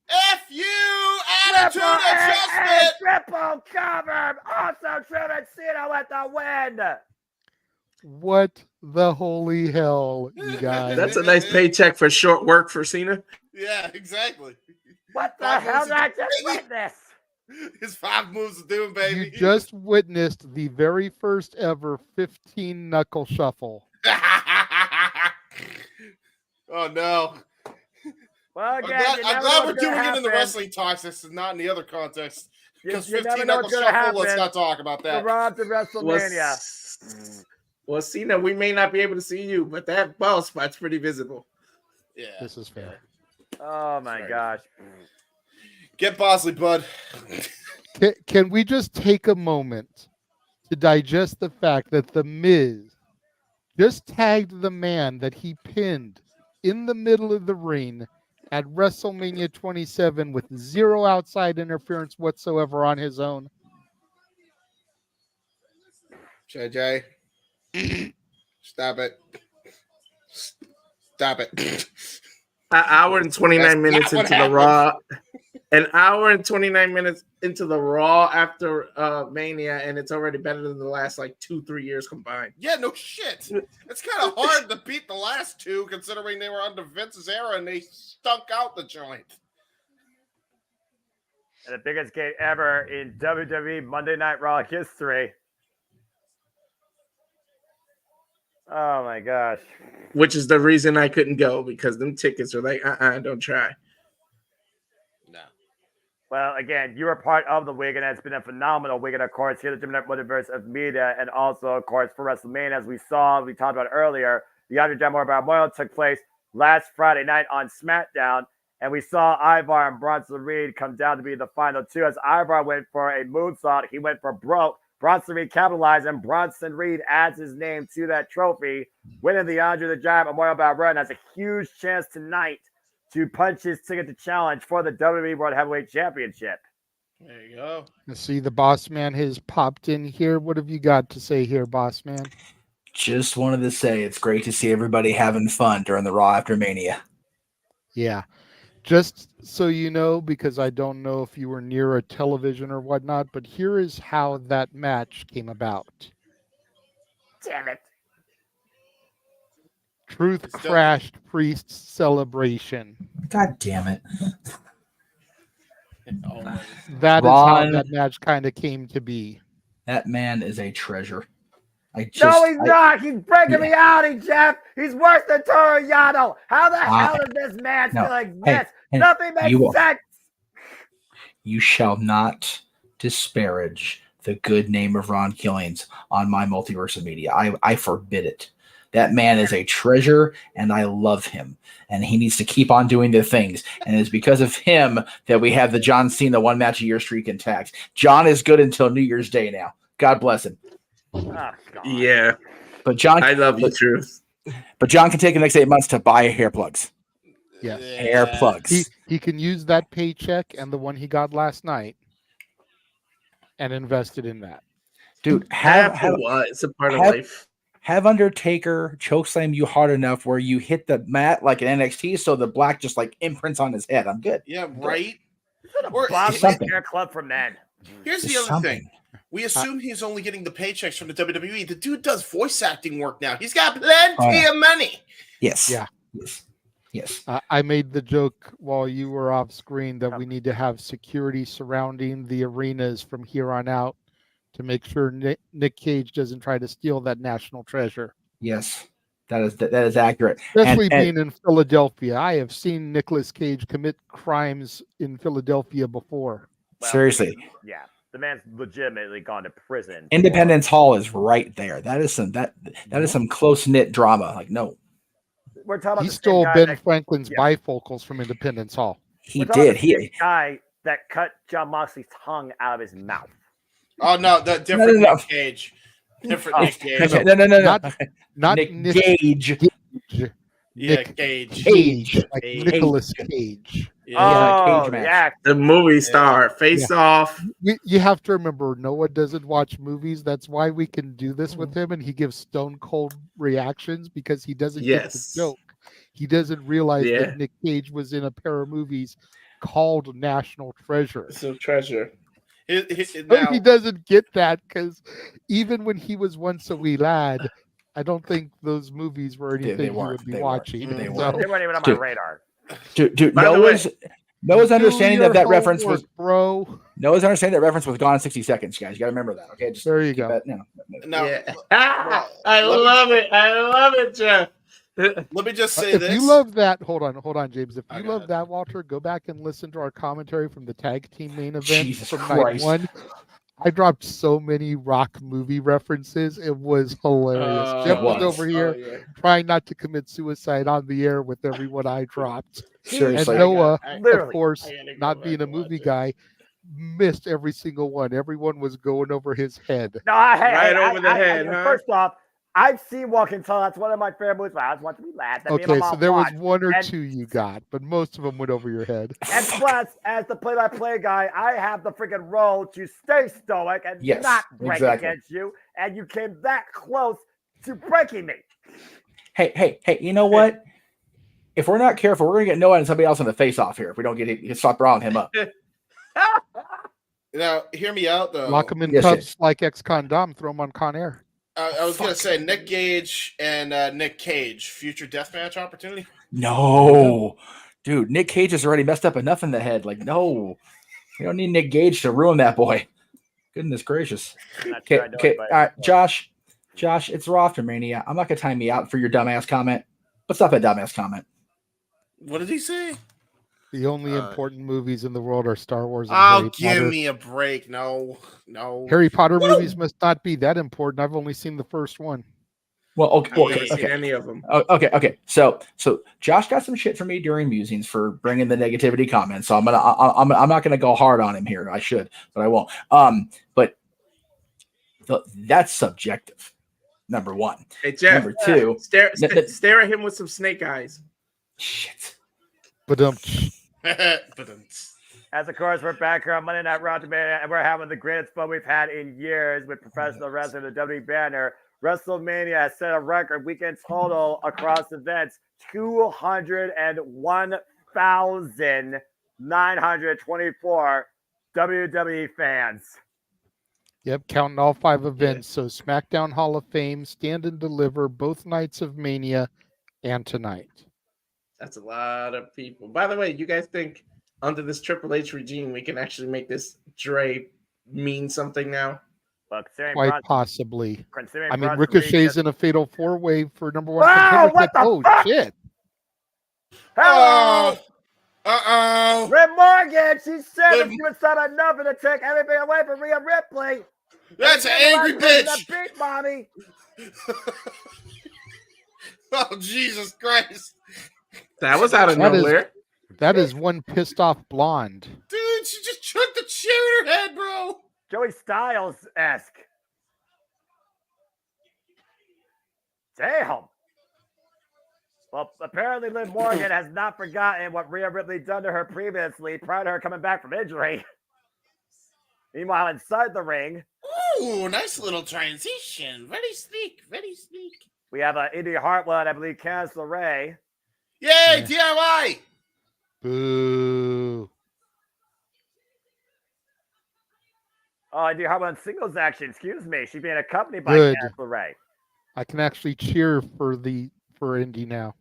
[SPEAKER 20] F-U attitude adjustment.
[SPEAKER 19] Triple cover. Also Truman Cena with the win.
[SPEAKER 15] What the holy hell, you guys?
[SPEAKER 21] That's a nice paycheck for short work for Cena.
[SPEAKER 20] Yeah, exactly.
[SPEAKER 19] What the hell did I just witness?
[SPEAKER 20] His 5 moves of doom, baby.
[SPEAKER 15] You just witnessed the very first ever 15 knuckle shuffle.
[SPEAKER 20] Oh, no.
[SPEAKER 19] Well, again,
[SPEAKER 20] I'm glad we're doing it in the wrestling talks. This is not in the other context. Because
[SPEAKER 19] You never
[SPEAKER 20] 15
[SPEAKER 19] know
[SPEAKER 20] knuckle
[SPEAKER 19] what's gonna
[SPEAKER 20] shuffle, let's
[SPEAKER 19] happen.
[SPEAKER 20] not talk about that.
[SPEAKER 19] The Raw to WrestleMania.
[SPEAKER 21] Well, Cena, we may not be able to see you, but that ball spot's pretty visible.
[SPEAKER 20] Yeah.
[SPEAKER 15] This is fair.
[SPEAKER 19] Oh, my gosh.
[SPEAKER 20] Get Bosley, bud.
[SPEAKER 15] Can we just take a moment to digest the fact that The Miz just tagged the man that he pinned in the middle of the ring at WrestleMania 27 with 0 outside interference whatsoever on his own?
[SPEAKER 20] JJ. Stop it. Stop it.
[SPEAKER 21] An hour and 29
[SPEAKER 20] That's
[SPEAKER 21] minutes
[SPEAKER 20] not what
[SPEAKER 21] into the
[SPEAKER 20] happened.
[SPEAKER 21] Raw. An hour and 29 minutes into the Raw after Mania, and it's already better than the last like 2-3 years combined.
[SPEAKER 20] Yeah, no shit. It's kind of hard to beat the last 2 considering they were under Vince's era and they stunk out the joint.
[SPEAKER 19] And the biggest game ever in WWE Monday Night Raw history. Oh, my gosh.
[SPEAKER 21] Which is the reason I couldn't go, because them tickets are like, don't try.
[SPEAKER 20] No.
[SPEAKER 19] Well, again, you were part of the week, and it's been a phenomenal week. And of course, here at the JMN Multiverse of Media, and also, of course, for WrestleMania, as we talked about earlier, the Andre Memorial took place last Friday night on SmackDown, and we saw Ivar and Bronson Reed come down to be the final 2. As Ivar went for a moonsault, he went for broke. Bronson Reed capitalized, and Bronson Reed adds his name to that trophy, winning the Andre the Giant Memorial Battle Royal, and has a huge chance tonight to punch his ticket to challenge for the WWE World Heavyweight Championship.
[SPEAKER 20] There you go.
[SPEAKER 15] Let's see, the boss man has popped in here. What have you got to say here, boss man?
[SPEAKER 1] Just wanted to say it's great to see everybody having fun during the Raw after Mania.
[SPEAKER 15] Yeah. Just so you know, because I don't know if you were near a television or whatnot, but here is how that match came about.
[SPEAKER 19] Damn it.
[SPEAKER 15] Truth crashed Priest's celebration.
[SPEAKER 1] God damn it.
[SPEAKER 15] That is
[SPEAKER 1] Ron,
[SPEAKER 15] how that match kind of came to be.
[SPEAKER 1] That man is a treasure.
[SPEAKER 19] No, he's not. He's breaking me out, Jeff. He's worse than Toru Yano. How the hell does this man still exist? Nothing makes sense.
[SPEAKER 1] You shall not disparage the good name of Ron Killings on my Multiverse of Media. I forbid it. That man is a treasure, and I love him. And he needs to keep on doing the things. And it's because of him that we have the John Cena 1 match a year streak intact. John is good until New Year's Day now. God bless him.
[SPEAKER 19] Oh,
[SPEAKER 21] yeah.
[SPEAKER 1] But John,
[SPEAKER 21] I love you, Truth.
[SPEAKER 1] But John can take the next 8 months to buy hair plugs.
[SPEAKER 15] Yes.
[SPEAKER 1] Hair plugs.
[SPEAKER 15] He can use that paycheck and the one he got last night and invest it in that.
[SPEAKER 1] Dude,
[SPEAKER 21] it's a part of life.
[SPEAKER 1] Have Undertaker chokeslam you hard enough where you hit the mat like an NXT so the black just like imprints on his head. I'm good.
[SPEAKER 20] Yeah, right?
[SPEAKER 19] Or
[SPEAKER 1] something.
[SPEAKER 19] Hair Club for Men.
[SPEAKER 20] Here's the other thing. We assume he's only getting the paychecks from the WWE. The dude does voice acting work now. He's got plenty of money.
[SPEAKER 1] Yes.
[SPEAKER 15] Yeah.
[SPEAKER 1] Yes. Yes.
[SPEAKER 15] I made the joke while you were off screen that we need to have security surrounding the arenas from here on out to make sure Nick Cage doesn't try to steal that national treasure.
[SPEAKER 1] Yes, that is accurate.
[SPEAKER 15] Especially
[SPEAKER 1] And
[SPEAKER 15] being in Philadelphia. I have seen Nicolas Cage commit crimes in Philadelphia before.
[SPEAKER 19] Well,
[SPEAKER 1] seriously,
[SPEAKER 19] yeah, the man's legitimately gone to prison.
[SPEAKER 1] Independence Hall is right there. That is some close knit drama. Like, no,
[SPEAKER 19] We're talking about
[SPEAKER 15] He
[SPEAKER 19] the same
[SPEAKER 15] stole
[SPEAKER 19] guy
[SPEAKER 15] Ben
[SPEAKER 19] that,
[SPEAKER 15] Franklin's
[SPEAKER 19] yeah.
[SPEAKER 15] bifocals from Independence Hall.
[SPEAKER 1] he
[SPEAKER 19] We're talking
[SPEAKER 1] did.
[SPEAKER 19] about the same guy that cut John Moxley's tongue out of his mouth.
[SPEAKER 20] Oh no, the different
[SPEAKER 1] No.
[SPEAKER 20] Nick Cage. Different Nick Cage.
[SPEAKER 1] No.
[SPEAKER 15] Not
[SPEAKER 1] Nick Gage.
[SPEAKER 20] Yeah,
[SPEAKER 15] Nick
[SPEAKER 20] Cage.
[SPEAKER 15] Like
[SPEAKER 20] Cage.
[SPEAKER 15] Nicolas Cage.
[SPEAKER 20] Yeah.
[SPEAKER 1] Cage match.
[SPEAKER 19] Yeah.
[SPEAKER 18] The movie star, Face Off.
[SPEAKER 15] You have to remember, Noah doesn't watch movies. That's why we can do this with him, and he gives stone cold reactions because he doesn't get the
[SPEAKER 18] Yes.
[SPEAKER 15] joke. He doesn't realize
[SPEAKER 18] Yeah.
[SPEAKER 15] that Nick Cage was in a pair of movies called National Treasure.
[SPEAKER 18] So treasure.
[SPEAKER 15] He doesn't get that because even when he was once a wee lad, I don't think those movies were anything he would be watching.
[SPEAKER 19] They weren't even on my radar.
[SPEAKER 1] Dude,
[SPEAKER 15] By the way,
[SPEAKER 1] Noah's
[SPEAKER 15] do
[SPEAKER 1] understanding
[SPEAKER 15] your
[SPEAKER 1] that reference was
[SPEAKER 15] homework, bro.
[SPEAKER 1] Noah's understanding that reference was gone in 60 seconds, guys. You got to remember that. Okay, just
[SPEAKER 15] there you
[SPEAKER 1] go.
[SPEAKER 15] go.
[SPEAKER 20] No,
[SPEAKER 18] I love it. I love it, Jeff.
[SPEAKER 20] Let me just say
[SPEAKER 15] If
[SPEAKER 20] this.
[SPEAKER 15] you love that, hold on, James. If you love that, Walter, go back and listen to our commentary from the tag team main event
[SPEAKER 1] Jesus
[SPEAKER 15] from
[SPEAKER 1] Christ.
[SPEAKER 15] night 1. I dropped so many rock movie references. It was hilarious. Jeff was over here trying not to commit suicide on the air with everyone I dropped.
[SPEAKER 1] Seriously.
[SPEAKER 15] And Noah,
[SPEAKER 19] Literally.
[SPEAKER 15] of course, not being a movie guy, missed every single one. Everyone was going over his head.
[SPEAKER 19] No, First off, I've seen Walking Tall. That's one of my favorite movies. I was watching me laugh. That me and my
[SPEAKER 15] Okay,
[SPEAKER 19] mom
[SPEAKER 15] so there was
[SPEAKER 19] watched.
[SPEAKER 15] one or
[SPEAKER 19] And-
[SPEAKER 15] two you got, but most of them went over your head.
[SPEAKER 19] And plus, as the play-by-play guy, I have the freaking role to stay stoic and
[SPEAKER 1] Yes,
[SPEAKER 19] not break
[SPEAKER 1] exactly.
[SPEAKER 19] against you. And you came that close to breaking me.
[SPEAKER 1] Hey, you know what? If we're not careful, we're gonna get Noah and somebody else in the face off here. If we don't get stop rounding him up.
[SPEAKER 20] Now, hear me out though.
[SPEAKER 15] Lock them in
[SPEAKER 1] Yes,
[SPEAKER 15] cups like ex-con Dom, throw them on Con Air.
[SPEAKER 20] I was gonna say Nick Gage and Nick Cage, future deathmatch opportunity.
[SPEAKER 1] No, dude, Nick Cage has already messed up enough in the head. Like, no, we don't need Nick Gage to ruin that boy. Goodness gracious. Okay, all right, Josh, it's RAWAfterMania. I'm not gonna time you out for your dumbass comment. What's up, that dumbass comment?
[SPEAKER 20] What did he say?
[SPEAKER 15] The only important movies in the world are Star Wars and
[SPEAKER 20] Oh,
[SPEAKER 15] Harry
[SPEAKER 20] give
[SPEAKER 15] Potter.
[SPEAKER 20] me a break. No.
[SPEAKER 15] Harry Potter movies must not be that important. I've only seen the first one.
[SPEAKER 1] Well, okay.
[SPEAKER 18] I've never seen any of them.
[SPEAKER 1] Okay. So Josh got some shit from me during musings for bringing the negativity comments. So I'm not gonna go hard on him here. I should, but I won't. But that's subjective. Number one.
[SPEAKER 18] Hey, Jeff.
[SPEAKER 1] Number two.
[SPEAKER 18] Stare at him with some snake eyes.
[SPEAKER 1] Shit.
[SPEAKER 15] But
[SPEAKER 19] As of course, we're back here on Monday Night Raw today, and we're having the greatest fun we've had in years with professional wrestling. The WWE banner. WrestleMania has set a record weekend total across events: 201,924 WWE fans.
[SPEAKER 15] Yep, counting all 5 events. So SmackDown Hall of Fame, Stand and Deliver, both nights of Mania, and tonight.
[SPEAKER 18] That's a lot of people. By the way, you guys think under this Triple H regime, we can actually make this Dre mean something now?
[SPEAKER 19] Well,
[SPEAKER 15] Quite possibly. I mean,
[SPEAKER 19] Bronson
[SPEAKER 15] Ricochet's
[SPEAKER 19] Reed
[SPEAKER 15] in a fatal 4-way for number 1
[SPEAKER 19] Wow, what
[SPEAKER 15] contendership.
[SPEAKER 19] the fuck?
[SPEAKER 15] Shit.
[SPEAKER 19] Hello!
[SPEAKER 20] Uh-oh!
[SPEAKER 19] Liv Morgan, she said that she was not enough to take everything away from Rhea Ripley.
[SPEAKER 20] That's an angry bitch!
[SPEAKER 19] Big mommy.
[SPEAKER 20] Oh, Jesus Christ.
[SPEAKER 18] That was out of nowhere.
[SPEAKER 15] That is one pissed off blonde.
[SPEAKER 20] Dude, she just chucked the chair in her head, bro.
[SPEAKER 19] Joey Styles-esque. Damn. Well, apparently Liv Morgan has not forgotten what Rhea Ripley done to her previously prior to her coming back from injury. Meanwhile, inside the ring,
[SPEAKER 20] Ooh, nice little transition. Very sleek, very sleek.
[SPEAKER 19] we have Indy Hartwell, I believe, Candice LeRae.
[SPEAKER 20] Yay, DIY!
[SPEAKER 15] Boo.
[SPEAKER 19] Oh, Indy Hartwell in singles action. Excuse me. She's being accompanied by
[SPEAKER 15] Good.
[SPEAKER 19] Candice LeRae.
[SPEAKER 15] I can actually cheer for Indy now.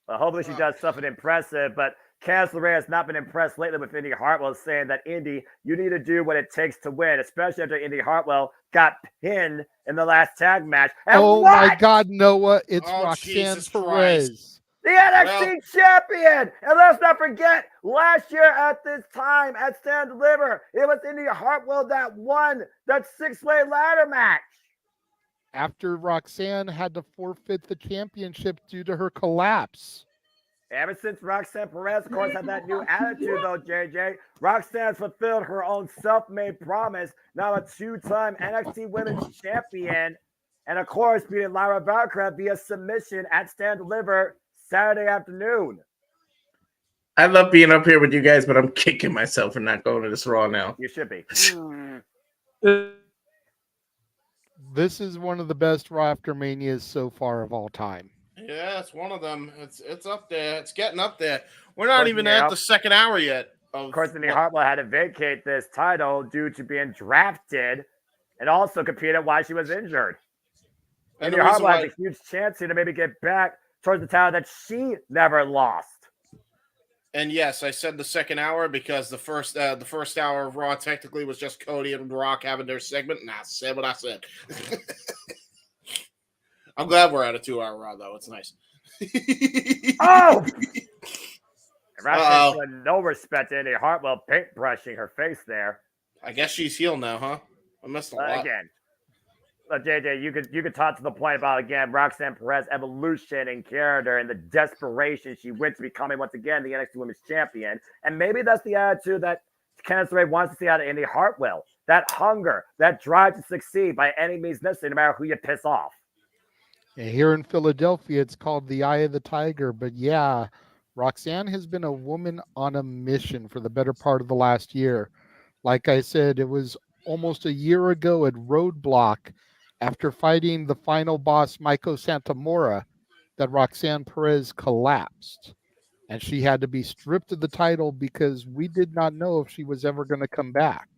[SPEAKER 19] Well, hopefully she does something impressive, but Candice LeRae has not been impressed lately with Indy Hartwell, saying that Indy, you need to do what it takes to win, especially after Indy Hartwell got pinned in the last tag match. And
[SPEAKER 15] oh my God, Noah! It's
[SPEAKER 20] Oh,
[SPEAKER 15] Roxanne
[SPEAKER 20] Jesus
[SPEAKER 15] Perez.
[SPEAKER 20] Christ.
[SPEAKER 19] The NXT champion! And let's not forget, last year at this time at Stand Deliver, it was Indy Hartwell that won that 6-way ladder match.
[SPEAKER 15] After Roxanne had to forfeit the championship due to her collapse.
[SPEAKER 19] Ever since Roxanne Perez, of course, had that new attitude, though, JJ, Roxanne's fulfilled her own self-made promise, now a 2-time NXT Women's Champion, and of course, beating Lyra Valkyrie via submission at Stand Deliver Saturday afternoon.
[SPEAKER 21] I love being up here with you guys, but I'm kicking myself for not going to this Raw now.
[SPEAKER 19] You should be.
[SPEAKER 15] This is one of the best RAWAfterManias so far of all time.
[SPEAKER 20] Yeah, it's one of them. It's up there. It's getting up there. We're not even at the second hour yet.
[SPEAKER 19] Of course, Indy Hartwell had to vacate this title due to being drafted and also competed while she was injured.
[SPEAKER 20] And
[SPEAKER 19] Indy Hartwell has a huge chance here to maybe get back towards the title that she never lost.
[SPEAKER 20] And yes, I said the second hour because the first hour of Raw technically was just Cody and Rock having their segment, and I said what I said. I'm glad we're at a 2-hour Raw, though. It's nice.
[SPEAKER 19] Oh! Roxanne showed no respect to Indy Hartwell paintbrushing her face there.
[SPEAKER 20] I guess she's healed now, huh? I missed a lot.
[SPEAKER 19] Again. JJ, you could talk to the point about, again, Roxanne Perez evolution in character and the desperation she went to becoming, once again, the NXT Women's Champion. And maybe that's the attitude that Candice LeRae wants to see out of Indy Hartwell. That hunger, that drive to succeed by any means necessary, no matter who you piss off.
[SPEAKER 15] And here in Philadelphia, it's called the Eye of the Tiger. But yeah, Roxanne has been a woman on a mission for the better part of the last year. Like I said, it was almost a year ago at Roadblock, after fighting the final boss, Maiko Santamora, that Roxanne Perez collapsed. And she had to be stripped of the title because we did not know if she was ever going to come back.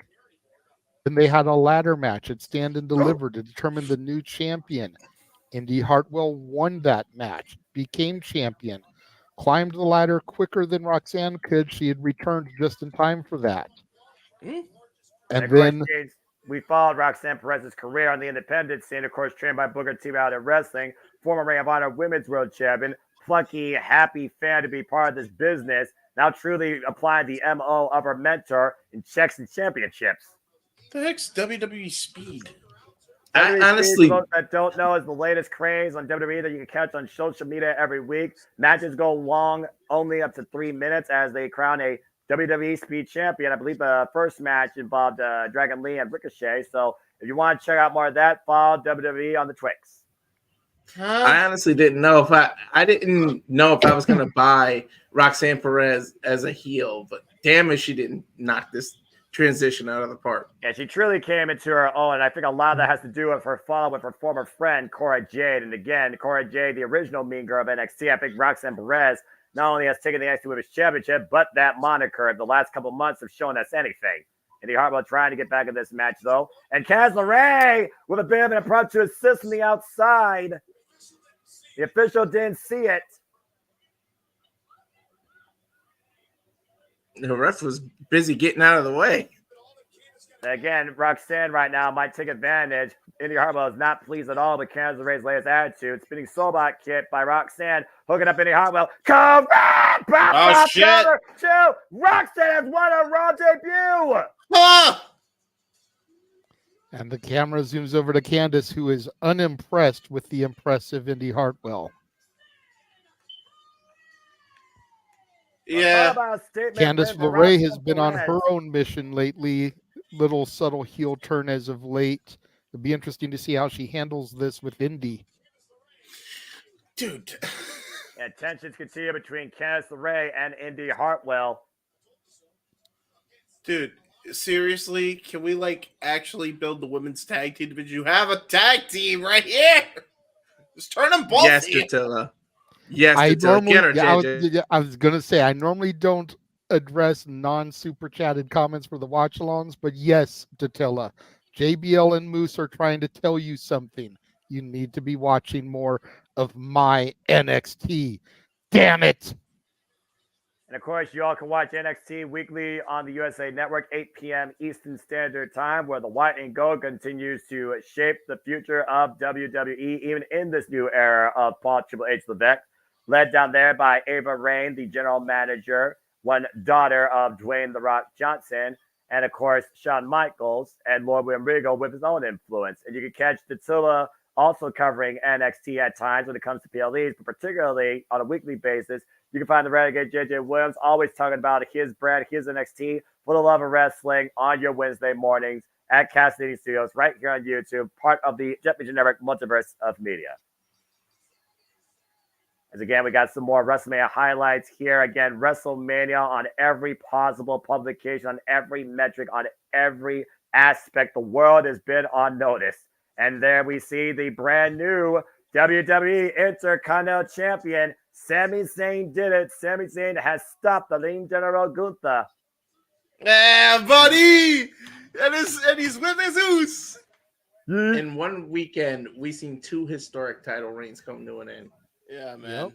[SPEAKER 15] Then they had a ladder match at Stand and Deliver to determine the new champion. Indy Hartwell won that match, became champion, climbed the ladder quicker than Roxanne could. She had returned just in time for that. And then
[SPEAKER 19] we followed Roxanne Perez's career on the independent scene, of course, trained by Booker T. Out in wrestling, former Ring of Honor Women's World Champion, plucky, happy fan to be part of this business, now truly applying the MO of her mentor in checks and championships.
[SPEAKER 20] The heck's WWE Speed?
[SPEAKER 19] WWE honestly, for those that don't know, is the latest craze on WWE that you can catch on social media every week. Matches go long, only up to 3 minutes, as they crown a WWE Speed Champion. I believe the first match involved Dragon Lee and Ricochet. So if you want to check out more of that, follow WWE on the Twix.
[SPEAKER 21] I honestly didn't know if I didn't know if I was going to buy Roxanne Perez as a heel, but damn it, she didn't knock this transition out of the park.
[SPEAKER 19] Yeah, she truly came into her own, and I think a lot of that has to do with her follow with her former friend Cora Jade. And again, Cora Jade, the original Mean Girl of NXT. I think Roxanne Perez not only has taken the NXT Women's Championship, but that moniker the last couple months have shown us anything. Indy Hartwell trying to get back in this match, though. And Candice LeRae with a bit of an approach to assist from the outside. The official didn't see it.
[SPEAKER 21] The ref was busy getting out of the way.
[SPEAKER 19] Again, Roxanne right now might take advantage. Indy Hartwell is not pleased at all with Candice LeRae's latest attitude. Spinning Soulbot kick by Roxanne, hooking up Indy Hartwell. Correct!
[SPEAKER 20] Oh, shit!
[SPEAKER 19] Roxanne has won a Raw debut!
[SPEAKER 20] Ah!
[SPEAKER 15] And the camera zooms over to Candice, who is unimpressed with the impressive Indy Hartwell.
[SPEAKER 20] Yeah.
[SPEAKER 15] Candice LeRae has been on her own mission lately. Little subtle heel turn as of late. It'll be interesting to see how she handles this with Indy.
[SPEAKER 20] Dude.
[SPEAKER 19] And tensions continue between Candice LeRae and Indy Hartwell.
[SPEAKER 20] Dude, seriously, can we actually build the women's tag team division? You have a tag team right here. Just turn them both.
[SPEAKER 21] Yes, Datilla. Yes, Datilla.
[SPEAKER 15] I was gonna say I normally don't address non-super chatted comments for the watch-alongs, but yes, Datilla, JBL and Moose are trying to tell you something. You need to be watching more of my NXT. Damn it.
[SPEAKER 19] And of course, you all can watch NXT weekly on the USA Network, 8 p.m. Eastern Standard Time, where the white and gold continues to shape the future of WWE, even in this new era of Paul Triple H Levesque, led down there by Ava Rain, the general manager, one daughter of Dwayne The Rock Johnson, and of course, Shawn Michaels and Lord William Regal with his own influence. And you can catch Datsula also covering NXT at times when it comes to PLEs, but particularly on a weekly basis. You can find the Renegade JJ Williams always talking about his brand, his NXT for the love of wrestling on your Wednesday mornings at Cassidy Studios right here on YouTube, part of the JMN Multiverse of Media. As again, we got some more WrestleMania highlights here. Again, WrestleMania on every possible publication, on every metric, on every aspect. The world has been on notice. And there we see the brand new WWE Intercontinental Champion, Sami Zayn did it. Sami Zayn has stopped the lean General Gunther.
[SPEAKER 21] Yeah, buddy! And he's with Jesus!
[SPEAKER 19] Mm-hmm.
[SPEAKER 21] In one weekend, we seen 2 historic title reigns come to an end.
[SPEAKER 20] Yeah, man.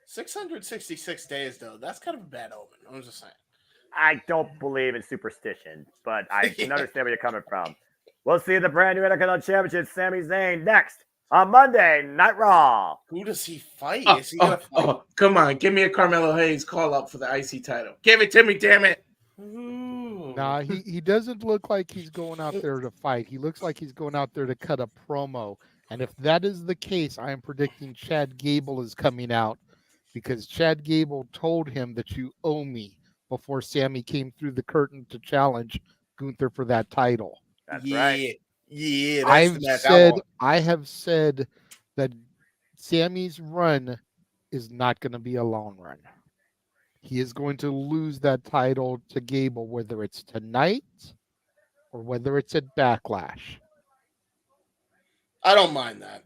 [SPEAKER 20] 666 days, though. That's kind of a bad omen. I'm just saying.
[SPEAKER 19] I don't believe in superstition, but I can understand where you're coming from. We'll see the brand new Intercontinental Championship, Sami Zayn, next on Monday Night Raw.
[SPEAKER 20] Who does he fight? Is he gonna fight?
[SPEAKER 21] Come on. Give me a Carmelo Hayes call up for the IC title. Give it to me, damn it.
[SPEAKER 15] Nah, he doesn't look like he's going out there to fight. He looks like he's going out there to cut a promo. And if that is the case, I am predicting Chad Gable is coming out because Chad Gable told him that you owe me before Sammy came through the curtain to challenge Gunther for that title.
[SPEAKER 19] That's right.
[SPEAKER 20] Yeah,
[SPEAKER 15] I have said that Sammy's run is not going to be a long run. He is going to lose that title to Gable, whether it's tonight or whether it's at Backlash.
[SPEAKER 20] I don't mind that.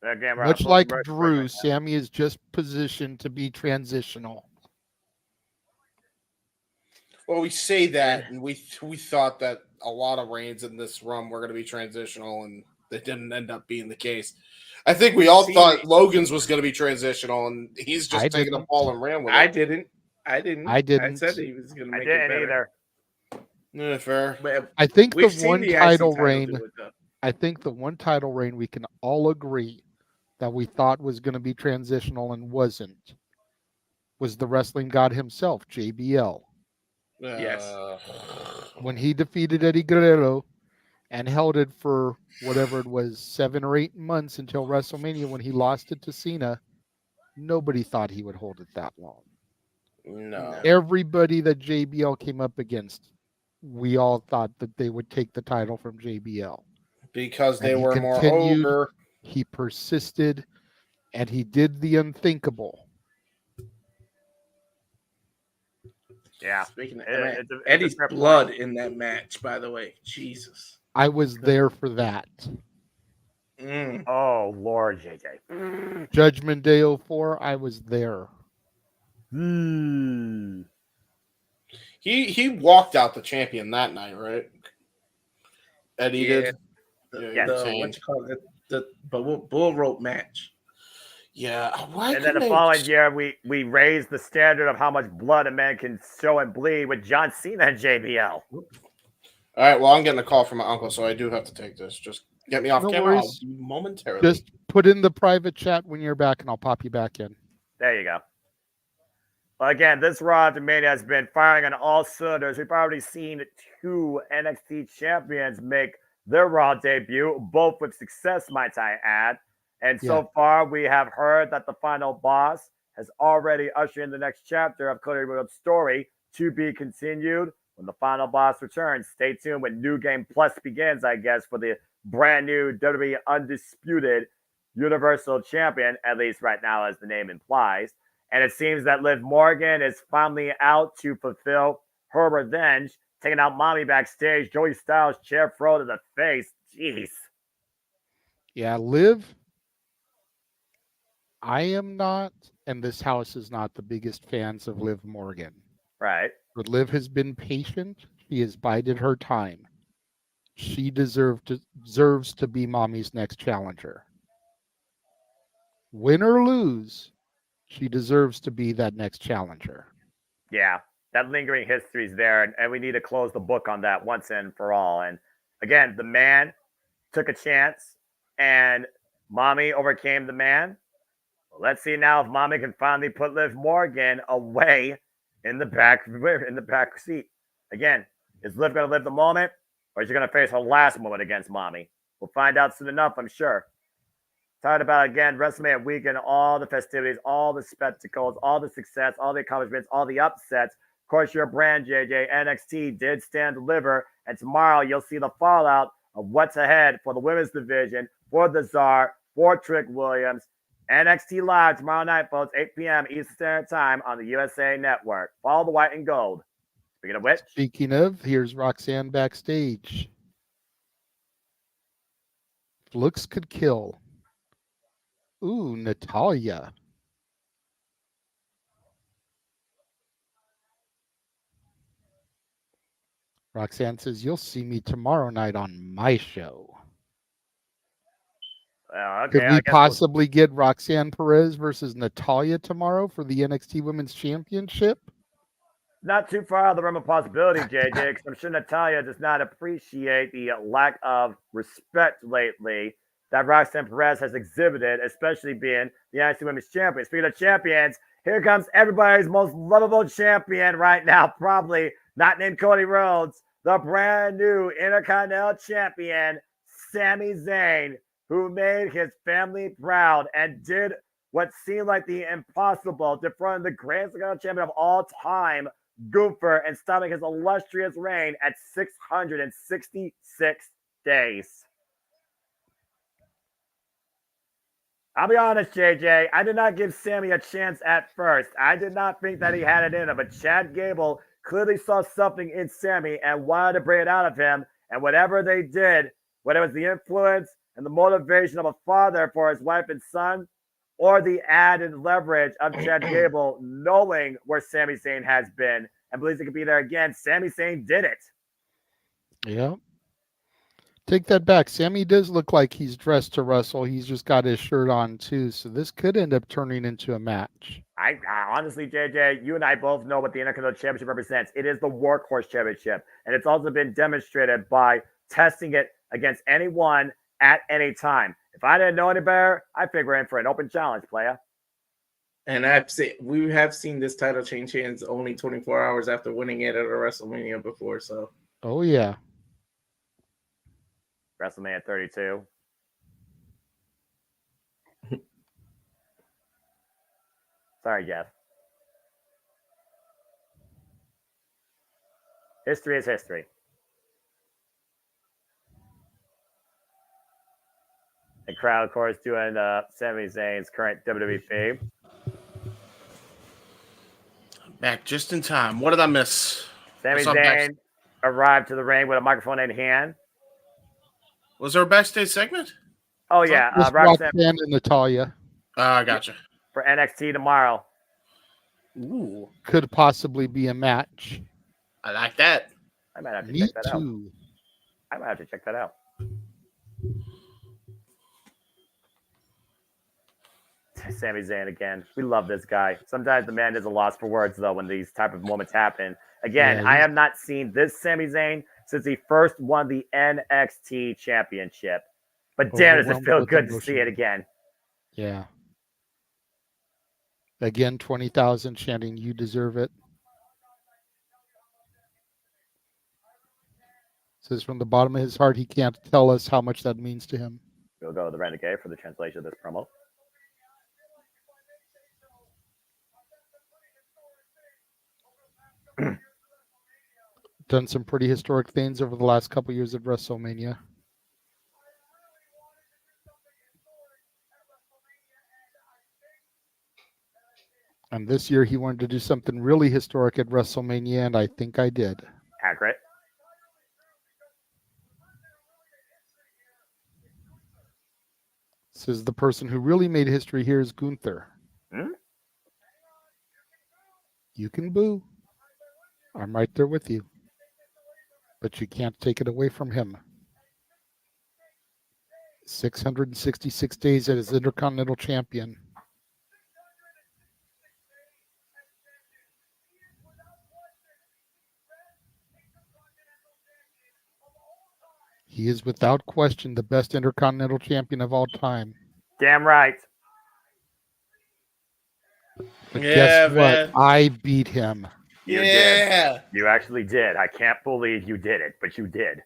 [SPEAKER 19] Again,
[SPEAKER 15] much like Drew, Sammy is just positioned to be transitional.
[SPEAKER 20] Well, we say that, and we thought that a lot of reigns in this run were going to be transitional, and they didn't end up being the case. I think we all thought Logan's was going to be transitional, and he's just taking a ball and ran with it.
[SPEAKER 21] I didn't.
[SPEAKER 15] I didn't.
[SPEAKER 21] I said he was going to make it
[SPEAKER 19] didn't
[SPEAKER 21] better.
[SPEAKER 19] either.
[SPEAKER 20] Yeah, fair.
[SPEAKER 21] But
[SPEAKER 15] I think the
[SPEAKER 21] we've
[SPEAKER 15] one
[SPEAKER 21] seen the
[SPEAKER 15] title
[SPEAKER 21] IC
[SPEAKER 15] reign.
[SPEAKER 21] do it, though.
[SPEAKER 15] I think the one title reign we can all agree that we thought was going to be transitional and wasn't was the wrestling god himself, JBL.
[SPEAKER 21] Yes.
[SPEAKER 15] When he defeated Eddie Guerrero and held it for whatever it was, 7 or 8 months until WrestleMania when he lost it to Cena, nobody thought he would hold it that long.
[SPEAKER 20] No.
[SPEAKER 15] Everybody that JBL came up against, we all thought that they would take the title from JBL.
[SPEAKER 20] Because they
[SPEAKER 15] And he
[SPEAKER 20] were more
[SPEAKER 15] continued,
[SPEAKER 20] over.
[SPEAKER 15] He persisted, and he did the unthinkable.
[SPEAKER 19] Yeah.
[SPEAKER 21] Speaking of
[SPEAKER 19] It's
[SPEAKER 21] Eddie's
[SPEAKER 19] a fair
[SPEAKER 21] blood
[SPEAKER 19] point.
[SPEAKER 21] in that match, by the way. Jesus.
[SPEAKER 15] I was there for that.
[SPEAKER 19] Oh, Lord, JJ.
[SPEAKER 15] Judgment Day 04, I was there.
[SPEAKER 20] He walked out the champion that night, right? Eddie
[SPEAKER 21] Yeah.
[SPEAKER 20] did.
[SPEAKER 21] What you call it? The bull rope match.
[SPEAKER 20] Yeah.
[SPEAKER 19] And then the following year, we raised the standard of how much blood a man can show and bleed with John Cena and JBL.
[SPEAKER 20] All right. Well, I'm getting a call from my uncle, so I do have to take this. Just get me off
[SPEAKER 15] No
[SPEAKER 20] camera.
[SPEAKER 15] worries.
[SPEAKER 20] I'll be momentarily.
[SPEAKER 15] Just put in the private chat when you're back, and I'll pop you back in.
[SPEAKER 19] There you go. Well, again, this Raw after Mania has been firing on all cylinders. We've already seen 2 NXT champions make their Raw debut, both with success, might I add. And so far, we have heard that the final boss has already ushered in the next chapter of Cody Rhodes' story to be continued when the final boss returns. Stay tuned when New Game Plus begins, I guess, for the brand new WWE Undisputed Universal Champion, at least right now, as the name implies. And it seems that Liv Morgan is finally out to fulfill her revenge, taking out Mommy backstage. Joey Styles chair throw to the face. Jeez.
[SPEAKER 15] Yeah, Liv, I am not, and this house is not the biggest fans of Liv Morgan.
[SPEAKER 19] Right.
[SPEAKER 15] But Liv has been patient. She has bided her time. she deserves to be mommy's next challenger. Win or lose, she deserves to be that next challenger.
[SPEAKER 19] Yeah, that lingering history is there, and we need to close the book on that once and for all. And again, the man took a chance, and mommy overcame the man. Let's see now if mommy can finally put Liv Morgan away in the back seat. Again, is Liv going to live the moment, or is she going to face her last moment against mommy? We'll find out soon enough, I'm sure. Talking about, again, WrestleMania weekend, all the festivities, all the spectacles, all the success, all the accomplishments, all the upsets. Of course, your brand, JJ, NXT did stand deliver, and tomorrow you'll see the fallout of what's ahead for the women's division, for the Czar, for Trick Williams. NXT Live tomorrow night, folks, 8 p.m. Eastern Standard Time on the USA Network. Follow the white and gold. Speaking of,
[SPEAKER 15] here's Roxanne backstage. Looks could kill. Ooh, Natalia. Roxanne says, you'll see me tomorrow night on my show.
[SPEAKER 19] Okay,
[SPEAKER 15] Could we possibly get Roxanne Perez versus Natalia tomorrow for the NXT Women's Championship?
[SPEAKER 19] Not too far out of the realm of possibility, JJ, because I'm sure Natalia does not appreciate the lack of respect lately that Roxanne Perez has exhibited, especially being the NXT Women's Champion. Speaking of champions, here comes everybody's most lovable champion right now, probably not named Cody Rhodes, the brand new Intercontinental Champion, Sami Zayn, who made his family proud and did what seemed like the impossible, defrauding the greatest Intercontinental Champion of all time, Gunther, and stopping his illustrious reign at 666 days. I'll be honest, JJ, I did not give Sammy a chance at first. I did not think that he had it in him, but Chad Gable clearly saw something in Sammy and wanted to bring it out of him. And whatever they did, whether it was the influence and the motivation of a father for his wife and son, or the added leverage of Chad Gable knowing where Sami Zayn has been and believes he could be there again, Sami Zayn did it.
[SPEAKER 15] Yeah. Take that back. Sammy does look like he's dressed to wrestle. He's just got his shirt on too. So this could end up turning into a match.
[SPEAKER 19] I honestly, JJ, you and I both know what the Intercontinental Championship represents. It is the workhorse championship. And it's also been demonstrated by testing it against anyone at any time. If I didn't know any better, I figure in for an open challenge, player.
[SPEAKER 21] And we have seen this title change hands only 24 hours after winning it at a WrestleMania before. So.
[SPEAKER 15] Oh yeah.
[SPEAKER 19] WrestleMania 32. Sorry, Jeff. History is history. The crowd, of course, doing Sami Zayn's current WWE fame.
[SPEAKER 20] Back just in time. What did I miss?
[SPEAKER 19] Sami Zayn arrived to the ring with a microphone in hand.
[SPEAKER 20] Was there a backstage segment?
[SPEAKER 19] Oh, yeah.
[SPEAKER 15] Roxanne and Natalia.
[SPEAKER 20] I gotcha.
[SPEAKER 19] For NXT tomorrow.
[SPEAKER 20] Ooh.
[SPEAKER 15] Could possibly be a match.
[SPEAKER 20] I like that.
[SPEAKER 19] I might have to
[SPEAKER 15] Me
[SPEAKER 19] check that
[SPEAKER 15] too.
[SPEAKER 19] out. I might have to check that out. Sami Zayn again. We love this guy. Sometimes the man is a loss for words, though, when these type of moments happen. Again, I have not seen this Sami Zayn since he first won the NXT Championship. But damn, does it feel good to see it again.
[SPEAKER 15] Yeah. Again, 20,000 chanting, you deserve it. Says from the bottom of his heart, he can't tell us how much that means to him.
[SPEAKER 19] We'll go to the Renegade for the translation of this promo.
[SPEAKER 15] Done some pretty historic things over the last couple years of WrestleMania. And this year he wanted to do something really historic at WrestleMania, and I think I did.
[SPEAKER 19] Accurate.
[SPEAKER 15] Says the person who really made history here is Gunther.
[SPEAKER 19] Hmm?
[SPEAKER 15] You can boo. I'm right there with you. But you can't take it away from him. 666 days as Intercontinental Champion. He is without question the best Intercontinental Champion of all time.
[SPEAKER 19] Damn right.
[SPEAKER 15] But
[SPEAKER 20] Yeah,
[SPEAKER 15] guess what?
[SPEAKER 20] man.
[SPEAKER 15] I beat him.
[SPEAKER 19] You
[SPEAKER 20] Yeah.
[SPEAKER 19] did. You actually did. I can't believe you did it, but you did.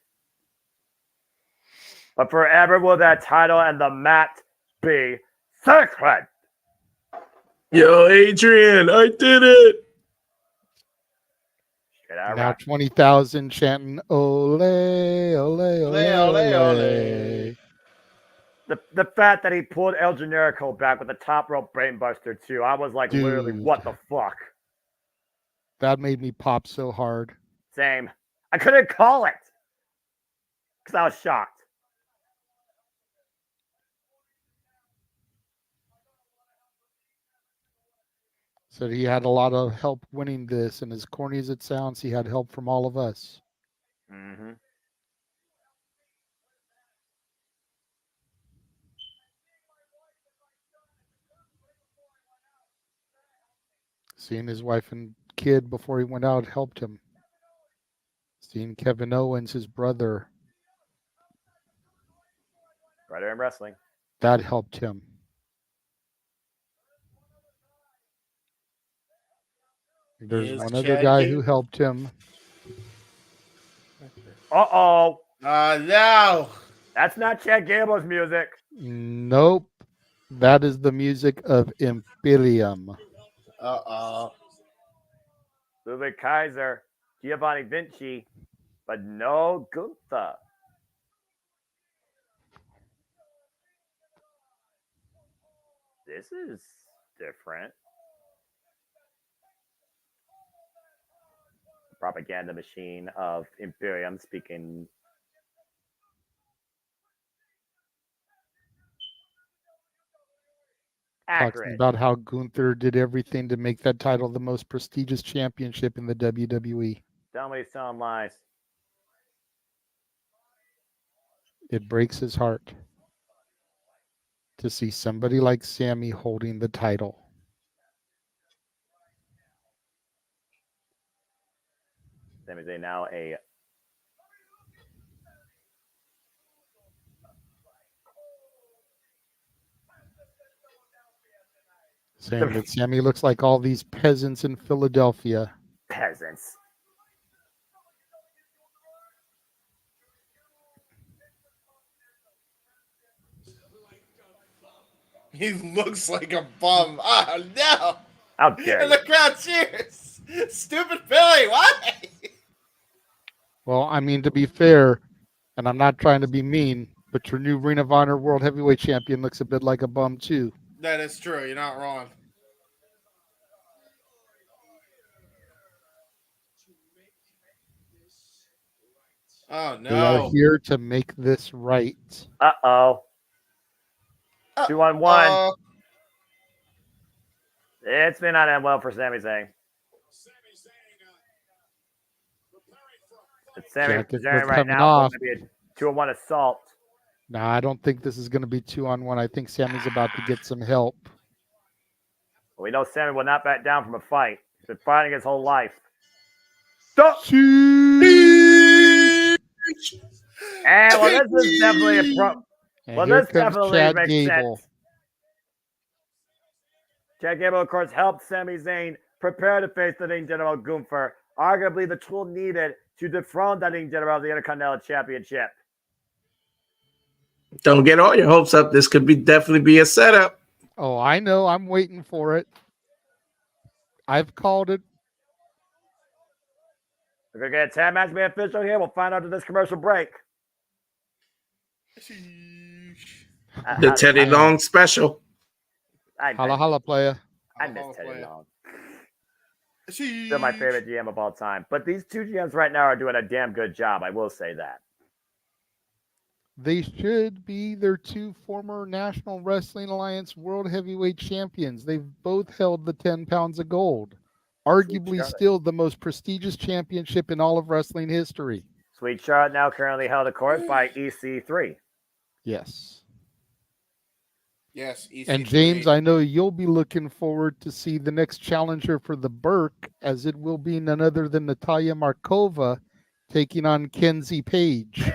[SPEAKER 19] But forever will that title and the mat be sacred.
[SPEAKER 21] Yo, Adrian, I did it.
[SPEAKER 15] Now 20,000 chanting ole, ole, ole, ole.
[SPEAKER 19] The fact that he pulled El Generico back with the top rope brainbuster too, I was like, literally,
[SPEAKER 15] Dude.
[SPEAKER 19] what the fuck?
[SPEAKER 15] That made me pop so hard.
[SPEAKER 19] Same. I couldn't call it because I was shocked.
[SPEAKER 15] Said he had a lot of help winning this, and as corny as it sounds, he had help from all of us.
[SPEAKER 19] Mm-hmm.
[SPEAKER 15] Seeing his wife and kid before he went out helped him. Seeing Kevin Owens, his brother,
[SPEAKER 19] Brother in wrestling.
[SPEAKER 15] that helped him. There's one other guy who helped him.
[SPEAKER 19] Uh-oh.
[SPEAKER 20] No.
[SPEAKER 19] That's not Chad Gable's music.
[SPEAKER 15] Nope. That is the music of Imperium.
[SPEAKER 20] Uh-oh.
[SPEAKER 19] Ludwig Kaiser, Giovanni Vinci, but no Gunther. This is different. Propaganda machine of Imperium speaking.
[SPEAKER 15] Talking
[SPEAKER 19] Accurate.
[SPEAKER 15] about how Gunther did everything to make that title the most prestigious championship in the WWE.
[SPEAKER 19] Somebody's telling lies.
[SPEAKER 15] It breaks his heart to see somebody like Sammy holding the title.
[SPEAKER 19] Sami Zayn now a
[SPEAKER 15] saying that Sammy looks like all these peasants in Philadelphia.
[SPEAKER 19] Peasants.
[SPEAKER 20] He looks like a bum. Oh, no.
[SPEAKER 19] How dare
[SPEAKER 20] And the crowd cheers. Stupid Philly. Why?
[SPEAKER 15] Well, I mean, to be fair, and I'm not trying to be mean, but your new Ring of Honor World Heavyweight Champion looks a bit like a bum, too.
[SPEAKER 20] That is true. You're not wrong. Oh, no.
[SPEAKER 15] They are here to make this right.
[SPEAKER 19] Uh-oh. 2-on-1. It's been not end well for Sami Zayn. It's Sami
[SPEAKER 15] Jackets
[SPEAKER 19] Zayn
[SPEAKER 15] were
[SPEAKER 19] right
[SPEAKER 15] coming
[SPEAKER 19] now.
[SPEAKER 15] off.
[SPEAKER 19] It's going to be a 2-on-1 assault.
[SPEAKER 15] No, I don't think this is going to be 2-on-1. I think Sammy's about to get some help.
[SPEAKER 19] We know Sami will not back down from a fight. He's been fighting his whole life. Stop! And well, this is definitely a pro.
[SPEAKER 15] And
[SPEAKER 19] Well,
[SPEAKER 15] here
[SPEAKER 19] this
[SPEAKER 15] comes
[SPEAKER 19] definitely
[SPEAKER 15] Chad
[SPEAKER 19] makes
[SPEAKER 15] Gable.
[SPEAKER 19] sense. Chad Gable, of course, helped Sami Zayn prepare to face the Ring General Gunther, arguably the tool needed to dethrone the Ring General of the Intercontinental Championship.
[SPEAKER 21] Don't get all your hopes up. This could definitely be a setup.
[SPEAKER 15] Oh, I know. I'm waiting for it. I've called it.
[SPEAKER 19] We're going to get a tag match made official here. We'll find out after this commercial break.
[SPEAKER 21] The Teddy Long special.
[SPEAKER 15] Holla, holla, player.
[SPEAKER 19] I miss Teddy Long. They're my favorite GM of all time. But these two GMs right now are doing a damn good job. I will say that.
[SPEAKER 15] They should be their two former National Wrestling Alliance World Heavyweight Champions. They've both held the 10 pounds of gold. Arguably still the most prestigious championship in all of wrestling history.
[SPEAKER 19] Sweet Charlotte now currently held, of course, by EC3.
[SPEAKER 15] Yes.
[SPEAKER 20] Yes,
[SPEAKER 15] And
[SPEAKER 20] EC3.
[SPEAKER 15] James, I know you'll be looking forward to see the next challenger for the Burke, as it will be none other than Natalia Markova taking on Kenzie Page.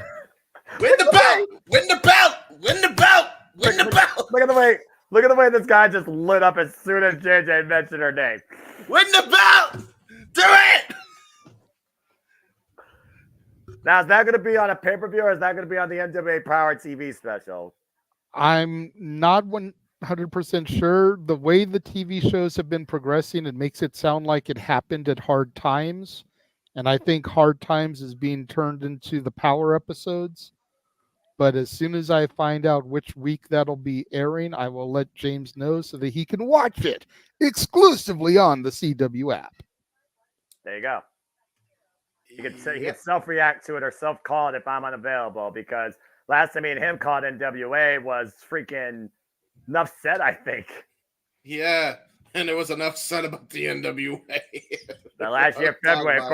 [SPEAKER 20] Win the belt! Win the belt! Win the belt! Win the belt!
[SPEAKER 19] Look at the way this guy just lit up as soon as JJ mentioned her name.
[SPEAKER 20] Win the belt! Do it!
[SPEAKER 19] Now, is that going to be on a pay-per-view or is that going to be on the NWA Power TV special?
[SPEAKER 15] I'm not 100% sure. The way the TV shows have been progressing, it makes it sound like it happened at Hard Times. And I think Hard Times is being turned into the Power episodes. But as soon as I find out which week that'll be airing, I will let James know so that he can watch it exclusively on the CW app.
[SPEAKER 19] There you go. He could self-react to it or self-call it if I'm unavailable, because last time me and him called NWA was freaking enough said, I think.
[SPEAKER 20] Yeah, and there was enough said about the NWA.
[SPEAKER 19] The last year, February, of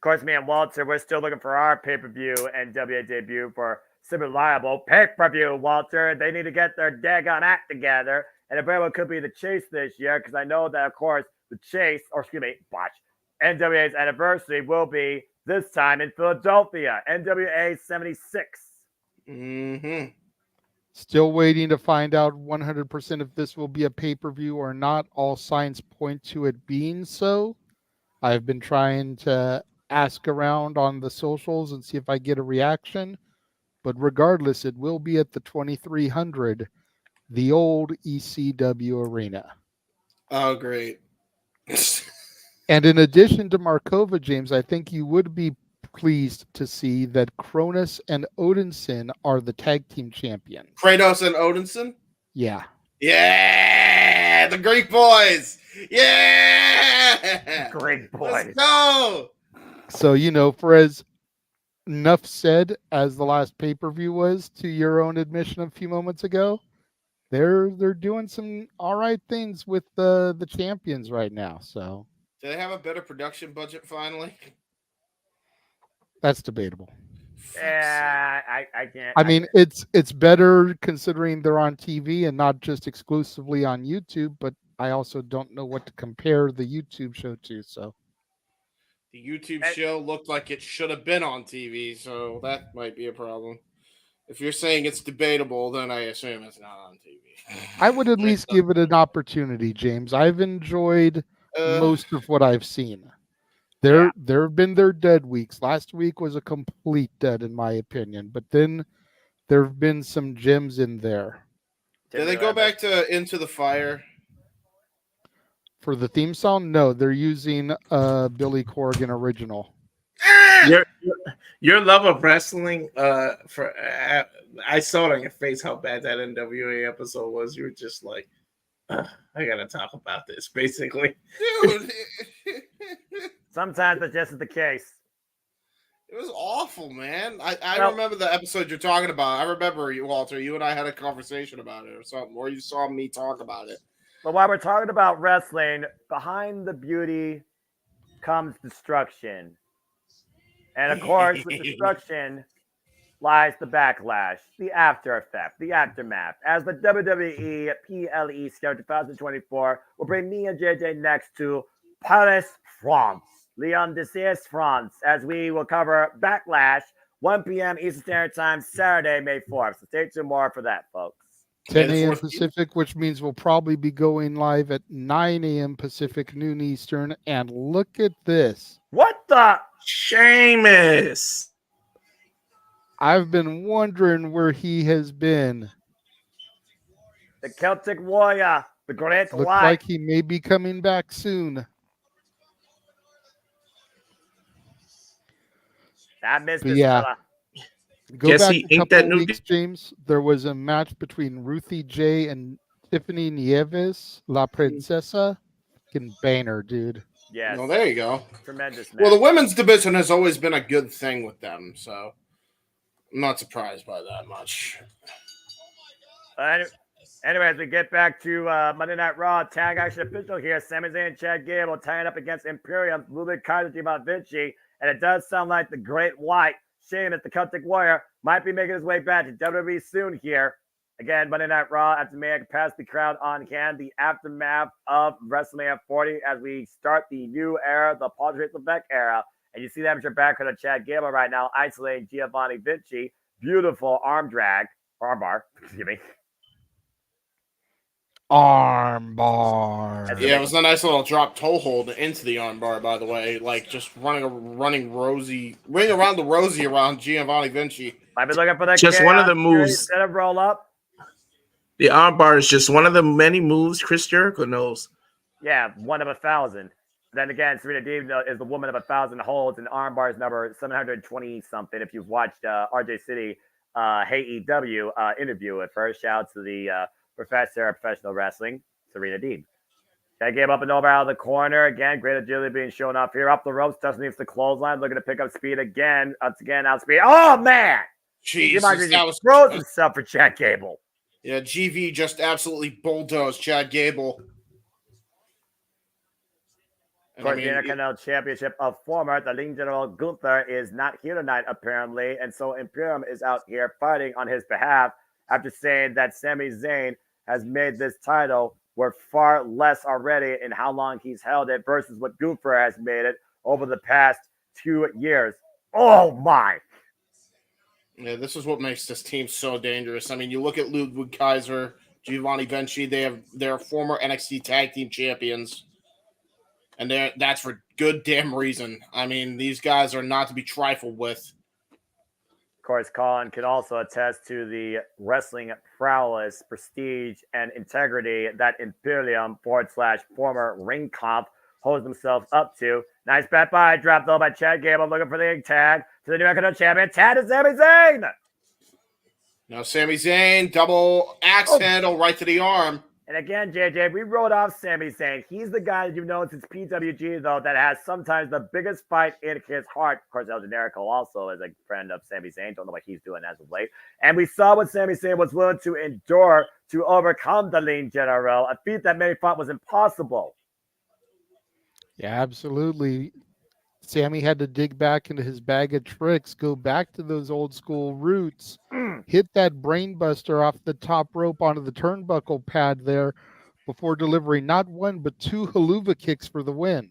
[SPEAKER 19] course, me and Walter, we're still looking for our pay-per-view NWA debut for Super Liable pay-per-view, Walter. They need to get their daggone act together, and it very well could be the Chase this year, because I know that, of course, the Chase, or excuse me, NWA's anniversary will be this time in Philadelphia, NWA 76.
[SPEAKER 20] Mm-hmm.
[SPEAKER 15] Still waiting to find out 100% if this will be a pay-per-view or not. All signs point to it being so. I've been trying to ask around on the socials and see if I get a reaction. But regardless, it will be at the 2300, the old ECW arena.
[SPEAKER 20] Oh, great.
[SPEAKER 15] And in addition to Markova, James, I think you would be pleased to see that Cronus and Odinson are the tag team champions.
[SPEAKER 20] Kratos and Odinson?
[SPEAKER 15] Yeah.
[SPEAKER 20] Yeah! The Greek boys! Yeah!
[SPEAKER 19] Greek boys.
[SPEAKER 20] Let's go!
[SPEAKER 15] So, for as enough said as the last pay-per-view was, to your own admission a few moments ago, they're doing some all right things with the champions right now. So
[SPEAKER 20] Do they have a better production budget finally?
[SPEAKER 15] that's debatable.
[SPEAKER 19] Yeah, I can't.
[SPEAKER 15] I mean, it's better considering they're on TV and not just exclusively on YouTube, but I also don't know what to compare the YouTube show to. So
[SPEAKER 20] The YouTube show looked like it should have been on TV, so that might be a problem. If you're saying it's debatable, then I assume it's not on TV.
[SPEAKER 15] I would at least give it an opportunity, James. I've enjoyed most of what I've seen. There have been their dead weeks. Last week was a complete dead, in my opinion. But then there have been some gems in there.
[SPEAKER 20] Did they go back to Into the Fire?
[SPEAKER 15] For the theme song, no, they're using Billy Corgan original.
[SPEAKER 21] Your love of wrestling, I saw it on your face how bad that NWA episode was. You were just like, I gotta talk about this, basically.
[SPEAKER 20] Dude,
[SPEAKER 19] Sometimes that just is the case.
[SPEAKER 20] it was awful, man. I remember the episode you're talking about. I remember you, Walter. You and I had a conversation about it or something, or you saw me talk about it.
[SPEAKER 19] But while we're talking about wrestling, behind the beauty comes destruction. And of course, with destruction lies the backlash, the after effect, the aftermath. As the WWE PLE Scout 2024 will bring me and JJ next to Paris, France, Lyon Desirs, France, as we will cover Backlash, 1 p.m. Eastern Standard Time, Saturday, May 4th. So stay tuned more for that, folks.
[SPEAKER 15] 10 a.m. Pacific, which means we'll probably be going live at 9 a.m. Pacific, noon Eastern. And look at this.
[SPEAKER 19] What the?
[SPEAKER 21] Sheamus.
[SPEAKER 15] I've been wondering where he has been.
[SPEAKER 19] The Celtic Warrior, the Great
[SPEAKER 15] Looks
[SPEAKER 19] White.
[SPEAKER 15] like he may be coming back soon.
[SPEAKER 19] I missed
[SPEAKER 15] But
[SPEAKER 19] this
[SPEAKER 15] yeah.
[SPEAKER 19] fella.
[SPEAKER 15] Go
[SPEAKER 21] Guess
[SPEAKER 15] back
[SPEAKER 21] he
[SPEAKER 15] a
[SPEAKER 21] inked
[SPEAKER 15] couple
[SPEAKER 21] that
[SPEAKER 15] of
[SPEAKER 21] new
[SPEAKER 15] weeks, James. There was a match between Ruthie J and Tiffany Nieves, La Princesa. Fucking banger, dude.
[SPEAKER 19] Yes.
[SPEAKER 20] Well, there you go.
[SPEAKER 19] Tremendous match.
[SPEAKER 20] Well, the women's division has always been a good thing with them, so I'm not surprised by that much.
[SPEAKER 19] Anyways, we get back to Monday Night Raw. Tag action official here. Sami Zayn and Chad Gable tying up against Imperium, Ludwig Kaiser, Vinci. And it does sound like the Great White, Sheamus, the Celtic Warrior, might be making his way back to WWE soon here. Again, Monday Night Raw after Mania capacity crowd on hand, the aftermath of WrestleMania 40 as we start the new era, the Paul Trace Levesque era. And you see that with your background of Chad Gable right now, isolating Giovanni Vinci. Beautiful arm bar, excuse me.
[SPEAKER 15] Arm bar.
[SPEAKER 20] Yeah, it was a nice little drop toe hold into the armbar, by the way. Like just ring around the rosy around Giovanni Vinci.
[SPEAKER 19] Might be looking for that
[SPEAKER 21] Just one of the moves.
[SPEAKER 19] Instead of roll up.
[SPEAKER 21] The armbar is just one of the many moves Chris Jericho knows.
[SPEAKER 19] Yeah, one of 1,000. Then again, Serena Deeb is the woman of 1,000 holds, and armbar is number 720 something. If you've watched RJ City AEW interview with her, shout out to the professor of professional wrestling, Serena Deeb. That gave up and over out of the corner. Again, great agility being shown off here. Up the ropes, Dustin needs the clothesline, looking to pick up speed again. Outspeed. Oh, man!
[SPEAKER 20] Jesus,
[SPEAKER 19] that was throws himself for Chad Gable.
[SPEAKER 20] Yeah, GV just absolutely bulldozed Chad Gable.
[SPEAKER 19] Of course, the Intercontinental Championship of former, the Lean General Gunther is not here tonight, apparently. And so Imperium is out here fighting on his behalf after saying that Sami Zayn has made this title worth far less already in how long he's held it versus what Gunther has made it over the past 2 years. Oh, my.
[SPEAKER 20] Yeah, this is what makes this team so dangerous. I mean, you look at Ludwig Kaiser, Giovanni Vinci, they're former NXT Tag Team Champions. And that's for good damn reason. I mean, these guys are not to be trifled with.
[SPEAKER 19] Of course, Colin can also attest to the wrestling prowess, prestige, and integrity that Imperium / former Ring Comp holds themselves up to. Nice bat by, drop though by Chad Gable, looking for the tag to the new Intercontinental Champion, Tad and Sami Zayn.
[SPEAKER 20] Now Sami Zayn, double axe handle right to the arm.
[SPEAKER 19] And again, JJ, we wrote off Sami Zayn. He's the guy that you've known since PWG, though, that has sometimes the biggest fight in his heart. Of course, El Generico also is a friend of Sami Zayn. Don't know what he's doing as of late. And we saw what Sami Zayn was willing to endure to overcome the Lean General, a feat that many thought was impossible.
[SPEAKER 15] Yeah, absolutely. Sammy had to dig back into his bag of tricks, go back to those old school roots, hit that brain buster off the top rope onto the turnbuckle pad there before delivering not one but 2 haluva kicks for the win.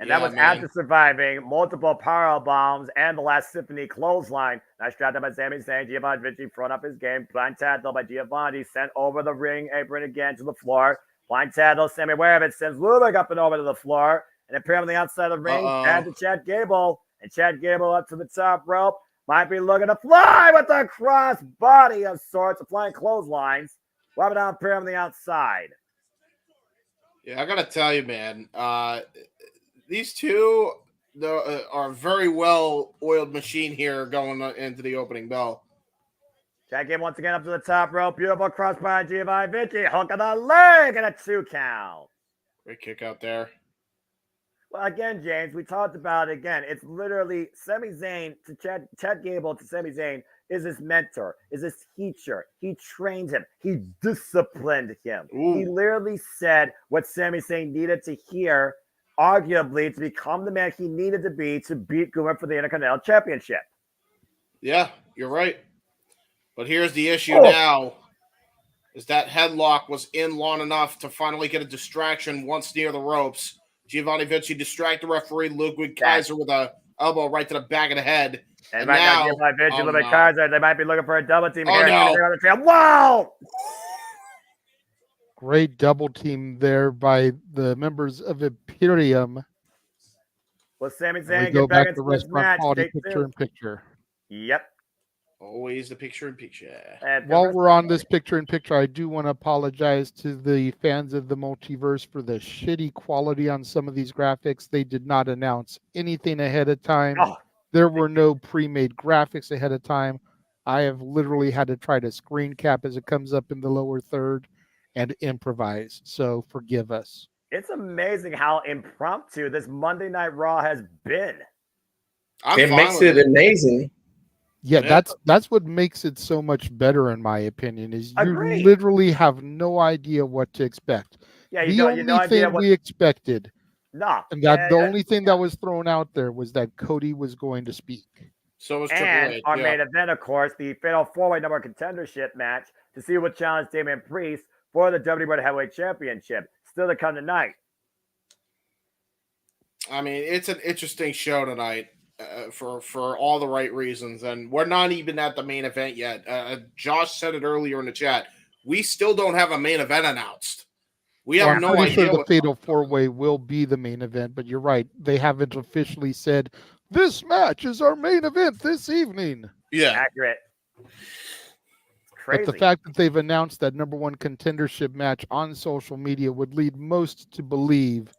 [SPEAKER 19] And that was after surviving multiple power bombs and the last Symphony clothesline. Nice drop down by Sami Zayn. Giovanni Vinci throwing up his game. Blind tackle by Giovanni, sent over the ring apron again to the floor. Blind tackle, Sammy aware of it, sends Ludwig up and over to the floor. And apparently outside of the ring, and to Chad Gable. And Chad Gable up to the top rope. Might be looking to fly with a cross body of sorts, flying clotheslines. Wrapping down apparently outside.
[SPEAKER 20] Yeah, I got to tell you, man. These two are a very well-oiled machine here going into the opening bell.
[SPEAKER 19] Chad Gable once again up to the top rope. Beautiful cross by Giovanni Vinci. Hook of the leg and a 2 count.
[SPEAKER 20] Great kick out there.
[SPEAKER 19] Well, again, James, we talked about it again. It's literally Sami Zayn to Chad Gable to Sami Zayn is his mentor, is his teacher. He trained him. He disciplined him.
[SPEAKER 20] Ooh.
[SPEAKER 19] He literally said what Sami Zayn needed to hear, arguably, to become the man he needed to be to beat Gunther for the Intercontinental Championship.
[SPEAKER 20] Yeah, you're right. But here's the issue now, is that headlock was in long enough to finally get a distraction once near the ropes. Giovanni Vinci distract the referee, Ludwig Kaiser with a elbow right to the back of the head.
[SPEAKER 19] And right now, Giovanni Vinci, Ludwig Kaiser, they might be looking for a double team here.
[SPEAKER 20] No.
[SPEAKER 19] Wow!
[SPEAKER 15] Great double team there by the members of Imperium.
[SPEAKER 19] Well, Sami Zayn
[SPEAKER 15] We go
[SPEAKER 19] get back
[SPEAKER 15] back to
[SPEAKER 19] into this match.
[SPEAKER 15] quality picture-in-picture.
[SPEAKER 19] Yep.
[SPEAKER 20] Always the picture-in-picture.
[SPEAKER 15] While we're on this picture-in-picture, I do want to apologize to the fans of the multiverse for the shitty quality on some of these graphics. They did not announce anything ahead of time.
[SPEAKER 19] Oh.
[SPEAKER 15] There were no pre-made graphics ahead of time. I have literally had to try to screen cap as it comes up in the lower third and improvise. So forgive us.
[SPEAKER 19] It's amazing how impromptu this Monday Night Raw has been.
[SPEAKER 21] It makes it amazing.
[SPEAKER 15] Yeah, that's what makes it so much better, in my opinion, is you
[SPEAKER 19] Agreed.
[SPEAKER 15] literally have no idea what to expect.
[SPEAKER 19] Yeah,
[SPEAKER 15] The only thing we expected,
[SPEAKER 19] No.
[SPEAKER 15] and that the only thing that was thrown out there was that Cody was going to speak.
[SPEAKER 20] So was
[SPEAKER 19] and
[SPEAKER 20] Triple H.
[SPEAKER 19] our
[SPEAKER 20] Yeah.
[SPEAKER 19] main event, of course, the fatal four-way number contendership match to see who will challenge Damian Priest for the WWE World Heavyweight Championship. Still to come tonight.
[SPEAKER 20] I mean, it's an interesting show tonight for all the right reasons, and we're not even at the main event yet. Josh said it earlier in the chat. We still don't have a main event announced. We have
[SPEAKER 15] I'm
[SPEAKER 20] no
[SPEAKER 15] pretty
[SPEAKER 20] idea
[SPEAKER 15] sure the
[SPEAKER 20] what's
[SPEAKER 15] Fatal 4-Way will be the main event, but you're right. They haven't officially said, this match is our main event this evening.
[SPEAKER 20] Yeah.
[SPEAKER 19] Accurate.
[SPEAKER 15] But the fact that they've announced that number one contendership match on social media would lead most to believe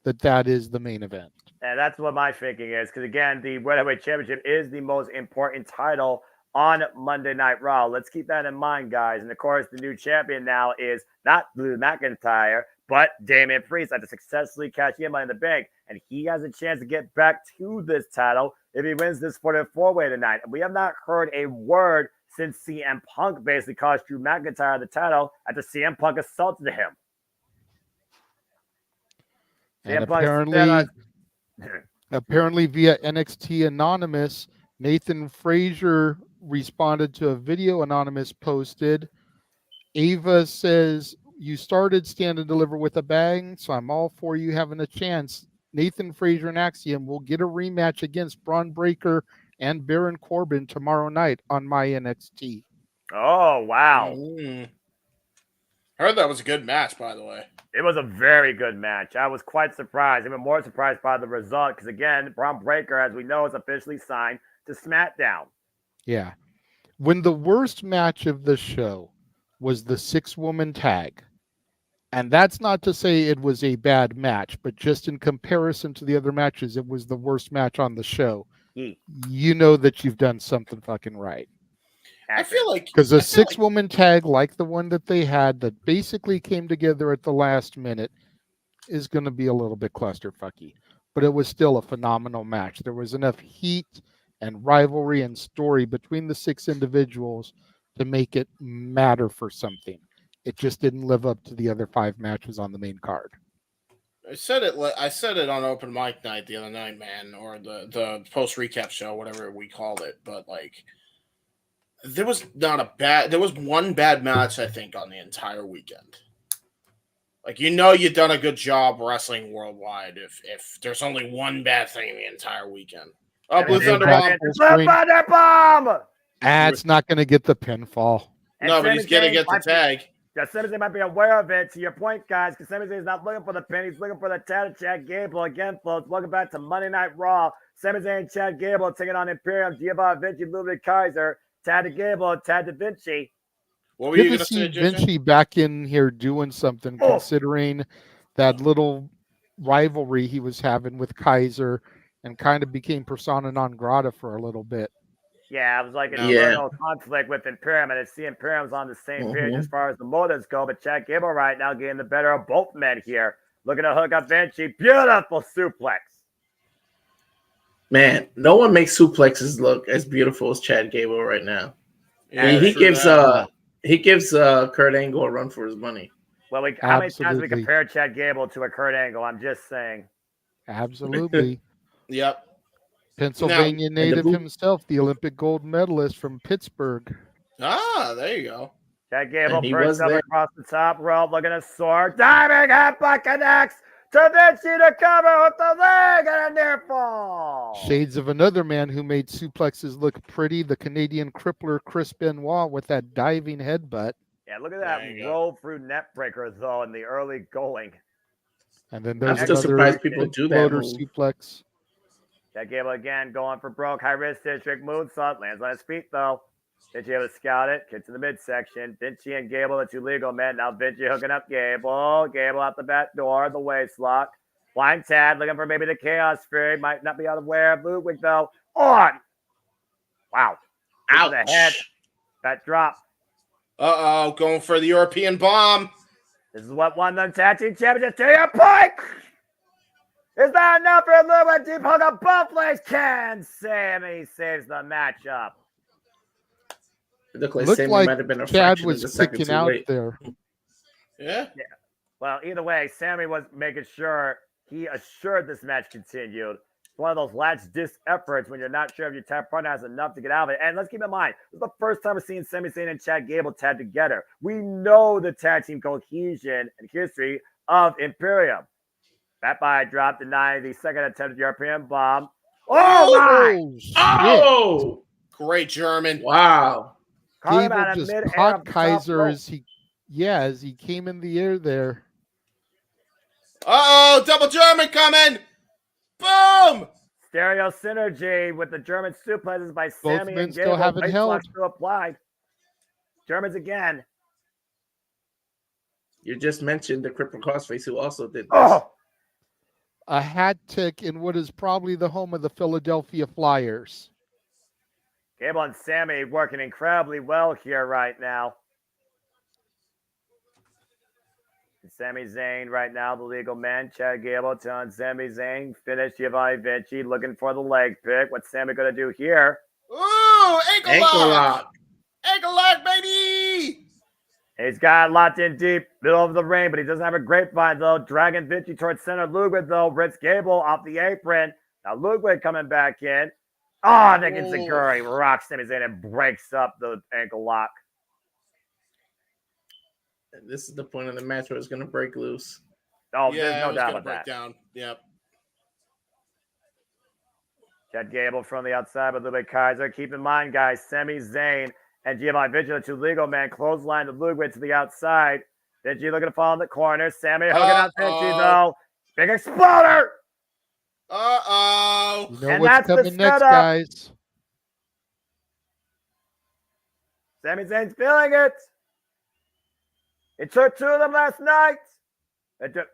[SPEAKER 15] that that is the main event.
[SPEAKER 19] And that's what my thinking is, because again, the World Heavyweight Championship is the most important title on Monday Night Raw. Let's keep that in mind, guys. And of course, the new champion now is not Drew McIntyre, but Damian Priest after successfully cashing in Money in the Bank. And he has a chance to get back to this title if he wins this 4-way tonight. And we have not heard a word since CM Punk basically cost Drew McIntyre the title after CM Punk assaulted him.
[SPEAKER 15] And
[SPEAKER 19] CM Punk
[SPEAKER 15] apparently via NXT Anonymous, Nathan Frazier responded to a video Anonymous posted. Ava says, you started Stand and Deliver with a bang, so I'm all for you having a chance. Nathan Frazier and Axiom will get a rematch against Braun Breaker and Baron Corbin tomorrow night on my NXT.
[SPEAKER 19] Oh, wow.
[SPEAKER 20] Heard that was a good match, by the way.
[SPEAKER 19] It was a very good match. I was quite surprised, even more surprised by the result, because again, Braun Breaker, as we know, is officially signed to SmackDown.
[SPEAKER 15] Yeah. When the worst match of the show was the 6-woman tag, and that's not to say it was a bad match, but just in comparison to the other matches, it was the worst match on the show. You know that you've done something fucking right.
[SPEAKER 20] I feel like
[SPEAKER 15] Because a 6-woman tag like the one that they had that basically came together at the last minute is going to be a little bit clusterfucky. But it was still a phenomenal match. There was enough heat and rivalry and story between the 6 individuals to make it matter for something. It just didn't live up to the other 5 matches on the main card.
[SPEAKER 20] I said it on open mic night the other night, man, or the post recap show, whatever we called it. But like, there was one bad match, I think, on the entire weekend. Like, you've done a good job wrestling worldwide if there's only one bad thing the entire weekend. Oh, Blue Thunder Bomb.
[SPEAKER 19] Blue Thunder Bomb!
[SPEAKER 15] It's not going to get the pinfall.
[SPEAKER 20] No, but he's going to get the tag.
[SPEAKER 19] Sami Zayn might be aware of it, to your point, guys, because Sami Zayn is not looking for the pin. He's looking for the tag to Chad Gable. Again, folks, welcome back to Monday Night Raw. Sami Zayn and Chad Gable taking on Imperium, Giovanni Vinci, Ludwig Kaiser, Tad to Gable, Tad to Vinci.
[SPEAKER 20] What were you
[SPEAKER 15] Good
[SPEAKER 20] going
[SPEAKER 15] to
[SPEAKER 20] to say,
[SPEAKER 15] see
[SPEAKER 20] Jason?
[SPEAKER 15] Vinci back in here doing something, considering that little rivalry he was having with Kaiser and kind of became persona non grata for a little bit.
[SPEAKER 19] Yeah, it was like an internal conflict with Imperium, and it's the Imperium's on the same page as far as the motives go, but Chad Gable right now getting the better of both men here. Looking to hook up Vinci. Beautiful suplex.
[SPEAKER 21] Man, no one makes suplexes look as beautiful as Chad Gable right now.
[SPEAKER 20] Yeah,
[SPEAKER 21] he gives Kurt Angle a run for his money.
[SPEAKER 19] Well, how many times we compare Chad Gable to a Kurt Angle? I'm just saying.
[SPEAKER 15] Absolutely.
[SPEAKER 20] Yep.
[SPEAKER 15] Pennsylvania native himself, the Olympic gold medalist from Pittsburgh.
[SPEAKER 20] Ah, there you go.
[SPEAKER 19] Chad Gable
[SPEAKER 21] And he
[SPEAKER 19] first
[SPEAKER 21] was
[SPEAKER 19] up
[SPEAKER 21] there.
[SPEAKER 19] across the top rope, looking to soar. Diving headbutt connects to Vinci to cover with the leg and a near fall.
[SPEAKER 15] Shades of another man who made suplexes look pretty, the Canadian crippler Chris Benoit with that diving headbutt.
[SPEAKER 19] Yeah, look at that roll through net breaker, though, in the early going.
[SPEAKER 15] And then there's
[SPEAKER 21] I'm still
[SPEAKER 15] another
[SPEAKER 21] surprised people do that
[SPEAKER 15] floater
[SPEAKER 21] move.
[SPEAKER 15] suplex.
[SPEAKER 19] Chad Gable again going for broke. High risk district moonsault. Lands on his feet, though. Vinci able to scout it. Gets to the midsection. Vinci and Gable, the two legal men. Now Vinci hooking up Gable. Gable out the back door. The waist lock. Blind Tad looking for maybe the Chaos Fury. Might not be out of aware of Ludwig, though. On. Wow.
[SPEAKER 21] Ouch.
[SPEAKER 19] To the head. That drop.
[SPEAKER 20] Uh-oh, going for the European bomb.
[SPEAKER 19] This is what won the tag team championship. To your point. Is that enough for Ludwig? Deep hook of both legs. Can Sammy saves the matchup.
[SPEAKER 21] It looked like
[SPEAKER 15] Looked
[SPEAKER 21] Sammy
[SPEAKER 15] like
[SPEAKER 21] might have been a
[SPEAKER 15] Chad
[SPEAKER 21] fraction
[SPEAKER 15] was
[SPEAKER 21] of a second
[SPEAKER 15] picking
[SPEAKER 21] too
[SPEAKER 15] out
[SPEAKER 21] late.
[SPEAKER 15] there.
[SPEAKER 20] Yeah.
[SPEAKER 19] Well, either way, Sammy was making sure he assured this match continued. It's one of those latch-disc efforts when you're not sure if your tag partner has enough to get out of it. And let's keep in mind, this is the first time we're seeing Sami Zayn and Chad Gable tag together. We know the tag team cohesion and history of Imperium. Bat by drop, denying the second attempt at the European bomb. Oh my!
[SPEAKER 21] Oh!
[SPEAKER 20] Great German.
[SPEAKER 21] Wow.
[SPEAKER 19] Caught him
[SPEAKER 15] Gable
[SPEAKER 19] out of
[SPEAKER 15] just
[SPEAKER 19] mid-air
[SPEAKER 15] caught
[SPEAKER 19] off the top
[SPEAKER 15] Kaiser
[SPEAKER 19] rope.
[SPEAKER 15] as he came in the air there.
[SPEAKER 20] Uh-oh, double German coming. Boom!
[SPEAKER 19] Stereo synergy with the German suplexes by
[SPEAKER 15] Both
[SPEAKER 19] Sammy
[SPEAKER 15] men
[SPEAKER 19] and
[SPEAKER 15] still
[SPEAKER 19] Gable.
[SPEAKER 15] haven't
[SPEAKER 19] Waist
[SPEAKER 15] held.
[SPEAKER 19] lock still applied. Germans again.
[SPEAKER 21] You just mentioned the crippled crossface who also did this.
[SPEAKER 19] Oh!
[SPEAKER 15] A hat trick in what is probably the home of the Philadelphia Flyers.
[SPEAKER 19] Gable and Sammy working incredibly well here right now. And Sami Zayn right now, the legal man. Chad Gable telling Sami Zayn, finish Giovanni Vinci, looking for the leg pick. What's Sammy going to do here?
[SPEAKER 20] Ooh, ankle lock.
[SPEAKER 21] lock.
[SPEAKER 20] Ankle lock, baby.
[SPEAKER 19] He's got locked in deep, middle of the ring, but he doesn't have a grapevine, though. Dragging Vinci towards center. Ludwig, though, rips Gable off the apron. Now Ludwig coming back in. Oh, Nick Enziguri rocks Sami Zayn and breaks up the ankle lock.
[SPEAKER 21] And this is the point of the match where it's going to break loose.
[SPEAKER 19] Oh,
[SPEAKER 20] Yeah,
[SPEAKER 19] there's no
[SPEAKER 20] it was
[SPEAKER 19] doubt
[SPEAKER 20] gonna
[SPEAKER 19] about
[SPEAKER 20] break
[SPEAKER 19] that.
[SPEAKER 20] down. Yep.
[SPEAKER 19] Chad Gable from the outside with Ludwig Kaiser. Keep in mind, guys, Sami Zayn and Giovanni Vinci, the two legal men, clothesline to Ludwig to the outside. Vinci looking to fall in the corner. Sami hooking out Vinci, though. Big exploder!
[SPEAKER 20] Uh-oh.
[SPEAKER 15] You know
[SPEAKER 19] And
[SPEAKER 15] what's
[SPEAKER 19] that's the
[SPEAKER 15] coming next,
[SPEAKER 19] setup.
[SPEAKER 15] guys.
[SPEAKER 19] Sami Zayn's feeling it. It took two of them last night. Wait a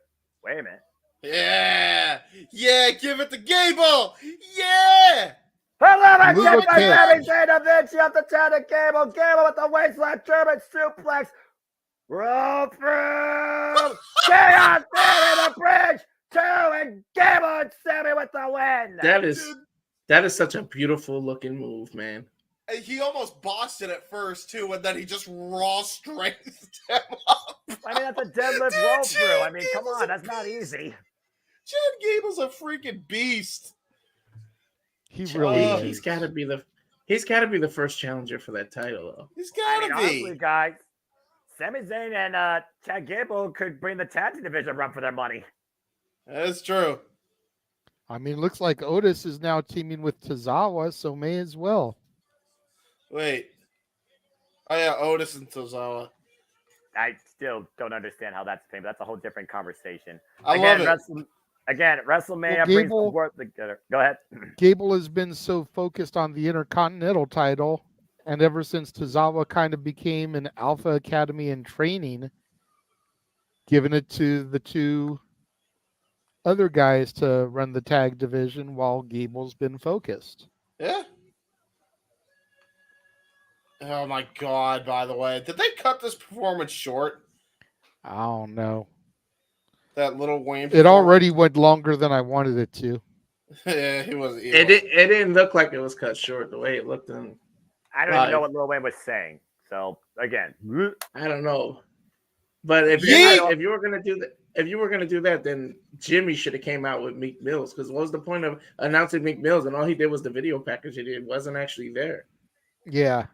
[SPEAKER 19] minute.
[SPEAKER 20] Yeah. Yeah, give it to Gable. Yeah.
[SPEAKER 19] I love it.
[SPEAKER 15] Ludwig
[SPEAKER 19] Sami
[SPEAKER 15] kick.
[SPEAKER 19] Zayn to Vinci off the top of Gable. Gable with the waistline German suplex. Roll through. Chaos there in the bridge. Two and Gable and Sami with the win.
[SPEAKER 21] That is such a beautiful looking move, man.
[SPEAKER 20] He almost bossed it at first, too, and then he just raw strengthed him up.
[SPEAKER 19] I mean, that's a deadlift roll through. I mean, come on. That's not easy.
[SPEAKER 20] Chad Gable's a freaking beast.
[SPEAKER 15] He really is.
[SPEAKER 21] He's got to be the first challenger for that title, though.
[SPEAKER 20] He's got to be.
[SPEAKER 19] Honestly, guys, Sami Zayn and Chad Gable could bring the tag team division run for their money.
[SPEAKER 20] That's true.
[SPEAKER 15] I mean, looks like Otis is now teaming with Tozawa, so may as well.
[SPEAKER 20] Wait. Oh, yeah, Otis and Tozawa.
[SPEAKER 19] I still don't understand how that's a thing, but that's a whole different conversation.
[SPEAKER 20] I love it.
[SPEAKER 19] WrestleMania
[SPEAKER 15] Well,
[SPEAKER 19] brings the
[SPEAKER 15] Gable-
[SPEAKER 19] world together. Go ahead.
[SPEAKER 15] Gable has been so focused on the Intercontinental title, and ever since Tozawa kind of became an Alpha Academy in training, giving it to the two other guys to run the tag division while Gable's been focused.
[SPEAKER 20] Yeah. Oh, my God, by the way. Did they cut this performance short?
[SPEAKER 15] I don't know.
[SPEAKER 20] That little Wayne
[SPEAKER 15] It
[SPEAKER 20] performance?
[SPEAKER 15] already went longer than I wanted it to.
[SPEAKER 20] Yeah, he was.
[SPEAKER 21] It didn't look like it was cut short the way it looked on.
[SPEAKER 19] I don't even know what Lil Wayne was saying. So again,
[SPEAKER 21] I don't know. But if you were gonna do that, then Jimmy should have came out with Meek Mills, because what was the point of announcing Meek Mills and all he did was the video package? It wasn't actually there.
[SPEAKER 15] Yeah.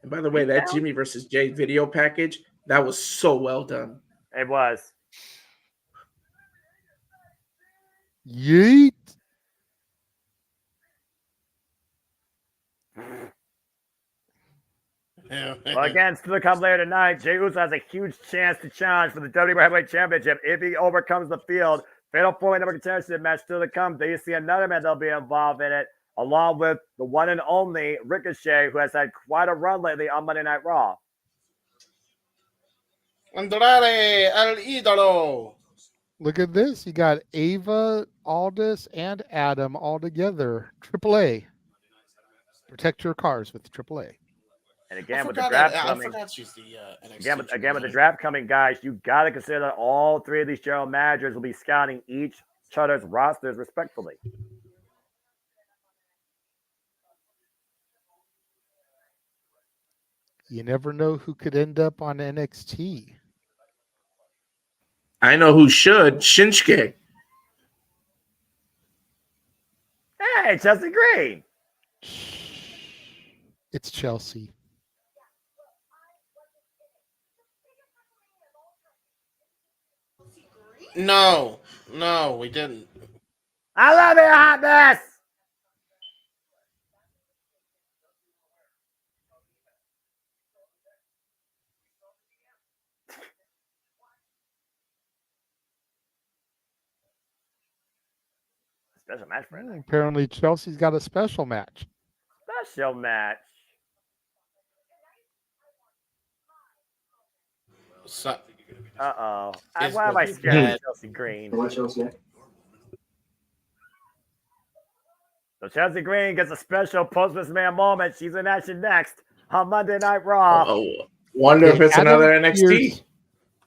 [SPEAKER 21] And by the way, that Jimmy versus Jay video package, that was so well done.
[SPEAKER 19] It was.
[SPEAKER 15] Yeet.
[SPEAKER 19] Well, again, still to come later tonight. Jey Uso has a huge chance to challenge for the WWE Heavyweight Championship if he overcomes the field. Fatal 4-way number contention match still to come. Do you see another man that'll be involved in it, along with the one and only Ricochet, who has had quite a run lately on Monday Night Raw?
[SPEAKER 20] Andrade El Idolo.
[SPEAKER 15] Look at this. You got Ava, Aldis, and Adam all together. AAA. Protect your cars with AAA.
[SPEAKER 19] And again, with the draft coming, again with the draft coming, guys, you got to consider that all three of these general managers will be scouting each other's rosters respectfully.
[SPEAKER 15] You never know who could end up on NXT.
[SPEAKER 21] I know who should. Shinsuke.
[SPEAKER 19] Hey, Chelsea Green.
[SPEAKER 15] It's Chelsea.
[SPEAKER 20] No, we didn't.
[SPEAKER 19] I love you, hot mess. Special match for tonight.
[SPEAKER 15] Apparently, Chelsea's got a special match.
[SPEAKER 19] Special match. Uh-oh. Why am I scared of Chelsea Green? So Chelsea Green gets a special post-WrestleMania moment. She's in action next on Monday Night Raw.
[SPEAKER 21] Wonder if it's another NXT.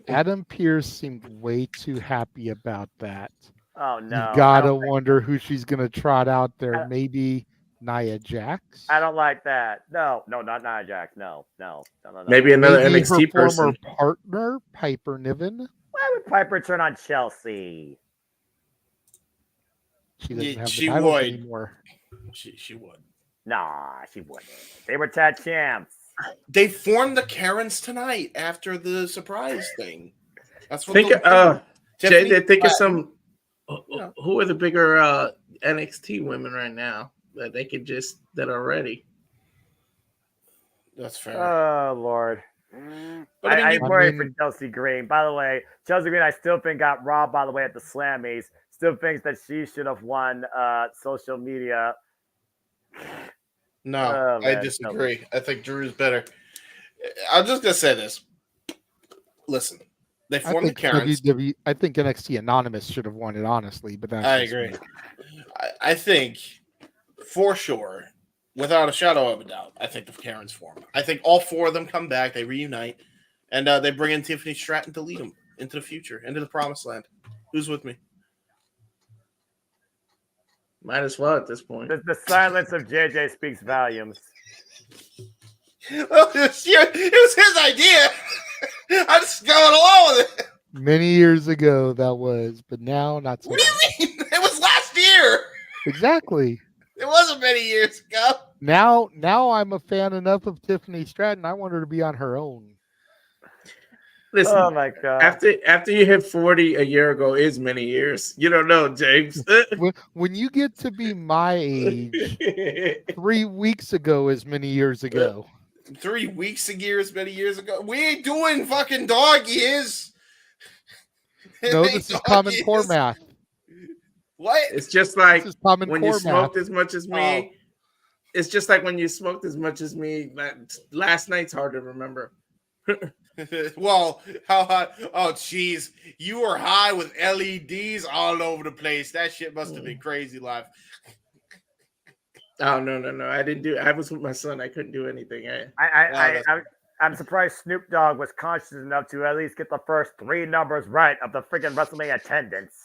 [SPEAKER 15] Adam Pearce seemed way too happy about that.
[SPEAKER 19] Oh, no.
[SPEAKER 15] You gotta wonder who she's gonna trot out there. Maybe Nia Jax?
[SPEAKER 19] I don't like that. No, not Nia Jax. No.
[SPEAKER 21] Maybe another NXT
[SPEAKER 15] her
[SPEAKER 21] person.
[SPEAKER 15] former partner, Piper Niven.
[SPEAKER 19] Why would Piper turn on Chelsea?
[SPEAKER 15] She doesn't have the title anymore.
[SPEAKER 20] She would.
[SPEAKER 19] Nah, she wouldn't. They were tag champs.
[SPEAKER 20] They formed the Karens tonight after the surprise thing. That's what.
[SPEAKER 21] Think of some. Who are the bigger NXT women right now that they could that are ready?
[SPEAKER 20] That's fair.
[SPEAKER 19] Oh Lord.
[SPEAKER 20] But
[SPEAKER 19] I worry for Chelsea Green. By the way, Chelsea Green, I still think got robbed, by the way, at the Slammies. Still thinks that she should have won social media.
[SPEAKER 20] No, I disagree. I think Drew's better. I'm just going to say this. Listen, they formed the Karens.
[SPEAKER 15] I think NXT Anonymous should have won it, honestly. But I
[SPEAKER 20] agree. I think, for sure, without a shadow of a doubt, I think the Karens form. I think all four of them come back, they reunite, and they bring in Tiffany Stratton to lead them into the future, into the promised land. Who's with me?
[SPEAKER 21] Might as well at this point.
[SPEAKER 19] The silence of JJ speaks volumes.
[SPEAKER 20] Well, it was his idea. I'm just going along with it.
[SPEAKER 15] Many years ago, that was, but now not so.
[SPEAKER 20] What do you mean? It was last year.
[SPEAKER 15] Exactly.
[SPEAKER 20] It wasn't many years ago.
[SPEAKER 15] Now I'm a fan enough of Tiffany Stratton. I want her to be on her own.
[SPEAKER 21] Listen,
[SPEAKER 19] oh my God.
[SPEAKER 21] After you hit 40 a year ago is many years. You don't know, James.
[SPEAKER 15] when you get to be my age, 3 weeks ago is many years ago.
[SPEAKER 20] 3 weeks ago is many years ago. We ain't doing fucking dog years.
[SPEAKER 15] No, this is common core math.
[SPEAKER 21] What? It's just like when you smoked
[SPEAKER 15] math.
[SPEAKER 21] as much as me. It's just like when you smoked as much as me. Last night's hard to remember.
[SPEAKER 20] Well, how high? Oh, jeez. You were high with LEDs all over the place. That shit must have been crazy live.
[SPEAKER 21] Oh, no. I didn't do it. I was with my son. I couldn't do anything.
[SPEAKER 19] I'm surprised Snoop Dogg was conscious enough to at least get the first 3 numbers right of the freaking WrestleMania attendance.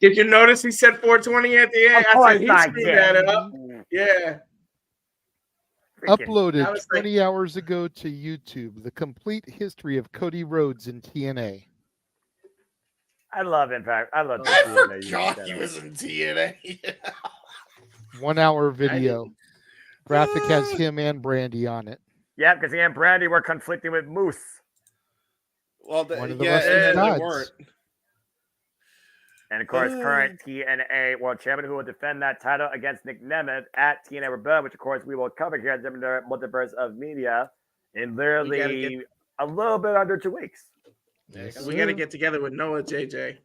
[SPEAKER 21] Did you notice he said 420 at the end?
[SPEAKER 19] Of course
[SPEAKER 21] I said he screwed that up. Yeah.
[SPEAKER 15] Uploaded 20 hours ago to YouTube, the complete history of Cody Rhodes in TNA.
[SPEAKER 19] I love Impact. I love.
[SPEAKER 20] I forgot he was in TNA.
[SPEAKER 15] 1 hour video. Graphic has him and Brandy on it.
[SPEAKER 19] Yeah, because he and Brandy were conflicting with Moose.
[SPEAKER 20] Well,
[SPEAKER 15] one of the wrestling gods.
[SPEAKER 19] And of course, current TNA World Champion who will defend that title against Nick Nemeth at TNA Rebellion, which of course we will cover here at JMN Multiverse of Media in literally a little bit under 2 weeks.
[SPEAKER 21] We got to get together with Noah, JJ.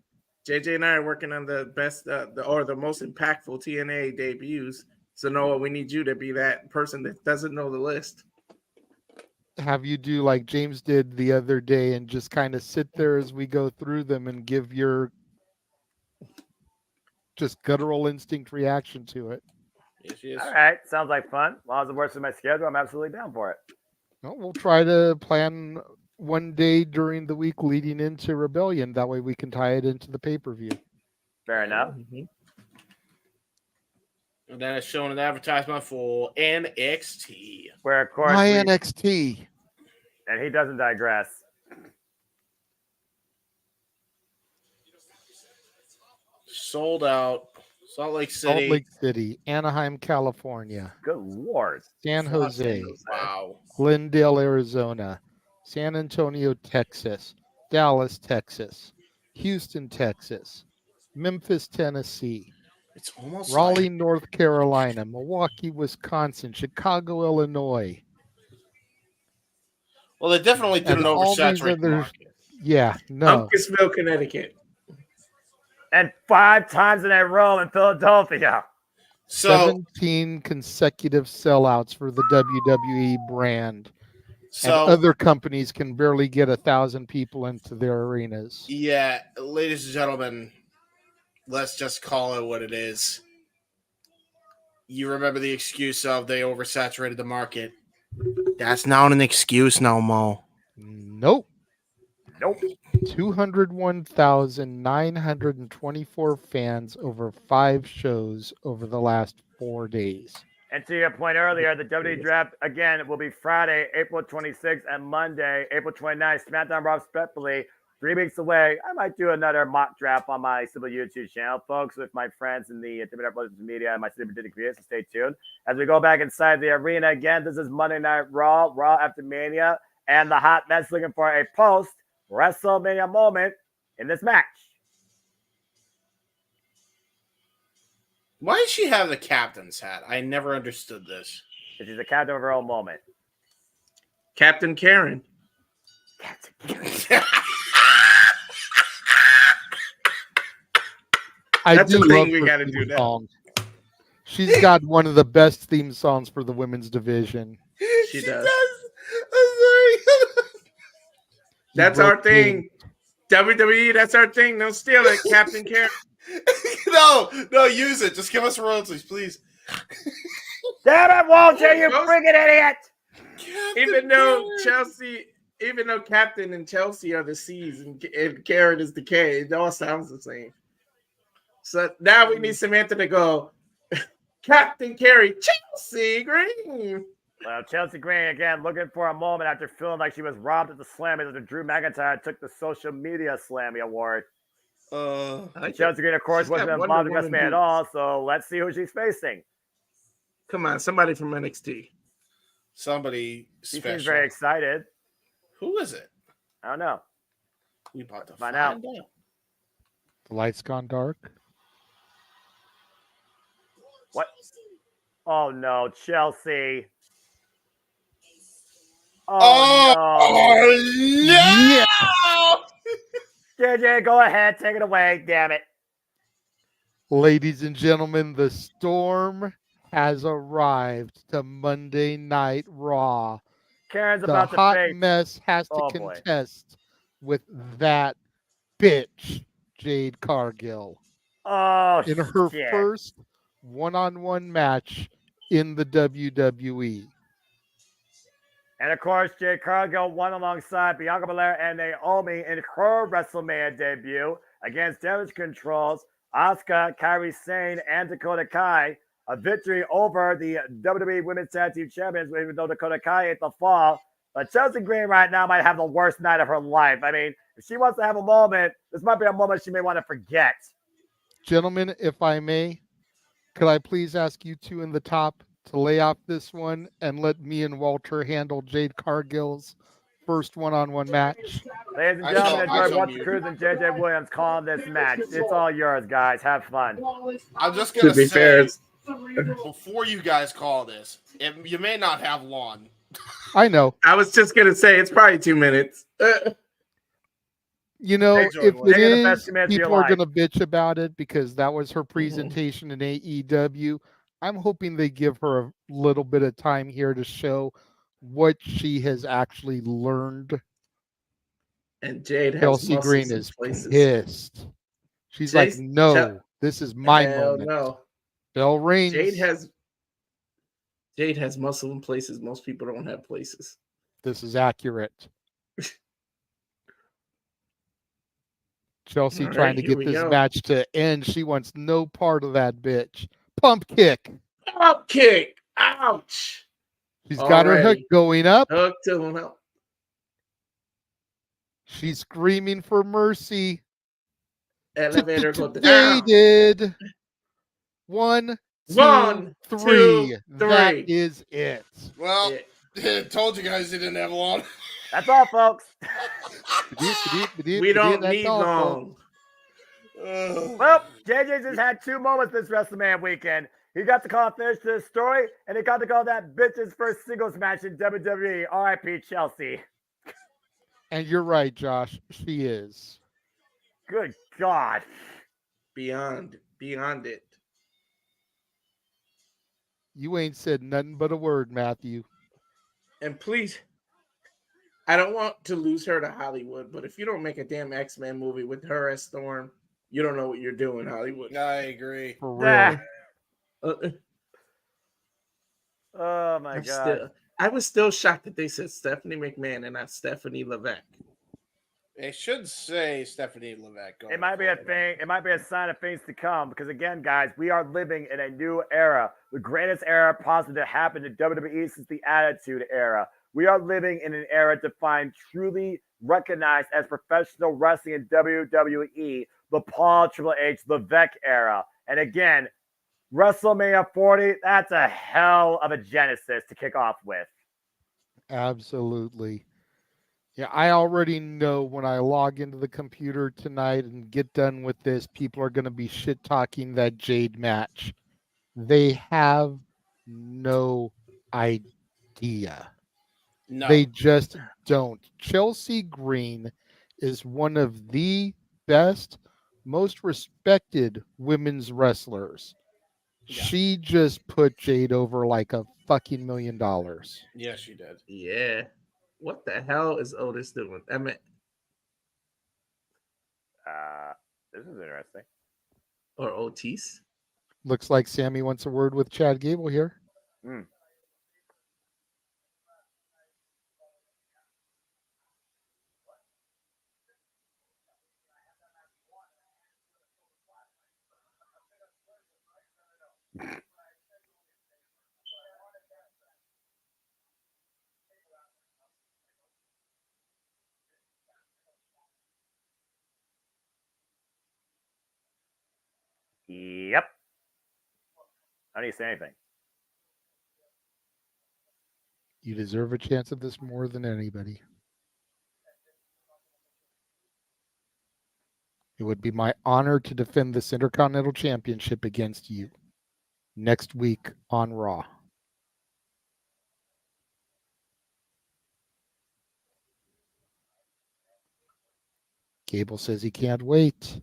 [SPEAKER 21] JJ and I are working on the best the most impactful TNA debuts. So Noah, we need you to be that person that doesn't know the list.
[SPEAKER 15] Have you do like James did the other day and just kind of sit there as we go through them and give your just guttural instinct reaction to it.
[SPEAKER 20] Yes.
[SPEAKER 19] All right, sounds like fun. As long as it works with my schedule, I'm absolutely down for it.
[SPEAKER 15] Well, we'll try to plan one day during the week leading into Rebellion. That way we can tie it into the pay-per-view.
[SPEAKER 19] Fair enough.
[SPEAKER 20] And then it's showing an advertisement for NXT.
[SPEAKER 19] Where, of course,
[SPEAKER 15] my NXT.
[SPEAKER 19] And he doesn't digress.
[SPEAKER 20] Sold out. Salt Lake City.
[SPEAKER 15] Salt Lake City, Anaheim, California,
[SPEAKER 19] Good Lord.
[SPEAKER 15] San Jose,
[SPEAKER 20] Wow.
[SPEAKER 15] Glendale, Arizona, San Antonio, Texas, Dallas, Texas, Houston, Texas, Memphis, Tennessee,
[SPEAKER 20] It's almost
[SPEAKER 15] Raleigh,
[SPEAKER 20] like
[SPEAKER 15] North Carolina, Milwaukee, Wisconsin, Chicago, Illinois.
[SPEAKER 20] well, they definitely
[SPEAKER 15] And
[SPEAKER 20] didn't
[SPEAKER 15] all these
[SPEAKER 20] oversaturate the
[SPEAKER 15] other,
[SPEAKER 20] market.
[SPEAKER 15] yeah, no.
[SPEAKER 21] Uncasville, Connecticut.
[SPEAKER 19] And 5 times in a row in Philadelphia.
[SPEAKER 20] So
[SPEAKER 15] 17 consecutive sellouts for the WWE brand. And
[SPEAKER 20] So-
[SPEAKER 15] other companies can barely get 1,000 people into their arenas.
[SPEAKER 20] yeah, ladies and gentlemen, let's just call it what it is. You remember the excuse of they oversaturated the market. That's not an excuse no more.
[SPEAKER 15] Nope.
[SPEAKER 19] Nope.
[SPEAKER 15] 201,924 fans over 5 shows over the last 4 days.
[SPEAKER 19] And to your point earlier, the WWE draft, again, will be Friday, April 26th, and Monday, April 29th. SmackDown Raw, respectfully, 3 weeks away. I might do another mock draft on my simple YouTube channel, folks, with my friends in the JMN Multiverse of Media and my super creators. So stay tuned. As we go back inside the arena again, this is Monday Night Raw, RAWAfterMania, and the hot mess looking for a post-WrestleMania moment in this match.
[SPEAKER 20] Why does she have the captain's hat? I never understood this.
[SPEAKER 19] She's the captain of her own moment.
[SPEAKER 21] Captain Karen.
[SPEAKER 15] I
[SPEAKER 21] That's
[SPEAKER 15] do
[SPEAKER 21] a thing
[SPEAKER 15] love
[SPEAKER 21] we
[SPEAKER 15] her
[SPEAKER 21] gotta
[SPEAKER 15] theme
[SPEAKER 21] do now.
[SPEAKER 15] song. She's got one of the best theme songs for the women's division.
[SPEAKER 21] She does.
[SPEAKER 20] I'm sorry.
[SPEAKER 21] That's our thing. WWE, that's our thing. Don't steal it, Captain Karen.
[SPEAKER 20] No, use it. Just give us royalties, please.
[SPEAKER 19] Damn it, Walter, you freaking idiot!
[SPEAKER 21] Even though Captain and Chelsea are the C's and Karen is the K, it all sounds the same. So now we need Samantha to go, Captain Carey, Chelsea Green.
[SPEAKER 19] Well, Chelsea Green, again, looking for a moment after feeling like she was robbed at the Slammy after Drew McIntyre took the Social Media Slammy Award. Chelsea Green, of course, wasn't involved in WrestleMania at all, so let's see who she's facing.
[SPEAKER 21] Come on, somebody from NXT.
[SPEAKER 20] Somebody
[SPEAKER 19] She
[SPEAKER 20] special.
[SPEAKER 19] seems very excited.
[SPEAKER 20] Who is it?
[SPEAKER 19] I don't know.
[SPEAKER 20] We about to
[SPEAKER 19] Find out.
[SPEAKER 15] The lights gone dark.
[SPEAKER 19] What? Oh, no, Chelsea.
[SPEAKER 20] Oh,
[SPEAKER 19] no.
[SPEAKER 20] Yeah.
[SPEAKER 19] JJ, go ahead. Take it away. Damn it.
[SPEAKER 15] Ladies and gentlemen, the storm has arrived to Monday Night Raw.
[SPEAKER 19] Karen's
[SPEAKER 15] the
[SPEAKER 19] about to
[SPEAKER 15] hot
[SPEAKER 19] face-
[SPEAKER 15] mess has to
[SPEAKER 19] Oh, boy.
[SPEAKER 15] contest with that bitch, Jade Cargill.
[SPEAKER 19] Oh,
[SPEAKER 15] in her
[SPEAKER 19] shit.
[SPEAKER 15] first one-on-one match in the WWE.
[SPEAKER 19] And of course, Jade Cargill won alongside Bianca Belair and Naomi in her WrestleMania debut against Damage Control's Asuka, Kairi Sane, and Dakota Kai. A victory over the WWE Women's Tag Team Champions, even though Dakota Kai ate the fall. But Chelsea Green right now might have the worst night of her life. I mean, if she wants to have a moment, this might be a moment she may want to forget.
[SPEAKER 15] Gentlemen, if I may, could I please ask you two in the top to lay off this one and let me and Walter handle Jade Cargill's first one-on-one match?
[SPEAKER 19] Ladies and gentlemen, enjoy Walter Cruz and JJ Williams calling this match. It's all yours, guys. Have fun.
[SPEAKER 20] I'm just gonna
[SPEAKER 21] To be
[SPEAKER 20] say,
[SPEAKER 21] fair,
[SPEAKER 20] before you guys call this, you may not have long.
[SPEAKER 15] I know.
[SPEAKER 21] I was just gonna say it's probably 2 minutes.
[SPEAKER 15] You know,
[SPEAKER 21] Enjoy
[SPEAKER 15] if
[SPEAKER 21] one.
[SPEAKER 15] it
[SPEAKER 21] Take the best
[SPEAKER 15] is,
[SPEAKER 21] two minutes of your
[SPEAKER 15] people are
[SPEAKER 21] life.
[SPEAKER 15] going to bitch about it because that was her presentation in AEW. I'm hoping they give her a little bit of time here to show what she has actually learned.
[SPEAKER 21] And Jade has
[SPEAKER 15] Kelsey
[SPEAKER 21] muscles
[SPEAKER 15] Green
[SPEAKER 21] in
[SPEAKER 15] is
[SPEAKER 21] places.
[SPEAKER 15] pissed. She's like,
[SPEAKER 21] Chase-
[SPEAKER 15] no,
[SPEAKER 21] Chel-
[SPEAKER 15] this is my
[SPEAKER 21] Hell
[SPEAKER 15] moment.
[SPEAKER 21] no.
[SPEAKER 15] Bell rings.
[SPEAKER 21] Jade has muscle in places most people don't have places.
[SPEAKER 15] This is accurate. Chelsea
[SPEAKER 21] All
[SPEAKER 15] trying
[SPEAKER 21] right,
[SPEAKER 15] to
[SPEAKER 21] here
[SPEAKER 15] get
[SPEAKER 21] we
[SPEAKER 15] this
[SPEAKER 21] go.
[SPEAKER 15] match to end. She wants no part of that bitch. Pump kick.
[SPEAKER 21] Pump kick. Ouch.
[SPEAKER 15] She's got her hook
[SPEAKER 21] Alrighty.
[SPEAKER 15] going up.
[SPEAKER 21] Hook to him up.
[SPEAKER 15] She's screaming for mercy.
[SPEAKER 21] Elevator go down.
[SPEAKER 15] Dated. 1, 2,
[SPEAKER 21] 1,
[SPEAKER 15] 3.
[SPEAKER 21] 2, 3.
[SPEAKER 15] That is it.
[SPEAKER 20] Well, told you guys he didn't have long.
[SPEAKER 19] That's all, folks.
[SPEAKER 21] We don't
[SPEAKER 15] That's
[SPEAKER 21] need
[SPEAKER 15] all,
[SPEAKER 21] long.
[SPEAKER 19] Well, JJ just had 2 moments this WrestleMania weekend. He got to call a finish to his story, and he got to call that bitch's first singles match in WWE. R.I.P. Chelsea.
[SPEAKER 15] And you're right, Josh. She is.
[SPEAKER 19] Good God.
[SPEAKER 21] Beyond it.
[SPEAKER 15] You ain't said nothing but a word, Matthew.
[SPEAKER 21] And please, I don't want to lose her to Hollywood, but if you don't make a damn X-Men movie with her as Storm, you don't know what you're doing, Hollywood.
[SPEAKER 20] I agree.
[SPEAKER 15] For real.
[SPEAKER 19] Oh my God.
[SPEAKER 21] I was still shocked that they said Stephanie McMahon and not Stephanie Levesque.
[SPEAKER 20] They should say Stephanie Levesque.
[SPEAKER 19] It might be a thing. It might be a sign of things to come. Because again, guys, we are living in a new era. The greatest era possible to happen to WWE since the Attitude Era. We are living in an era defined truly recognized as professional wrestling in WWE, the Paul Triple H Levesque era. And again, WrestleMania 40, that's a hell of a genesis to kick off with.
[SPEAKER 15] Absolutely. Yeah, I already know when I log into the computer tonight and get done with this, people are going to be shit talking that Jade match. They have no idea.
[SPEAKER 20] No.
[SPEAKER 15] They just don't. Chelsea Green is one of the best, most respected women's wrestlers.
[SPEAKER 20] Yeah.
[SPEAKER 15] She just put Jade over like a fucking $1 million.
[SPEAKER 20] Yes, she did.
[SPEAKER 21] Yeah. What the hell is Otis doing? I mean,
[SPEAKER 19] this is interesting.
[SPEAKER 21] Or Otis?
[SPEAKER 15] Looks like Sammy wants a word with Chad Gable here.
[SPEAKER 19] Yep. I don't need to say anything.
[SPEAKER 15] You deserve a chance at this more than anybody. It would be my honor to defend this Intercontinental Championship against you next week on Raw. Gable says he can't wait.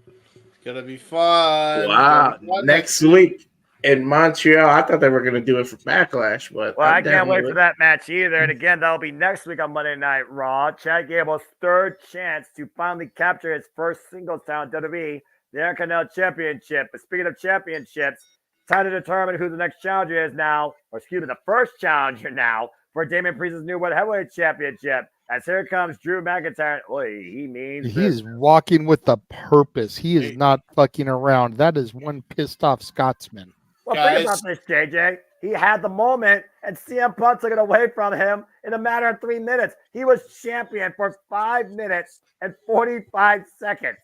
[SPEAKER 20] It's gonna be fun.
[SPEAKER 21] Wow. Next week in Montreal. I thought they were going to do it for Backlash, but
[SPEAKER 19] Well, I can't wait for that match either. And again, that'll be next week on Monday Night Raw. Chad Gable's third chance to finally capture his first singles title in WWE, the Intercontinental Championship. But speaking of championships, time to determine who the next challenger is now, or excuse me, the first challenger now for Damian Priest's new World Heavyweight Championship. As here comes Drew McIntyre. Boy, he means
[SPEAKER 15] He's walking with a purpose. He is not fucking around. That is one pissed off Scotsman.
[SPEAKER 19] Well, think about this, JJ. He had the moment, and CM Punk took it away from him in a matter of 3 minutes. He was champion for 5 minutes and 45 seconds.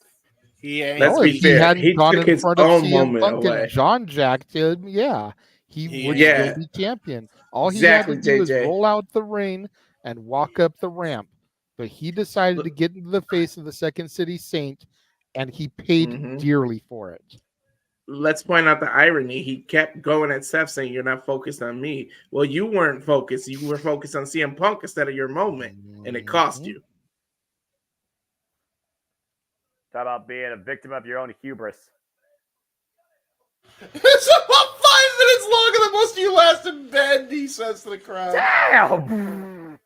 [SPEAKER 21] Let's be fair. He took his own moment away.
[SPEAKER 15] John jacked him. Yeah, he would still be champion. All he
[SPEAKER 21] Exactly,
[SPEAKER 15] had to do was
[SPEAKER 21] JJ.
[SPEAKER 15] roll out the ring and walk up the ramp. But he decided to get into the face of the Second City Saint, and he paid dearly for it.
[SPEAKER 21] Let's point out the irony. He kept going at Seth saying, "You're not focused on me." Well, you weren't focused. You were focused on CM Punk instead of your moment, and it cost you.
[SPEAKER 19] Talk about being a victim of your own hubris.
[SPEAKER 20] It's about 5 minutes longer than most of you last in bed, he says to the crowd.
[SPEAKER 19] Damn!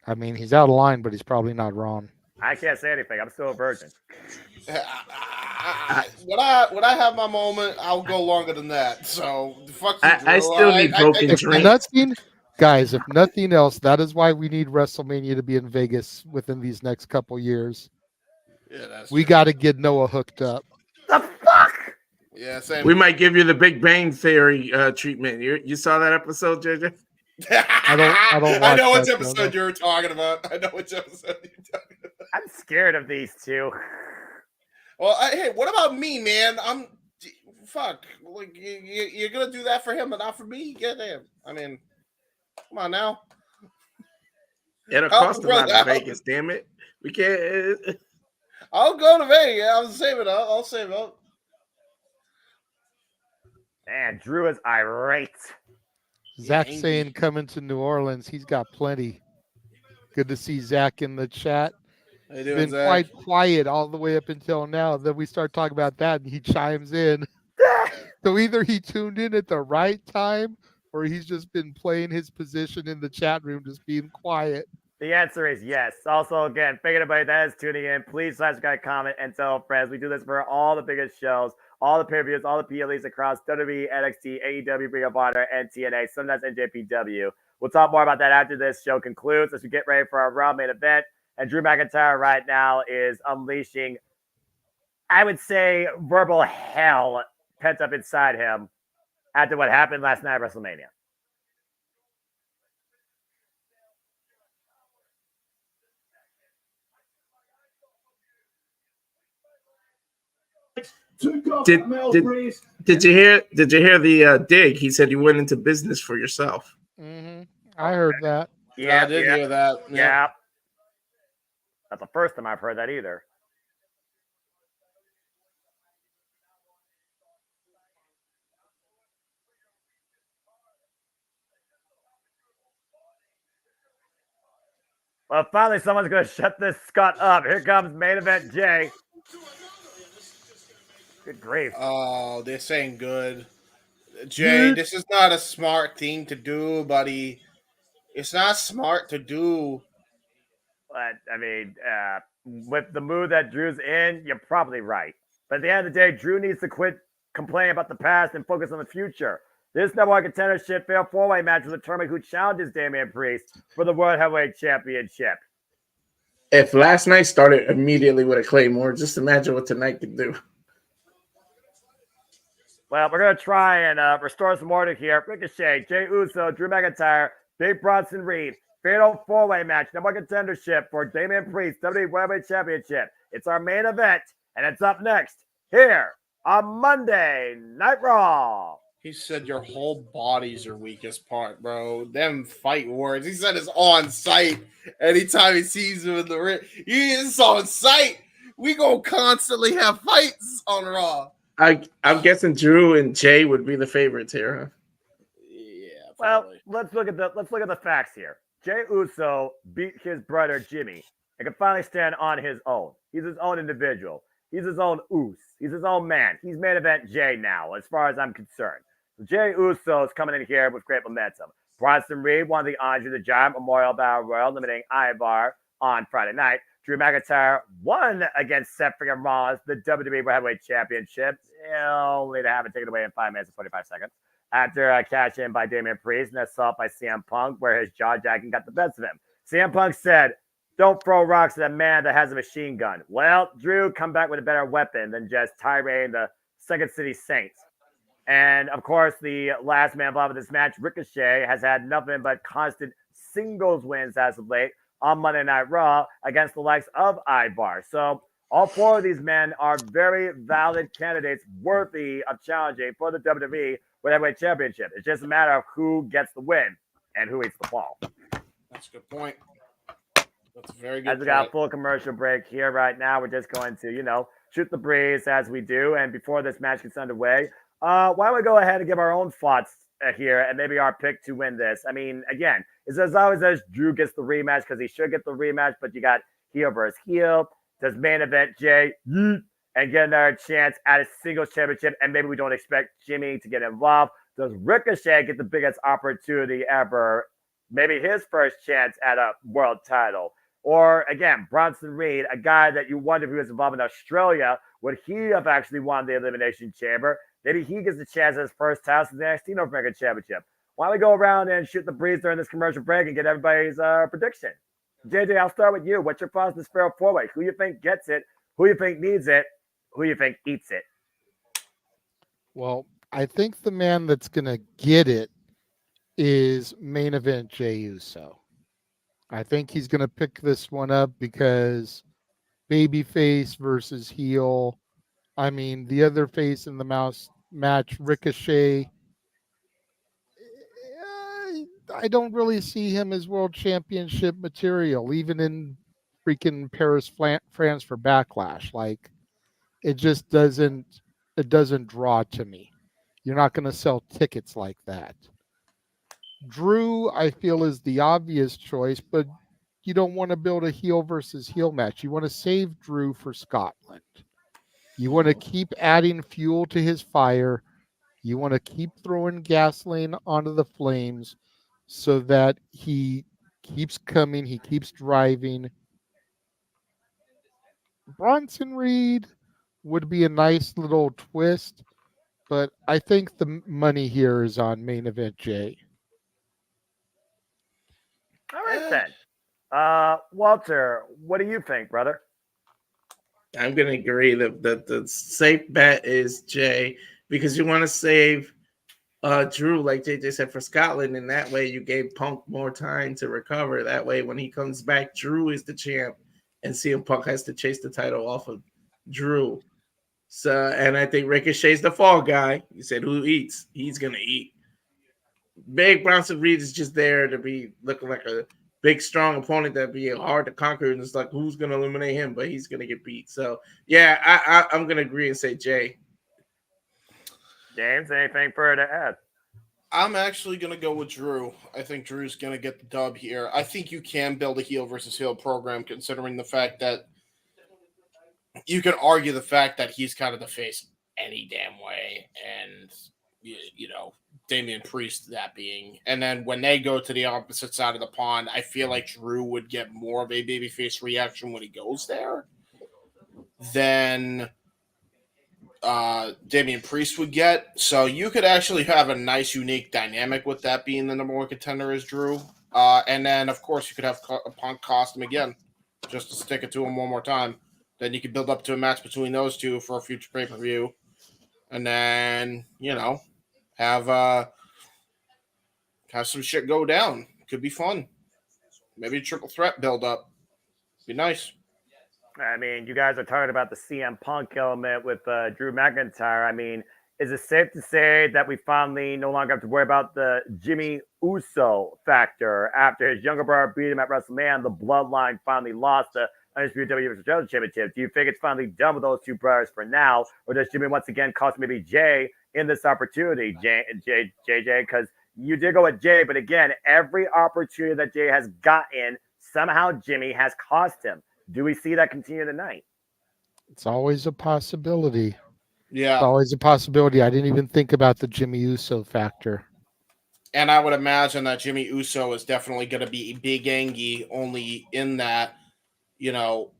[SPEAKER 15] I mean, he's out of line, but he's probably not wrong.
[SPEAKER 19] I can't say anything. I'm still a virgin.
[SPEAKER 20] When I have my moment, I'll go longer than that. So fuck you, Drew.
[SPEAKER 21] I still need broken
[SPEAKER 15] If
[SPEAKER 21] drinks.
[SPEAKER 15] nothing, guys, if nothing else, that is why we need WrestleMania to be in Vegas within these next couple years.
[SPEAKER 20] Yeah, that's
[SPEAKER 15] we got to get Noah hooked up.
[SPEAKER 19] The fuck?
[SPEAKER 20] Yeah, same.
[SPEAKER 21] We might give you the Big Bang Theory treatment. You saw that episode, JJ?
[SPEAKER 15] I don't.
[SPEAKER 20] I know
[SPEAKER 15] watch
[SPEAKER 20] which
[SPEAKER 15] that
[SPEAKER 20] episode
[SPEAKER 15] show,
[SPEAKER 20] you're talking about. I know which episode you're talking about.
[SPEAKER 19] I'm scared of these two.
[SPEAKER 20] Well, hey, what about me, man? Fuck. Like you're gonna do that for him, but not for me. Get him. I mean, come on now.
[SPEAKER 21] It'll
[SPEAKER 20] Help
[SPEAKER 21] cost
[SPEAKER 20] a
[SPEAKER 21] a lot
[SPEAKER 20] brother
[SPEAKER 21] in
[SPEAKER 20] out.
[SPEAKER 21] Vegas. Damn it, we can't.
[SPEAKER 20] I'll go to Vegas. I'll save it up. I'll save it up.
[SPEAKER 19] Man, Drew is irate.
[SPEAKER 15] Zach saying coming to New Orleans, he's got plenty. Good to see Zach in the chat.
[SPEAKER 20] How you
[SPEAKER 15] He's
[SPEAKER 20] doing,
[SPEAKER 15] been
[SPEAKER 20] Zach?
[SPEAKER 15] quite quiet all the way up until now. Then we start talking about that, and he chimes in. So either he tuned in at the right time, or he's just been playing his position in the chat room, just being quiet.
[SPEAKER 19] The answer is yes. Also, again, thank anybody that is tuning in. Please subscribe, comment, and tell friends. We do this for all the biggest shows, all the pay-per-views, all the PLEs across WWE, NXT, AEW, Ring of Honor, and TNA, sometimes NJPW. We'll talk more about that after this show concludes as we get ready for our Raw main event. And Drew McIntyre right now is unleashing, I would say, verbal hell pent up inside him after what happened last night at WrestleMania.
[SPEAKER 21] Did you hear the dig? He said you went into business for yourself.
[SPEAKER 15] Mm-hmm. I heard that.
[SPEAKER 20] Yeah, I did hear that.
[SPEAKER 19] Yeah. Not the first time I've heard that either. Well, finally, someone's going to shut this Scott up. Here comes main event Jay. Good grief.
[SPEAKER 20] Oh, they're saying good. Jay, this is not a smart thing to do, buddy. It's not smart to do.
[SPEAKER 19] But, I mean, with the mood that Drew's in, you're probably right. But at the end of the day, Drew needs to quit complaining about the past and focus on the future. This number one contendership fatal four-way match will determine who challenges Damian Priest for the World Heavyweight Championship.
[SPEAKER 21] If last night started immediately with a Claymore, just imagine what tonight could do.
[SPEAKER 19] Well, we're going to try and restore some order here. Ricochet, Jey Uso, Drew McIntyre, Big Bronson Reed. Fatal four-way match, number one contendership for Damian Priest, WWE World Heavyweight Championship. It's our main event, and it's up next here on Monday Night Raw.
[SPEAKER 20] He said your whole body's your weakest part, bro. Them fight words. He said it's on site. Anytime he sees him in the ring, he is on site. We gonna constantly have fights on Raw.
[SPEAKER 21] I'm guessing Drew and Jay would be the favorites here, huh?
[SPEAKER 20] Yeah.
[SPEAKER 19] Well, let's look at the facts here. Jey Uso beat his brother Jimmy and can finally stand on his own. He's his own individual. He's his own Uso. He's his own man. He's main event Jay now, as far as I'm concerned. So Jey Uso is coming in here with great momentum. Bronson Reed won the Andre the Giant Memorial Battle Royal, limiting Ivar on Friday night. Drew McIntyre won against Seth freaking Rollins, the WWE World Heavyweight Championship, only to have it taken away in 5 minutes and 45 seconds. After cash in by Damian Priest and assault by CM Punk, where his jaw-jacking got the best of him. CM Punk said, "Don't throw rocks at a man that has a machine gun." Well, Drew come back with a better weapon than just tiring the Second City Saints. And, of course, the last man involved in this match, Ricochet, has had nothing but constant singles wins as of late on Monday Night Raw against the likes of Ivar. So all four of these men are very valid candidates worthy of challenging for the WWE World Heavyweight Championship. It's just a matter of who gets the win and who eats the fall.
[SPEAKER 20] That's a good point. That's a very good
[SPEAKER 19] As we got a full commercial break here right now, we're just going to, shoot the breeze as we do. And before this match gets underway, why don't we go ahead and give our own thoughts here and maybe our pick to win this. I mean, again, it's as always as Drew gets the rematch because he should get the rematch, but you got heel versus heel. Does main event Jay and get another chance at a singles championship, and maybe we don't expect Jimmy to get involved. Does Ricochet get the biggest opportunity ever? Maybe his first chance at a world title. Or, again, Bronson Reed, a guy that you wonder if he was involved in Australia, would he have actually won the Elimination Chamber? Maybe he gets a chance at his first title in the NXT North American Championship. Why don't we go around and shoot the breeze during this commercial break and get everybody's prediction? JJ, I'll start with you. What's your thoughts on this fatal four-way? Who you think gets it? Who you think needs it? Who you think eats it?
[SPEAKER 15] Well, I think the man that's going to get it is main event Jey Uso. I think he's going to pick this one up because babyface versus heel, I mean, the other face in the mouse match, Ricochet. I don't really see him as world championship material, even in freaking Paris, France for Backlash. Like, it just doesn't. It doesn't draw to me. You're not going to sell tickets like that. Drew, I feel, is the obvious choice, but you don't want to build a heel versus heel match. You want to save Drew for Scotland. You want to keep adding fuel to his fire. You want to keep throwing gasoline onto the flames so that he keeps coming, he keeps driving. Bronson Reed would be a nice little twist, but I think the money here is on main event Jay.
[SPEAKER 19] All right, then. Walter, what do you think, brother?
[SPEAKER 21] I'm going to agree that the safe bet is Jay, because you want to save Drew, like JJ said, for Scotland, and that way you gave Punk more time to recover. That way, when he comes back, Drew is the champ, and CM Punk has to chase the title off of Drew. So, and I think Ricochet's the fall guy. You said who eats? He's going to eat. Big Bronson Reed is just there to be looking like a big, strong opponent that'd be hard to conquer. And it's like, who's going to eliminate him? But he's going to get beat. So, yeah, I'm going to agree and say Jay.
[SPEAKER 19] James, anything further to add?
[SPEAKER 20] I'm actually going to go with Drew. I think Drew's going to get the dub here. I think you can build a heel versus heel program, considering the fact that you can argue the fact that he's kind of the face any damn way. And, you know, Damian Priest that being. And then when they go to the opposite side of the pond, I feel like Drew would get more of a babyface reaction when he goes there than Damian Priest would get. So you could actually have a nice, unique dynamic with that being the number one contender is Drew. And then, of course, you could have Punk cost him again just to stick it to him one more time. Then you could build up to a match between those two for a future pay-per-view. And then, you know, have some shit go down. Could be fun. Maybe a triple threat build up. Be nice.
[SPEAKER 19] I mean, you guys are talking about the CM Punk element with Drew McIntyre. I mean, is it safe to say that we finally no longer have to worry about the Jimmy Uso factor after his younger brother beat him at WrestleMania? The Bloodline finally lost the Undisputed WWE Championship. Do you think it's finally done with those two brothers for now, or does Jimmy once again cost maybe Jay in this opportunity, JJ? Because you did go with Jay, but again, every opportunity that Jay has gotten, somehow Jimmy has cost him. Do we see that continue tonight?
[SPEAKER 15] It's always a possibility.
[SPEAKER 20] Yeah.
[SPEAKER 15] It's always a possibility. I didn't even think about the Jimmy Uso factor.
[SPEAKER 20] And I would imagine that Jimmy Uso is definitely going to be big Angie, only in that, you know,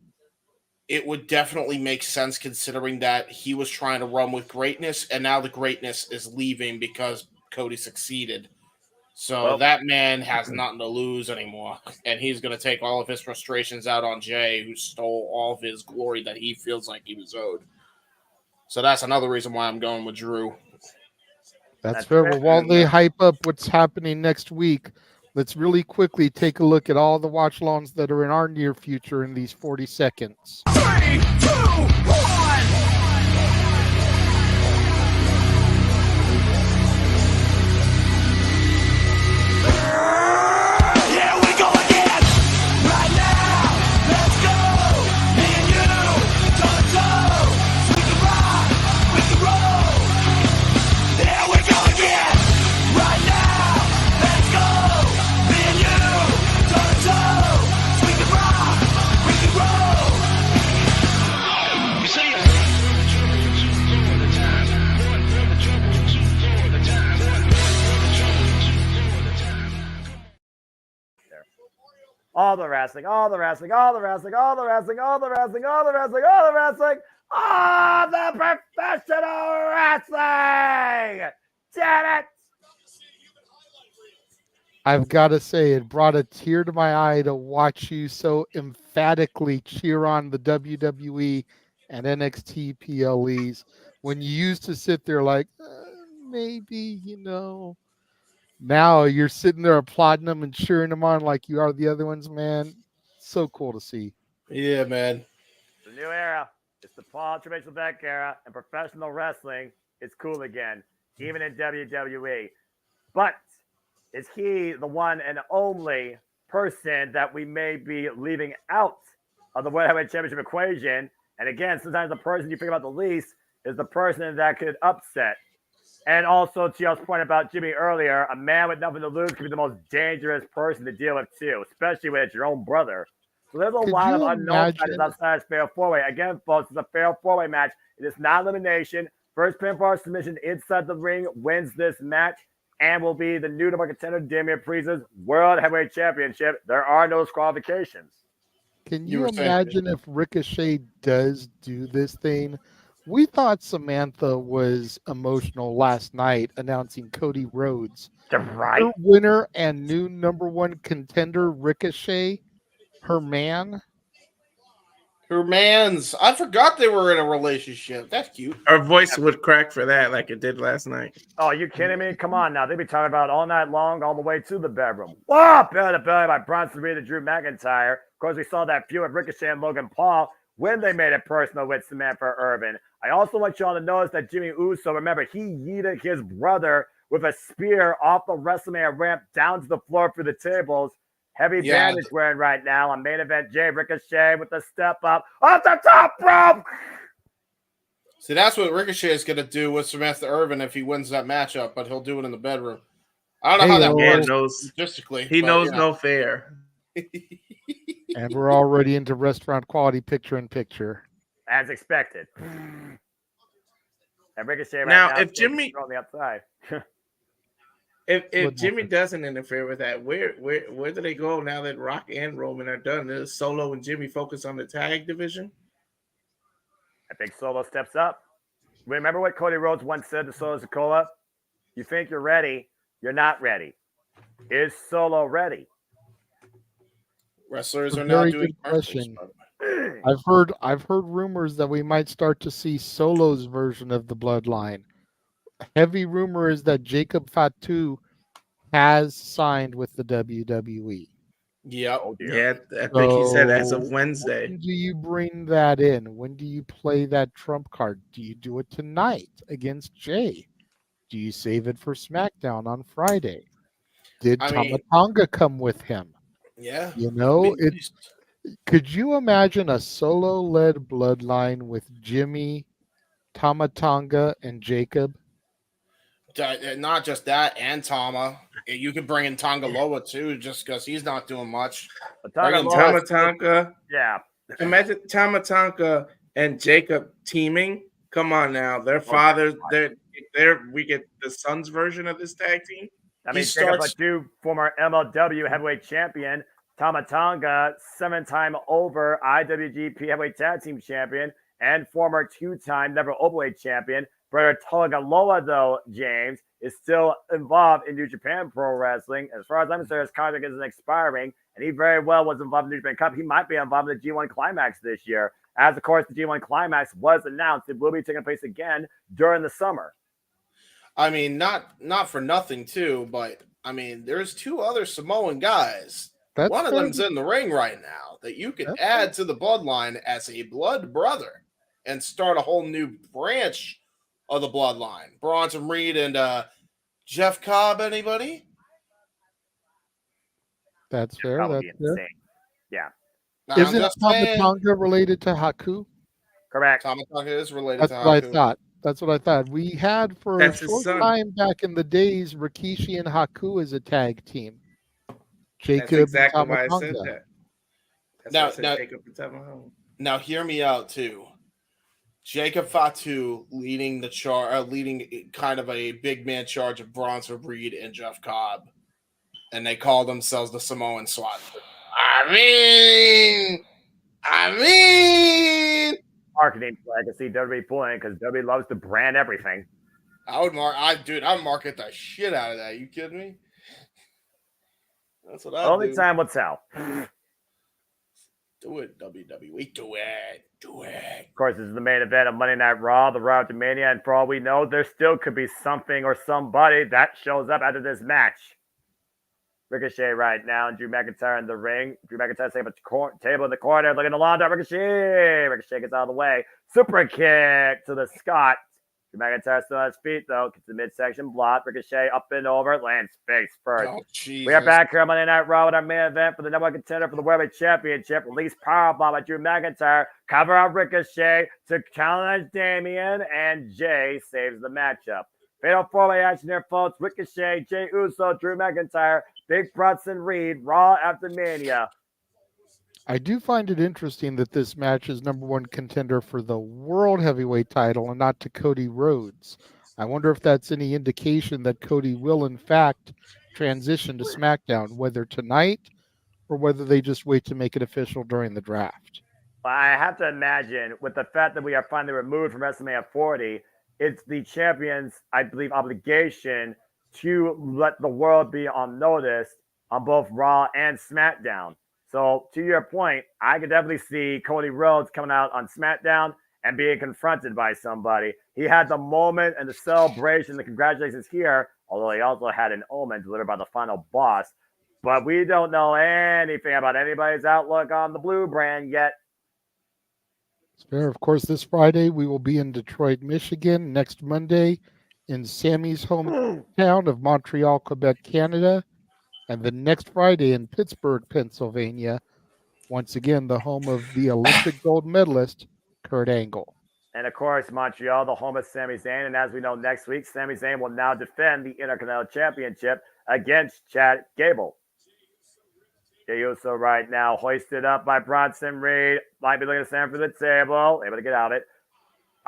[SPEAKER 20] it would definitely make sense considering that he was trying to run with greatness, and now the greatness is leaving because Cody succeeded. So that man has nothing to lose anymore, and he's going to take all of his frustrations out on Jay, who stole all of his glory that he feels like he was owed. So that's another reason why I'm going with Drew.
[SPEAKER 15] That's fair. Well, while they hype up what's happening next week, let's really quickly take a look at all the watch-alongs that are in our near future in these 40 seconds.
[SPEAKER 4] 3, 2, 1.
[SPEAKER 19] All the wrestling, all the wrestling, all the wrestling, all the wrestling, all the wrestling, all the wrestling, all the wrestling, all the professional wrestling! Damn it!
[SPEAKER 15] I've got to say, it brought a tear to my eye to watch you so emphatically cheer on the WWE and NXT PLEs when you used to sit there like, maybe, you know. Now you're sitting there applauding them and cheering them on like you are the other ones, man. So cool to see.
[SPEAKER 20] Yeah, man.
[SPEAKER 19] The new era. It's the Paul Triple Beck era, and professional wrestling is cool again, even in WWE. But is he the one and only person that we may be leaving out of the World Heavyweight Championship equation? And again, sometimes the person you think about the least is the person that could upset. And also, to y'all's point about Jimmy earlier, a man with nothing to lose can be the most dangerous person to deal with too, especially when it's your own brother. So there's a lot of unknown factors outside of fair four-way. Again, folks, it's a fair four-way match. It is not elimination. First pinfall submission inside the ring wins this match and will be the new number contender, Damian Priest's World Heavyweight Championship. There are no disqualifications.
[SPEAKER 15] Can you imagine if Ricochet does do this thing? We thought Samantha was emotional last night announcing Cody Rhodes.
[SPEAKER 19] Right.
[SPEAKER 15] Her winner and new number one contender, Ricochet, her man.
[SPEAKER 20] Her man's. I forgot they were in a relationship. That's cute.
[SPEAKER 21] Her voice would crack for that like it did last night.
[SPEAKER 19] Oh, you kidding me? Come on now. They be talking about all night long, all the way to the bedroom. Whoa! Belly to belly by Bronson Reed and Drew McIntyre. Of course, we saw that feud with Ricochet and Logan Paul when they made it personal with Samantha Irvin. I also want y'all to notice that Jimmy Uso, remember, he yeeted his brother with a spear off the WrestleMania ramp down to the floor through the tables. Heavy bandage wearing right now on main event Jay Ricochet with the step up off the top rope.
[SPEAKER 20] See, that's what Ricochet is going to do with Samantha Irvin if he wins that matchup, but he'll do it in the bedroom. I don't know how that works logistically.
[SPEAKER 21] He knows no fair.
[SPEAKER 15] And we're already into restaurant quality picture-in-picture.
[SPEAKER 19] As expected. And Ricochet right
[SPEAKER 21] Now,
[SPEAKER 19] now
[SPEAKER 21] if Jimmy
[SPEAKER 19] on the outside.
[SPEAKER 21] If Jimmy doesn't interfere with that, where do they go now that Rock and Roman are done? Does Solo and Jimmy focus on the tag division?
[SPEAKER 19] I think Solo steps up. Remember what Cody Rhodes once said to Solo Sikoa? You think you're ready, you're not ready. Is Solo ready?
[SPEAKER 20] Wrestlers are now
[SPEAKER 15] Very
[SPEAKER 20] doing
[SPEAKER 15] good question. I've heard rumors that we might start to see Solo's version of the bloodline. Heavy rumor is that Jacob Fatu has signed with the WWE.
[SPEAKER 20] Yeah.
[SPEAKER 21] Yeah, I think he said as of Wednesday.
[SPEAKER 15] When do you bring that in? When do you play that trump card? Do you do it tonight against Jay? Do you save it for SmackDown on Friday? Did Tama Tonga come with him?
[SPEAKER 20] Yeah.
[SPEAKER 15] You know, could you imagine a solo-led bloodline with Jimmy, Tama Tonga, and Jacob?
[SPEAKER 20] Not just that, and Tama. You could bring in Tonga Loa too, just because he's not doing much.
[SPEAKER 21] Tama Tonga.
[SPEAKER 19] Yeah.
[SPEAKER 21] Imagine Tama Tonga and Jacob teaming. Come on now. Their fathers, we get the son's version of this tag team.
[SPEAKER 19] I mean, Jacob Fatu, former MLW heavyweight champion. Tama Tonga, 7-time over IWGP heavyweight tag team champion and former 2-time never openweight champion. Brother Tonga Loa, though, James, is still involved in New Japan Pro Wrestling. As far as I'm concerned, his contract isn't expiring, and he very well was involved in the New Japan Cup. He might be involved in the G1 Climax this year. As, of course, the G1 Climax was announced. It will be taking place again during the summer.
[SPEAKER 20] I mean, not for nothing, too, but, I mean, there's 2 other Samoan guys. One of them's in the ring right now that you could add to the bloodline as a blood brother and start a whole new branch of the bloodline. Bronson Reed and Jeff Cobb, anybody?
[SPEAKER 15] That's fair. That's fair.
[SPEAKER 19] Yeah.
[SPEAKER 15] Isn't Tama Tonga related to Haku?
[SPEAKER 19] Correct.
[SPEAKER 20] Tama Tonga is related
[SPEAKER 15] That's
[SPEAKER 20] to
[SPEAKER 15] what
[SPEAKER 20] Haku.
[SPEAKER 15] I thought. That's what I thought. We had for a short time back in the days Rikishi and Haku as a tag team. Jacob
[SPEAKER 21] That's exactly
[SPEAKER 15] and Tama
[SPEAKER 21] why I
[SPEAKER 15] Tonga.
[SPEAKER 21] said that. That's why I said Jacob and Tama Tonga.
[SPEAKER 20] Now, hear me out, too. Jacob Fatu leading leading kind of a big man charge of Bronson Reed and Jeff Cobb. And they call themselves the Samoan SWAT. I mean,
[SPEAKER 19] marketing play. I can see WWE pulling because WWE loves to brand everything.
[SPEAKER 20] I'd market the shit out of that. You kidding me? That's what I do.
[SPEAKER 19] Only time will tell.
[SPEAKER 20] Do it, WWE. Do it.
[SPEAKER 19] Of course, this is the main event of Monday Night Raw, the RAWAfterMania, and for all we know, there still could be something or somebody that shows up after this match. Ricochet right now, and Drew McIntyre in the ring. Drew McIntyre setting up a table in the corner, looking to launch out Ricochet. Ricochet gets out of the way. Super kick to the Scot. Drew McIntyre still on his feet, though. Gets the midsection block. Ricochet up and over. Lands face first.
[SPEAKER 20] Oh, Jesus.
[SPEAKER 19] We are back here on Monday Night Raw with our main event for the number one contender for the World Championship. Release powerbomb by Drew McIntyre. Cover out Ricochet to challenge Damian, and Jay saves the matchup. Fatal four-way action here, folks. Ricochet, Jey Uso, Drew McIntyre, Big Bronson Reed, Raw after Mania.
[SPEAKER 15] I do find it interesting that this match is number one contender for the World Heavyweight title and not to Cody Rhodes. I wonder if that's any indication that Cody will, in fact, transition to SmackDown, whether tonight or whether they just wait to make it official during the draft.
[SPEAKER 19] I have to imagine, with the fact that we are finally removed from WrestleMania 40, it's the champion's, I believe, obligation to let the world be on notice on both Raw and SmackDown. So, to your point, I could definitely see Cody Rhodes coming out on SmackDown and being confronted by somebody. He had the moment and the celebration, the congratulations here, although he also had an omen delivered by the final boss. But we don't know anything about anybody's outlook on the Blue brand yet.
[SPEAKER 15] Fair. Of course, this Friday we will be in Detroit, Michigan. Next Monday in Sammy's hometown of Montreal, Quebec, Canada. And the next Friday in Pittsburgh, Pennsylvania. Once again, the home of the Olympic gold medalist, Kurt Angle.
[SPEAKER 19] And of course, Montreal, the home of Sami Zayn. And as we know, next week, Sami Zayn will now defend the Intercontinental Championship against Chad Gable. Jey Uso right now hoisted up by Bronson Reed. Might be looking to stand for the table. Able to get out of it.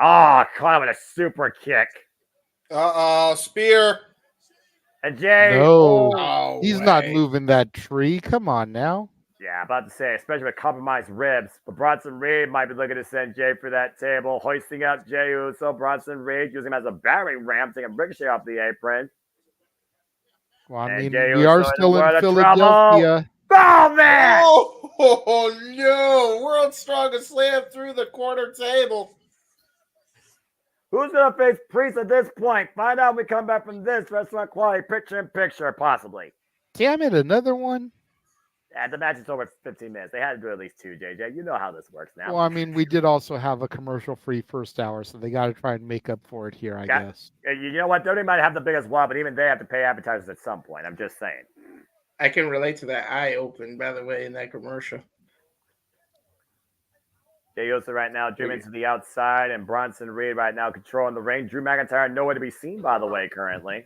[SPEAKER 19] Caught him with a super kick.
[SPEAKER 20] Spear.
[SPEAKER 19] And Jay.
[SPEAKER 15] No, he's not moving that tree. Come on now.
[SPEAKER 19] Yeah, about to say, especially with compromised ribs. But Bronson Reed might be looking to send Jay for that table. Hoisting up Jey Uso. Bronson Reed using him as a battering ram, taking Ricochet off the apron.
[SPEAKER 15] Well, I mean,
[SPEAKER 19] Jey
[SPEAKER 15] we
[SPEAKER 19] Uso
[SPEAKER 15] are still in Philadelphia.
[SPEAKER 19] Oh, man!
[SPEAKER 20] Oh, no. World's Strongest Slam through the corner table.
[SPEAKER 19] Who's going to face Priest at this point? Find out when we come back from this Restaurant Quality picture-in-picture, possibly.
[SPEAKER 15] Damn it, another one?
[SPEAKER 19] Yeah, the match is over 15 minutes. They had to do at least two, JJ. You know how this works now.
[SPEAKER 15] Well, I mean, we did also have a commercial-free first hour, so they got to try and make up for it here, I guess.
[SPEAKER 19] You know what? They might have the biggest one, but even they have to pay advertisers at some point. I'm just saying.
[SPEAKER 21] I can relate to that eye open, by the way, in that commercial.
[SPEAKER 19] Jey Uso right now, Drew to the outside, and Bronson Reed right now controlling the ring. Drew McIntyre nowhere to be seen, by the way, currently.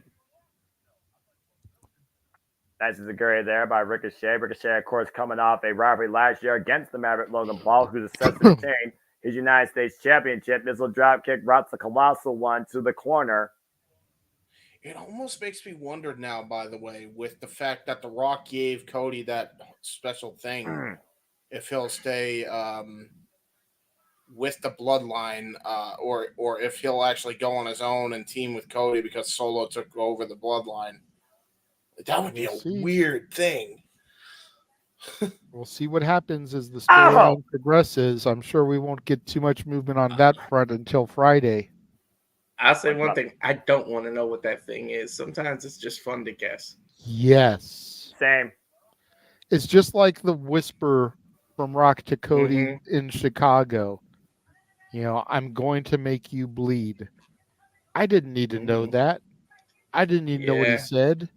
[SPEAKER 19] Nice Zaguri there by Ricochet. Ricochet, of course, coming off a rivalry last year against the Maverick Logan Paul, who's assessed to retain his United States Championship. Missile dropkick routes the colossal one to the corner.
[SPEAKER 20] It almost makes me wonder now, by the way, with the fact that The Rock gave Cody that special thing, if he'll stay with the bloodline or if he'll actually go on his own and team with Cody because Solo took over the bloodline. That would be a weird thing.
[SPEAKER 15] We'll see what happens as the storyline progresses. I'm sure we won't get too much movement on that front until Friday.
[SPEAKER 21] I'll say one thing. I don't want to know what that thing is. Sometimes it's just fun to guess.
[SPEAKER 15] Yes.
[SPEAKER 19] Same.
[SPEAKER 15] It's just like the whisper from Rock to Cody in Chicago. You know, I'm going to make you bleed. I didn't need to know that. I didn't need to know what he said.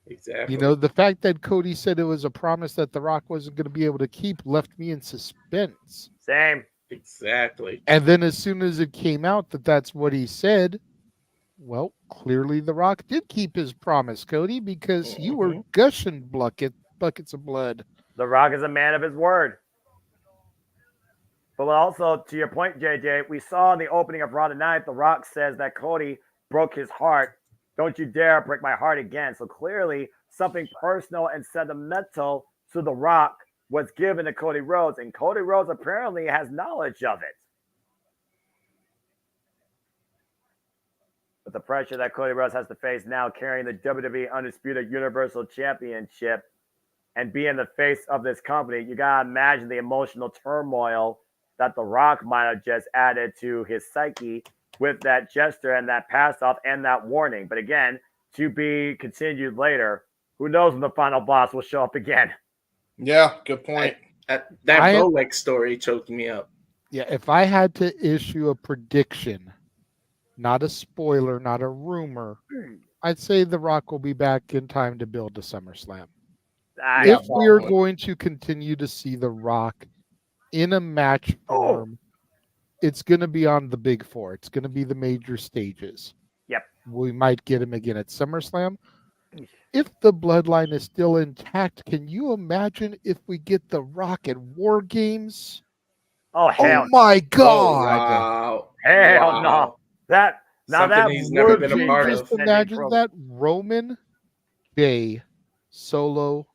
[SPEAKER 21] Exactly.
[SPEAKER 15] You know, the fact that Cody said it was a promise that The Rock wasn't going to be able to keep left me in suspense.
[SPEAKER 19] Same.
[SPEAKER 21] Exactly.
[SPEAKER 15] And then as soon as it came out that that's what he said, well, clearly The Rock did keep his promise, Cody, because you were gushing buckets of blood.
[SPEAKER 19] The Rock is a man of his word. But also, to your point, JJ, we saw in the opening of Raw tonight, The Rock says that Cody broke his heart. Don't you dare break my heart again. So clearly, something personal and sentimental to The Rock was given to Cody Rhodes, and Cody Rhodes apparently has knowledge of it. But the pressure that Cody Rhodes has to face now, carrying the WWE Undisputed Universal Championship and being the face of this company, you gotta imagine the emotional turmoil that The Rock might have just added to his psyche with that gesture and that pass off and that warning. But again, to be continued later. Who knows when the final boss will show up again?
[SPEAKER 20] Yeah, good point.
[SPEAKER 21] That
[SPEAKER 15] I-
[SPEAKER 21] Rolex story choked me up.
[SPEAKER 15] Yeah, if I had to issue a prediction, not a spoiler, not a rumor, I'd say The Rock will be back in time to build a SummerSlam. If we're going to continue to see The Rock in a match form, it's going to be on the big four. It's going to be the major stages.
[SPEAKER 19] Yep.
[SPEAKER 15] We might get him again at SummerSlam. If the bloodline is still intact, can you imagine if we get The Rock at War Games?
[SPEAKER 19] Oh, hell.
[SPEAKER 15] My
[SPEAKER 21] Oh,
[SPEAKER 15] God.
[SPEAKER 21] wow.
[SPEAKER 19] Hell
[SPEAKER 21] Wow.
[SPEAKER 19] no. That
[SPEAKER 21] Something he's never
[SPEAKER 19] would
[SPEAKER 21] been a
[SPEAKER 19] be
[SPEAKER 21] part
[SPEAKER 15] Just
[SPEAKER 21] of.
[SPEAKER 15] imagine that Roman, Jay, Solo,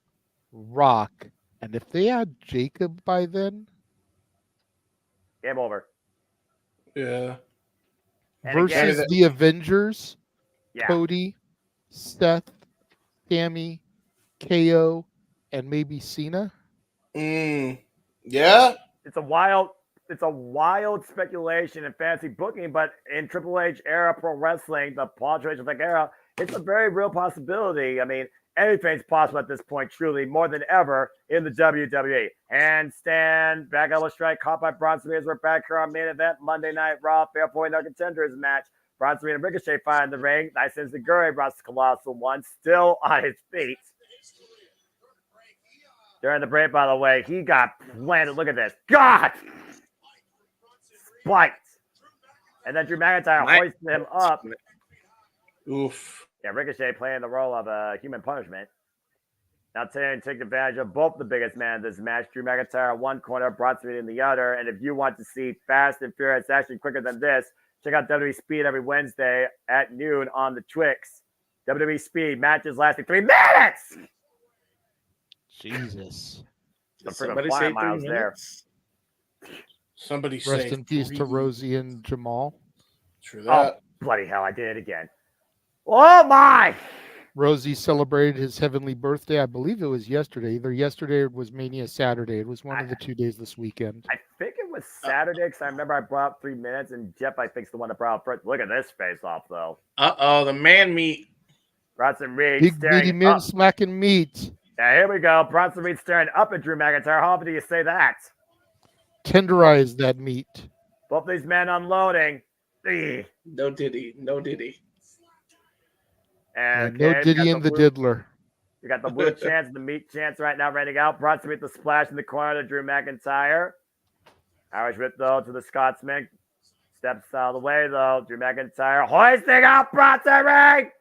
[SPEAKER 15] Rock, and if they had Jacob by then,
[SPEAKER 19] Game over.
[SPEAKER 20] Yeah.
[SPEAKER 19] And
[SPEAKER 15] versus
[SPEAKER 19] again,
[SPEAKER 15] the Avengers,
[SPEAKER 19] Yeah.
[SPEAKER 15] Cody, Seth, Tammy, KO, and maybe Cena.
[SPEAKER 20] Yeah.
[SPEAKER 19] It's a wild speculation and fancy booking, but in Triple H era pro wrestling, the Paul Tracy era, it's a very real possibility. I mean, anything's possible at this point, truly, more than ever in the WWE. Handstand, back elbow strike, caught by Bronson Reed. We're back here on main event, Monday Night Raw, Fair Point No Contenders match. Bronson Reed and Ricochet find in the ring. Nice Enziguri, Ross Colossal one, still on his feet. During the break, by the way, he got planted. Look at this. God! Spiked. And then Drew McIntyre hoisted him up.
[SPEAKER 20] Oof.
[SPEAKER 19] Yeah, Ricochet playing the role of a human punishment. Now Taylor take advantage of both the biggest man in this match. Drew McIntyre in one corner, Bronson Reed in the other. And if you want to see fast and furious action quicker than this, check out WWE Speed every Wednesday at noon on the Twix. WWE Speed matches lasting 3 minutes.
[SPEAKER 15] Jesus.
[SPEAKER 19] Some
[SPEAKER 21] Somebody
[SPEAKER 19] freaking
[SPEAKER 21] say
[SPEAKER 19] flying
[SPEAKER 21] 3
[SPEAKER 19] miles there.
[SPEAKER 21] minutes.
[SPEAKER 20] Somebody
[SPEAKER 15] Rest
[SPEAKER 20] say
[SPEAKER 15] in peace to
[SPEAKER 20] 3.
[SPEAKER 15] Rosie and Jamal.
[SPEAKER 20] True
[SPEAKER 19] Oh,
[SPEAKER 20] that.
[SPEAKER 19] bloody hell, I did it again. Oh, my.
[SPEAKER 15] Rosie celebrated his heavenly birthday. I believe it was yesterday. Either yesterday or it was Mania Saturday. It was one of the 2 days this weekend.
[SPEAKER 19] I think it was Saturday because I remember I brought up 3 minutes, and Jeff, I think, is the one that brought up first. Look at this face off, though.
[SPEAKER 21] Uh-oh, the man meat.
[SPEAKER 19] Bronson Reed
[SPEAKER 15] Big
[SPEAKER 19] staring
[SPEAKER 15] meaty men
[SPEAKER 19] up.
[SPEAKER 15] smacking meat.
[SPEAKER 19] Yeah, here we go. Bronson Reed staring up at Drew McIntyre. How often do you say that?
[SPEAKER 15] Tenderize that meat.
[SPEAKER 19] Both these men unloading. Eeh.
[SPEAKER 21] No diddy. No diddy.
[SPEAKER 19] And
[SPEAKER 15] No
[SPEAKER 19] okay,
[SPEAKER 15] Diddy and the Diddler.
[SPEAKER 19] You got the blue chance, the meat chance right now ready to go. Bronson Reed the splash in the corner to Drew McIntyre. Irish whip, though, to the Scotsman. Steps out of the way, though. Drew McIntyre hoisting up Bronson Reed.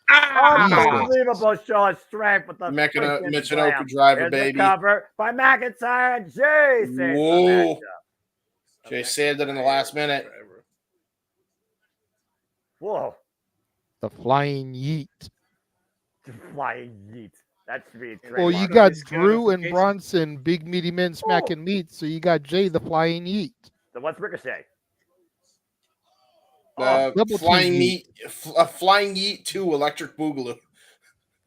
[SPEAKER 19] Unbelievable show of strength with the
[SPEAKER 20] Michinoku driver,
[SPEAKER 19] Here's
[SPEAKER 20] baby.
[SPEAKER 19] The cover by McIntyre and Jay.
[SPEAKER 20] Whoa. Jay saved it in the last minute.
[SPEAKER 19] Whoa.
[SPEAKER 15] The flying yeet.
[SPEAKER 19] Flying yeet. That should be
[SPEAKER 15] Well, you got Drew and Bronson, big meaty men smacking meat. So you got Jay, the flying yeet.
[SPEAKER 19] So what's Ricochet?
[SPEAKER 15] Double
[SPEAKER 20] Flying
[SPEAKER 15] team
[SPEAKER 20] meat, a flying yeet 2 electric boogaloo.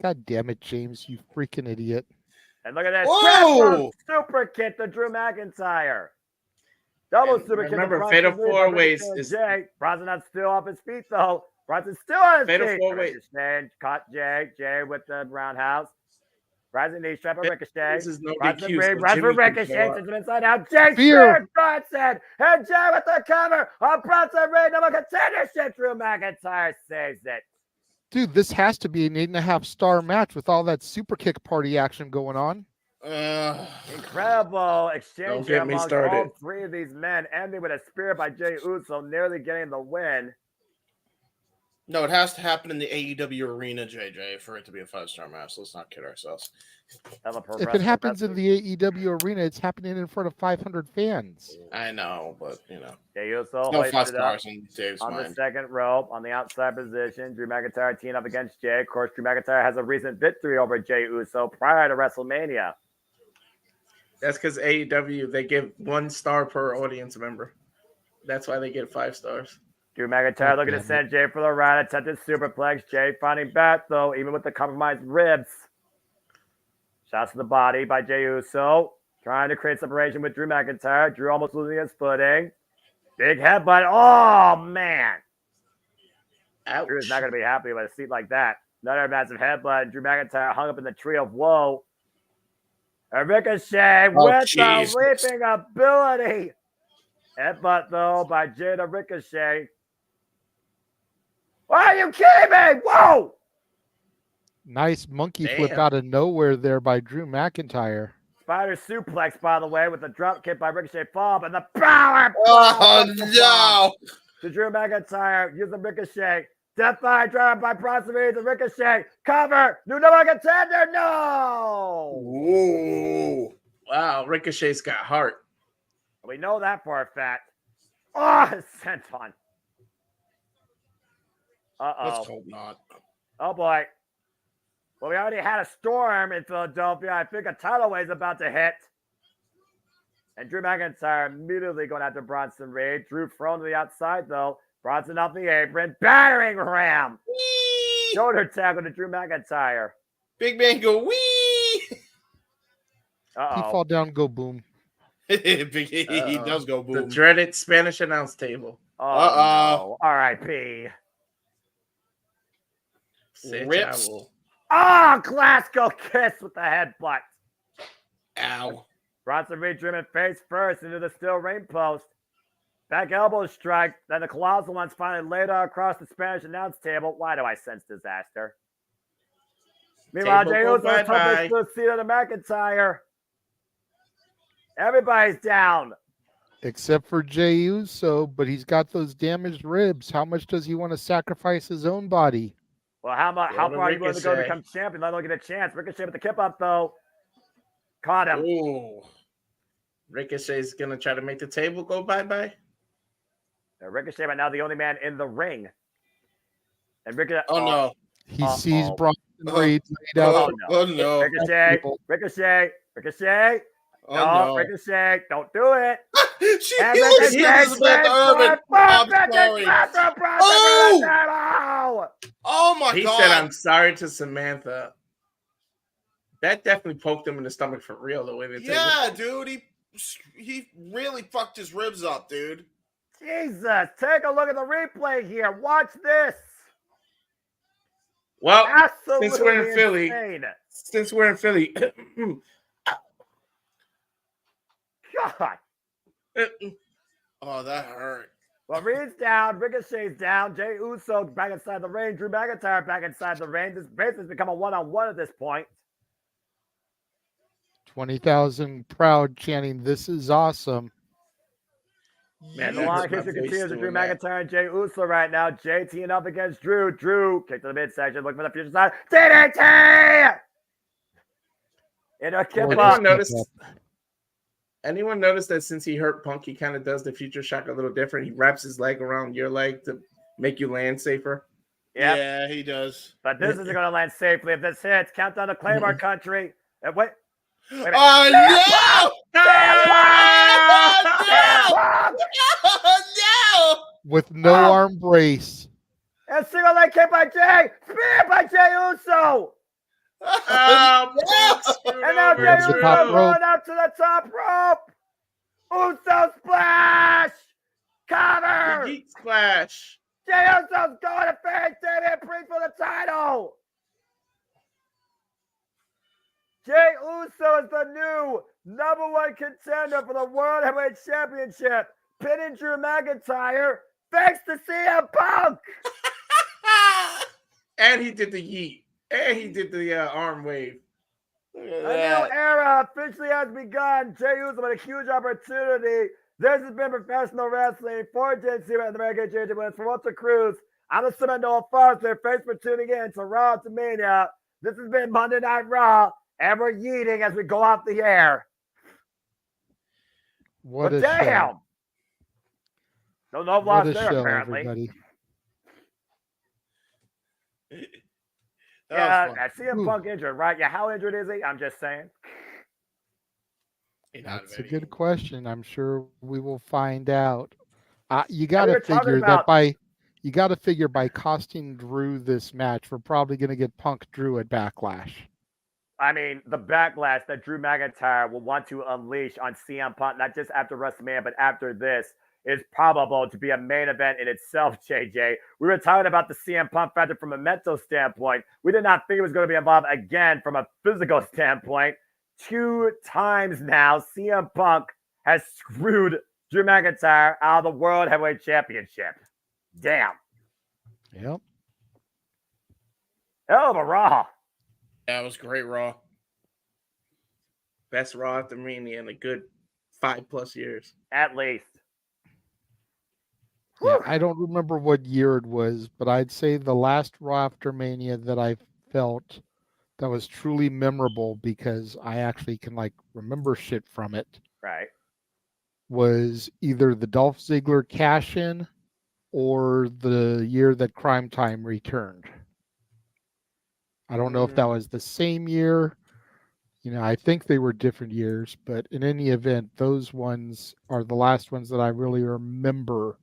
[SPEAKER 15] God damn it, James, you freaking idiot.
[SPEAKER 19] And look at this.
[SPEAKER 20] Whoa!
[SPEAKER 19] Super kick to Drew McIntyre. Double
[SPEAKER 21] And
[SPEAKER 19] super kick.
[SPEAKER 21] remember,
[SPEAKER 19] to
[SPEAKER 21] Fatal
[SPEAKER 19] Bronson Reed.
[SPEAKER 21] 4 ways is
[SPEAKER 19] Jay. Bronson not still off his feet, though. Bronson's still on his
[SPEAKER 21] Fatal
[SPEAKER 19] feet.
[SPEAKER 21] 4 ways.
[SPEAKER 19] Ricochet caught Jay. Jay with the roundhouse. Rising knee strap of Ricochet.
[SPEAKER 21] This is no
[SPEAKER 19] Bronson
[SPEAKER 21] DQ,
[SPEAKER 19] Reed
[SPEAKER 21] so
[SPEAKER 19] runs for
[SPEAKER 21] Jimmy can
[SPEAKER 19] Ricochet.
[SPEAKER 21] show up.
[SPEAKER 19] Sends him inside out. Jay
[SPEAKER 15] Fear.
[SPEAKER 19] speared Bronson. And Jay with the cover on Bronson Reed. Number contendership. Drew McIntyre saves it.
[SPEAKER 15] Dude, this has to be an 8.5 star match with all that super kick party action going on.
[SPEAKER 19] Incredible exchange
[SPEAKER 21] Don't get me
[SPEAKER 19] amongst
[SPEAKER 21] started.
[SPEAKER 19] all 3 of these men, ending with a spear by Jey Uso, nearly getting the win.
[SPEAKER 20] No, it has to happen in the AEW arena, JJ, for it to be a 5-star match. Let's not kid ourselves.
[SPEAKER 15] If it happens in the AEW arena, it's happening in front of 500 fans.
[SPEAKER 20] I know, but
[SPEAKER 19] Jey Uso
[SPEAKER 20] no
[SPEAKER 19] hoisted
[SPEAKER 20] 5
[SPEAKER 19] up
[SPEAKER 20] stars in Dave's
[SPEAKER 19] on the
[SPEAKER 20] mind.
[SPEAKER 19] second rope on the outside position. Drew McIntyre teaming up against Jay. Of course, Drew McIntyre has a recent victory over Jey Uso prior to WrestleMania.
[SPEAKER 21] That's because AEW, they give 1 star per audience member. That's why they get 5 stars.
[SPEAKER 19] Drew McIntyre looking to send Jay for the ride. Attempted superplex. Jay finding back, though, even with the compromised ribs. Shots to the body by Jey Uso. Trying to create separation with Drew McIntyre. Drew almost losing his footing. Big headbutt. Oh, man.
[SPEAKER 21] Ouch.
[SPEAKER 19] Drew's not going to be happy with a seat like that. Another massive headbutt. Drew McIntyre hung up in the tree of woe. A Ricochet with
[SPEAKER 20] Jesus.
[SPEAKER 19] the leaping ability. Headbutt, though, by Jada Ricochet. Are you kidding me? Whoa!
[SPEAKER 15] Nice monkey flip
[SPEAKER 19] Damn.
[SPEAKER 15] out of nowhere there by Drew McIntyre.
[SPEAKER 19] Spider suplex, by the way, with the drop kick by Ricochet Bob and the power
[SPEAKER 20] Oh, no.
[SPEAKER 19] to Drew McIntyre using Ricochet. Death by drive by Bronson Reed. The Ricochet cover. New number contender. No.
[SPEAKER 20] Ooh.
[SPEAKER 21] Wow, Ricochet's got heart.
[SPEAKER 19] We know that for a fact. Oh, senton. Uh-oh.
[SPEAKER 20] Let's hope not.
[SPEAKER 19] Oh, boy. Well, we already had a storm in Philadelphia. I think a tidal wave is about to hit. And Drew McIntyre immediately going after Bronson Reed. Drew thrown to the outside, though. Bronson off the apron. Battering ram. Shoulder tackle to Drew McIntyre.
[SPEAKER 20] Big man go wee.
[SPEAKER 15] He fall down, go boom.
[SPEAKER 20] He does go boom.
[SPEAKER 21] The dreaded Spanish announce table.
[SPEAKER 19] Oh, no. R.I.P.
[SPEAKER 20] Rips.
[SPEAKER 19] Oh, Glasgow kiss with the headbutt.
[SPEAKER 20] Ow.
[SPEAKER 19] Bronson Reed driven face first into the steel ring post. Back elbow strike. Then the colossal one's finally laid out across the Spanish announce table. Why do I sense disaster? Meanwhile, Jey Uso touches the seat of the McIntyre. Everybody's down.
[SPEAKER 15] Except for Jey Uso, but he's got those damaged ribs. How much does he want to sacrifice his own body?
[SPEAKER 19] Well, how far are you willing to go to become champion? Let him get a chance. Ricochet with the kip up, though. Caught him.
[SPEAKER 21] Ooh. Ricochet's going to try to make the table go bye-bye.
[SPEAKER 19] Ricochet right now the only man in the ring. And Ricochet.
[SPEAKER 20] Oh, no.
[SPEAKER 15] He sees Bronson Reed laid out.
[SPEAKER 20] Oh, no.
[SPEAKER 19] Ricochet.
[SPEAKER 20] Oh,
[SPEAKER 19] no,
[SPEAKER 20] no.
[SPEAKER 19] Ricochet. Don't do it.
[SPEAKER 20] She uses Urban. I'm sorry. Oh, my
[SPEAKER 21] he
[SPEAKER 20] God.
[SPEAKER 21] He said, I'm sorry to Samantha. That definitely poked him in the stomach for real, the way they
[SPEAKER 20] Yeah, dude. He really fucked his ribs up, dude.
[SPEAKER 19] Jesus. Take a look at the replay here. Watch this.
[SPEAKER 21] Well,
[SPEAKER 19] Absolutely
[SPEAKER 21] since we're in Philly,
[SPEAKER 19] God.
[SPEAKER 20] Oh, that hurt.
[SPEAKER 19] Well, Reed's down, Ricochet's down, Jey Uso back inside the ring, Drew McIntyre back inside the ring. This basically has become a one-on-one at this point.
[SPEAKER 15] 20,000 proud chanting, "This is awesome."
[SPEAKER 19] Man, the long history continues with Drew McIntyre and Jey Uso right now. Jey teeing up against Drew. Drew kick to the midsection, looking for the future side. DDT! In a kip up.
[SPEAKER 21] Anyone notice that since he hurt Punk, he kind of does the future shock a little different? He wraps his leg around your leg to make you land safer.
[SPEAKER 19] Yep.
[SPEAKER 20] Yeah, he does.
[SPEAKER 19] But this isn't going to land safely if this hits. Countdown to Claymore country. And wait.
[SPEAKER 20] Oh, no! No!
[SPEAKER 15] With no arm brace.
[SPEAKER 19] And single leg kick by Jey. Spear by Jey Uso. And now Jey Uso going up to the top rope. Uso splash. Cover.
[SPEAKER 21] The Geek splash.
[SPEAKER 19] Jey Uso's going to face Damian Priest for the title. Jey Uso is the new #1 contender for the World Heavyweight Championship, pinning Drew McIntyre thanks to CM Punk.
[SPEAKER 21] And he did the yeet. And he did the arm wave.
[SPEAKER 19] A new era officially has begun. Jey Uso with a huge opportunity. This has been professional wrestling for JCM and the American Championship for Walter Cruz. I'm the Seminole Foster. Thanks for tuning in to RAWAfterMania. This has been Monday Night Raw. And we're yeeting as we go off the air.
[SPEAKER 15] What a
[SPEAKER 19] damn.
[SPEAKER 15] show.
[SPEAKER 19] No love
[SPEAKER 15] What
[SPEAKER 19] lost
[SPEAKER 15] a
[SPEAKER 19] there,
[SPEAKER 15] show,
[SPEAKER 19] apparently.
[SPEAKER 15] everybody.
[SPEAKER 19] Yeah, I see him Punk injured, right? Yeah, how injured is he? I'm just saying.
[SPEAKER 15] That's a good question. I'm sure we will find out. You got to
[SPEAKER 19] were talking
[SPEAKER 15] figure
[SPEAKER 19] about-
[SPEAKER 15] that by costing Drew this match, we're probably going to get Punk Drew at Backlash.
[SPEAKER 19] I mean, the backlash that Drew McIntyre will want to unleash on CM Punk, not just after WrestleMania, but after this, is probable to be a main event in itself, JJ. We were talking about the CM Punk factor from a mental standpoint. We did not think it was going to be involved again from a physical standpoint. 2 times now, CM Punk has screwed Drew McIntyre out of the World Heavyweight Championship. Damn.
[SPEAKER 15] Yep.
[SPEAKER 19] Hell of a Raw.
[SPEAKER 20] Yeah, it was great Raw.
[SPEAKER 21] Best Raw after Mania in a good 5+ years.
[SPEAKER 19] At least.
[SPEAKER 15] Yeah, I don't remember what year it was, but I'd say the last Raw after Mania that I felt that was truly memorable because I actually can like remember shit from it.
[SPEAKER 19] Right.
[SPEAKER 15] Was either the Dolph Ziggler cash-in or the year that Crime Time returned. I don't know if that was the same year. You know, I think they were different years, but in any event, those ones are the last ones that I really remember.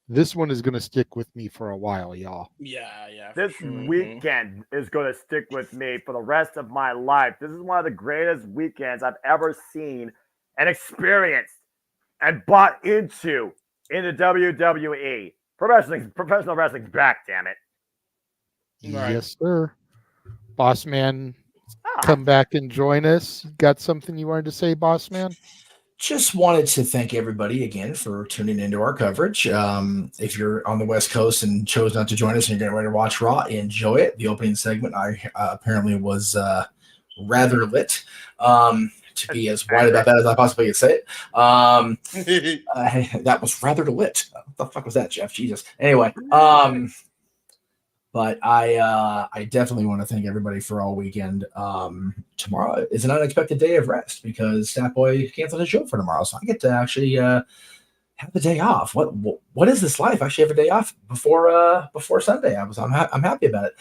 [SPEAKER 15] This one is going to stick with me for a while, y'all.
[SPEAKER 20] Yeah.
[SPEAKER 19] This weekend is going to stick with me for the rest of my life. This is one of the greatest weekends I've ever seen and experienced and bought into in the WWE. Professional wrestling's back, damn it.
[SPEAKER 20] Right.
[SPEAKER 15] Yes, sir. Boss Man, come back and join us. Got something you wanted to say, Boss Man?
[SPEAKER 1] Just wanted to thank everybody again for tuning into our coverage. If you're on the West Coast and chose not to join us and you're getting ready to watch Raw, enjoy it. The opening segment I apparently was rather lit. To be as wide about that as I possibly could say it. That was rather lit. What the fuck was that, Jeff? Jesus. Anyway, but I definitely want to thank everybody for all weekend. Tomorrow is an unexpected day of rest because Snapboy canceled his show for tomorrow, so I get to actually have the day off. What is this life? I actually have a day off before Sunday. I'm happy about it.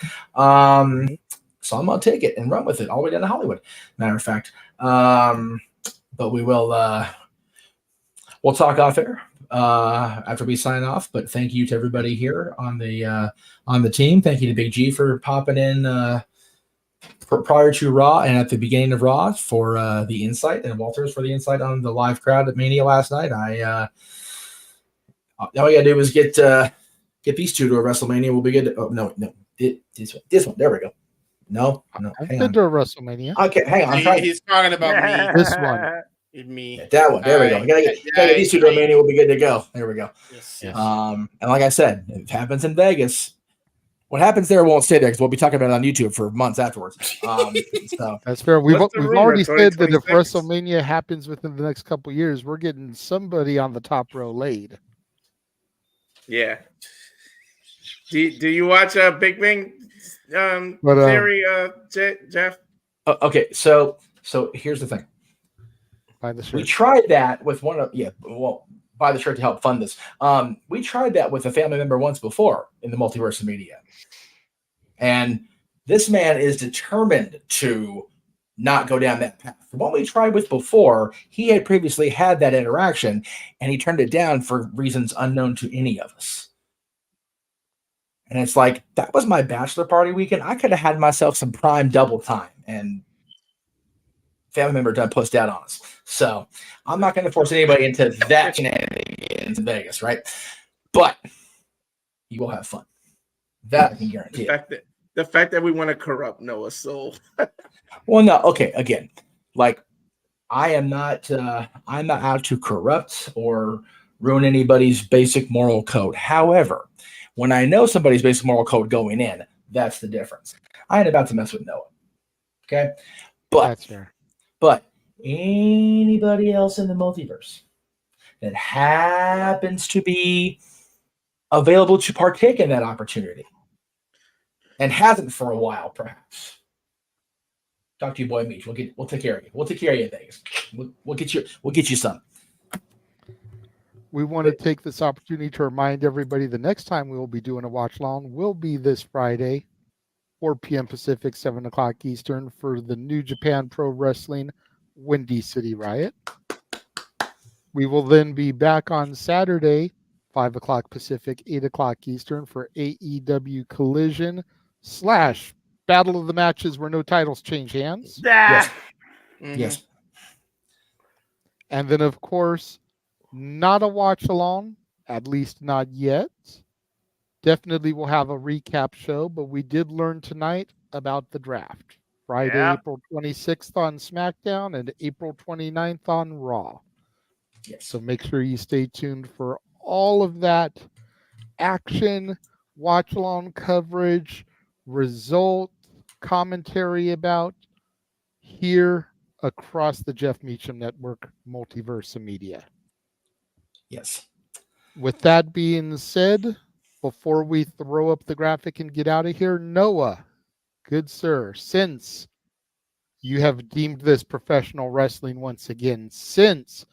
[SPEAKER 1] So I'm gonna take it and run with it all the way down to Hollywood. Matter of fact, but we'll talk off air after we sign off. But thank you to everybody here on the team. Thank you to Big G for popping in prior to Raw and at the beginning of Raw for the insight, and Walters for the insight on the live crowd at Mania last night. All we gotta do is get these two to a WrestleMania. We'll be good. Oh no, this one. There we go. No.
[SPEAKER 15] I've been to a WrestleMania.
[SPEAKER 1] Okay, hang on.
[SPEAKER 20] He's talking about me.
[SPEAKER 15] This one.
[SPEAKER 20] Me.
[SPEAKER 1] Yeah, that one. There we go. We gotta get these two to a Mania. We'll be good to go. There we go.
[SPEAKER 20] Yes.
[SPEAKER 1] And like I said, it happens in Vegas. What happens there won't stay there because we'll be talking about it on YouTube for months afterwards. So
[SPEAKER 15] that's fair. We've already said that if WrestleMania happens within the next couple of years, we're getting somebody on the top row laid.
[SPEAKER 21] Yeah. Do you watch Big Bang Theory, Jeff?
[SPEAKER 1] Okay, so here's the thing. We tried that with buy the shirt to help fund this. We tried that with a family member once before in the Multiverse of Media. And this man is determined to not go down that path. The one we tried with before, he had previously had that interaction, and he turned it down for reasons unknown to any of us. And it's like, that was my bachelor party weekend. I could have had myself some prime double time, and family member done pushed out on us. So I'm not going to force anybody into that shenanigans in Vegas, right? But you will have fun. That I can guarantee.
[SPEAKER 21] The fact that we want to corrupt Noah's soul.
[SPEAKER 1] Well, no, okay. Again, like I'm not out to corrupt or ruin anybody's basic moral code. However, when I know somebody's basic moral code going in, that's the difference. I ain't about to mess with Noah. Okay, but anybody else in the multiverse that happens to be available to partake in that opportunity and hasn't for a while, perhaps. Talk to you, boy, Meech. We'll take care of you. We'll take care of you in Vegas. We'll get you some.
[SPEAKER 15] We want to take this opportunity to remind everybody the next time we will be doing a watch long will be this Friday, 4 p.m. Pacific, 7 o'clock Eastern, for the New Japan Pro Wrestling Windy City Riot. We will then be back on Saturday, 5 o'clock Pacific, 8 o'clock Eastern, for AEW Collision / Battle of the Matches where no titles change hands.
[SPEAKER 1] Yes.
[SPEAKER 21] Mm-hmm.
[SPEAKER 1] Yes.
[SPEAKER 15] And then, of course, Not a watch along, at least not yet. Definitely we'll have a recap show, but we did learn tonight about the draft. Friday,
[SPEAKER 19] Yeah.
[SPEAKER 15] April 26th on SmackDown and April 29th on Raw.
[SPEAKER 1] Yes.
[SPEAKER 15] So make sure you stay tuned for all of that action, watch along coverage, result, commentary about here across the Jeff Meacham Network Multiverse of Media.
[SPEAKER 1] Yes.
[SPEAKER 15] With that being said, before we throw up the graphic and get out of here, Noah, good sir, since you have deemed this professional wrestling once again, since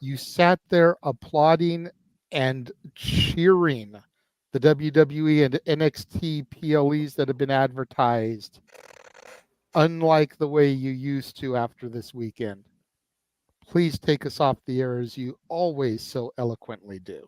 [SPEAKER 15] you sat there applauding and cheering the WWE and NXT PLEs that have been advertised, unlike the way you used to after this weekend, please take us off the air as you always so eloquently do.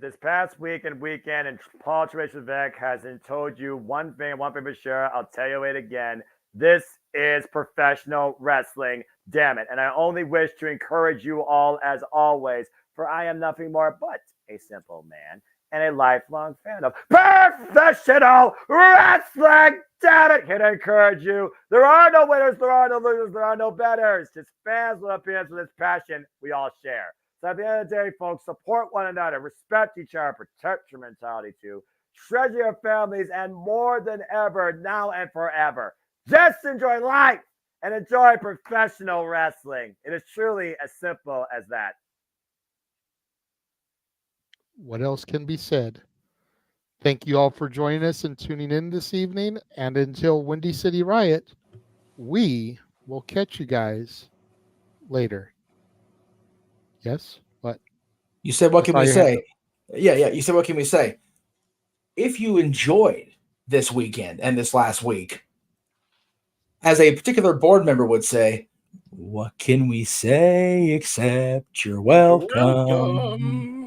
[SPEAKER 19] This past week and weekend, and Paul Trevec hasn't told you one thing for sure. I'll tell you it again. This is professional wrestling, damn it. And I only wish to encourage you all as always, for I am nothing more but a simple man and a lifelong fan of professional wrestling. Damn it. Can I encourage you? There are no winners, there are no losers, there are no betters. Just fans with opinions with this passion we all share. So at the end of the day, folks, support one another, respect each other, protect your mentality too, treasure your families, and more than ever, now and forever, just enjoy life and enjoy professional wrestling. It is truly as simple as that.
[SPEAKER 15] What else can be said? Thank you all for joining us and tuning in this evening. And until Windy City Riot, we will catch you guys later. Yes? What?
[SPEAKER 1] You said, what
[SPEAKER 15] I
[SPEAKER 1] can
[SPEAKER 15] saw
[SPEAKER 1] we
[SPEAKER 15] your hand
[SPEAKER 1] say?
[SPEAKER 15] up.
[SPEAKER 1] Yeah. You said, what can we say? If you enjoyed this weekend and this last week, as a particular board member would say, what can we say except you're welcome?
[SPEAKER 20] Welcome.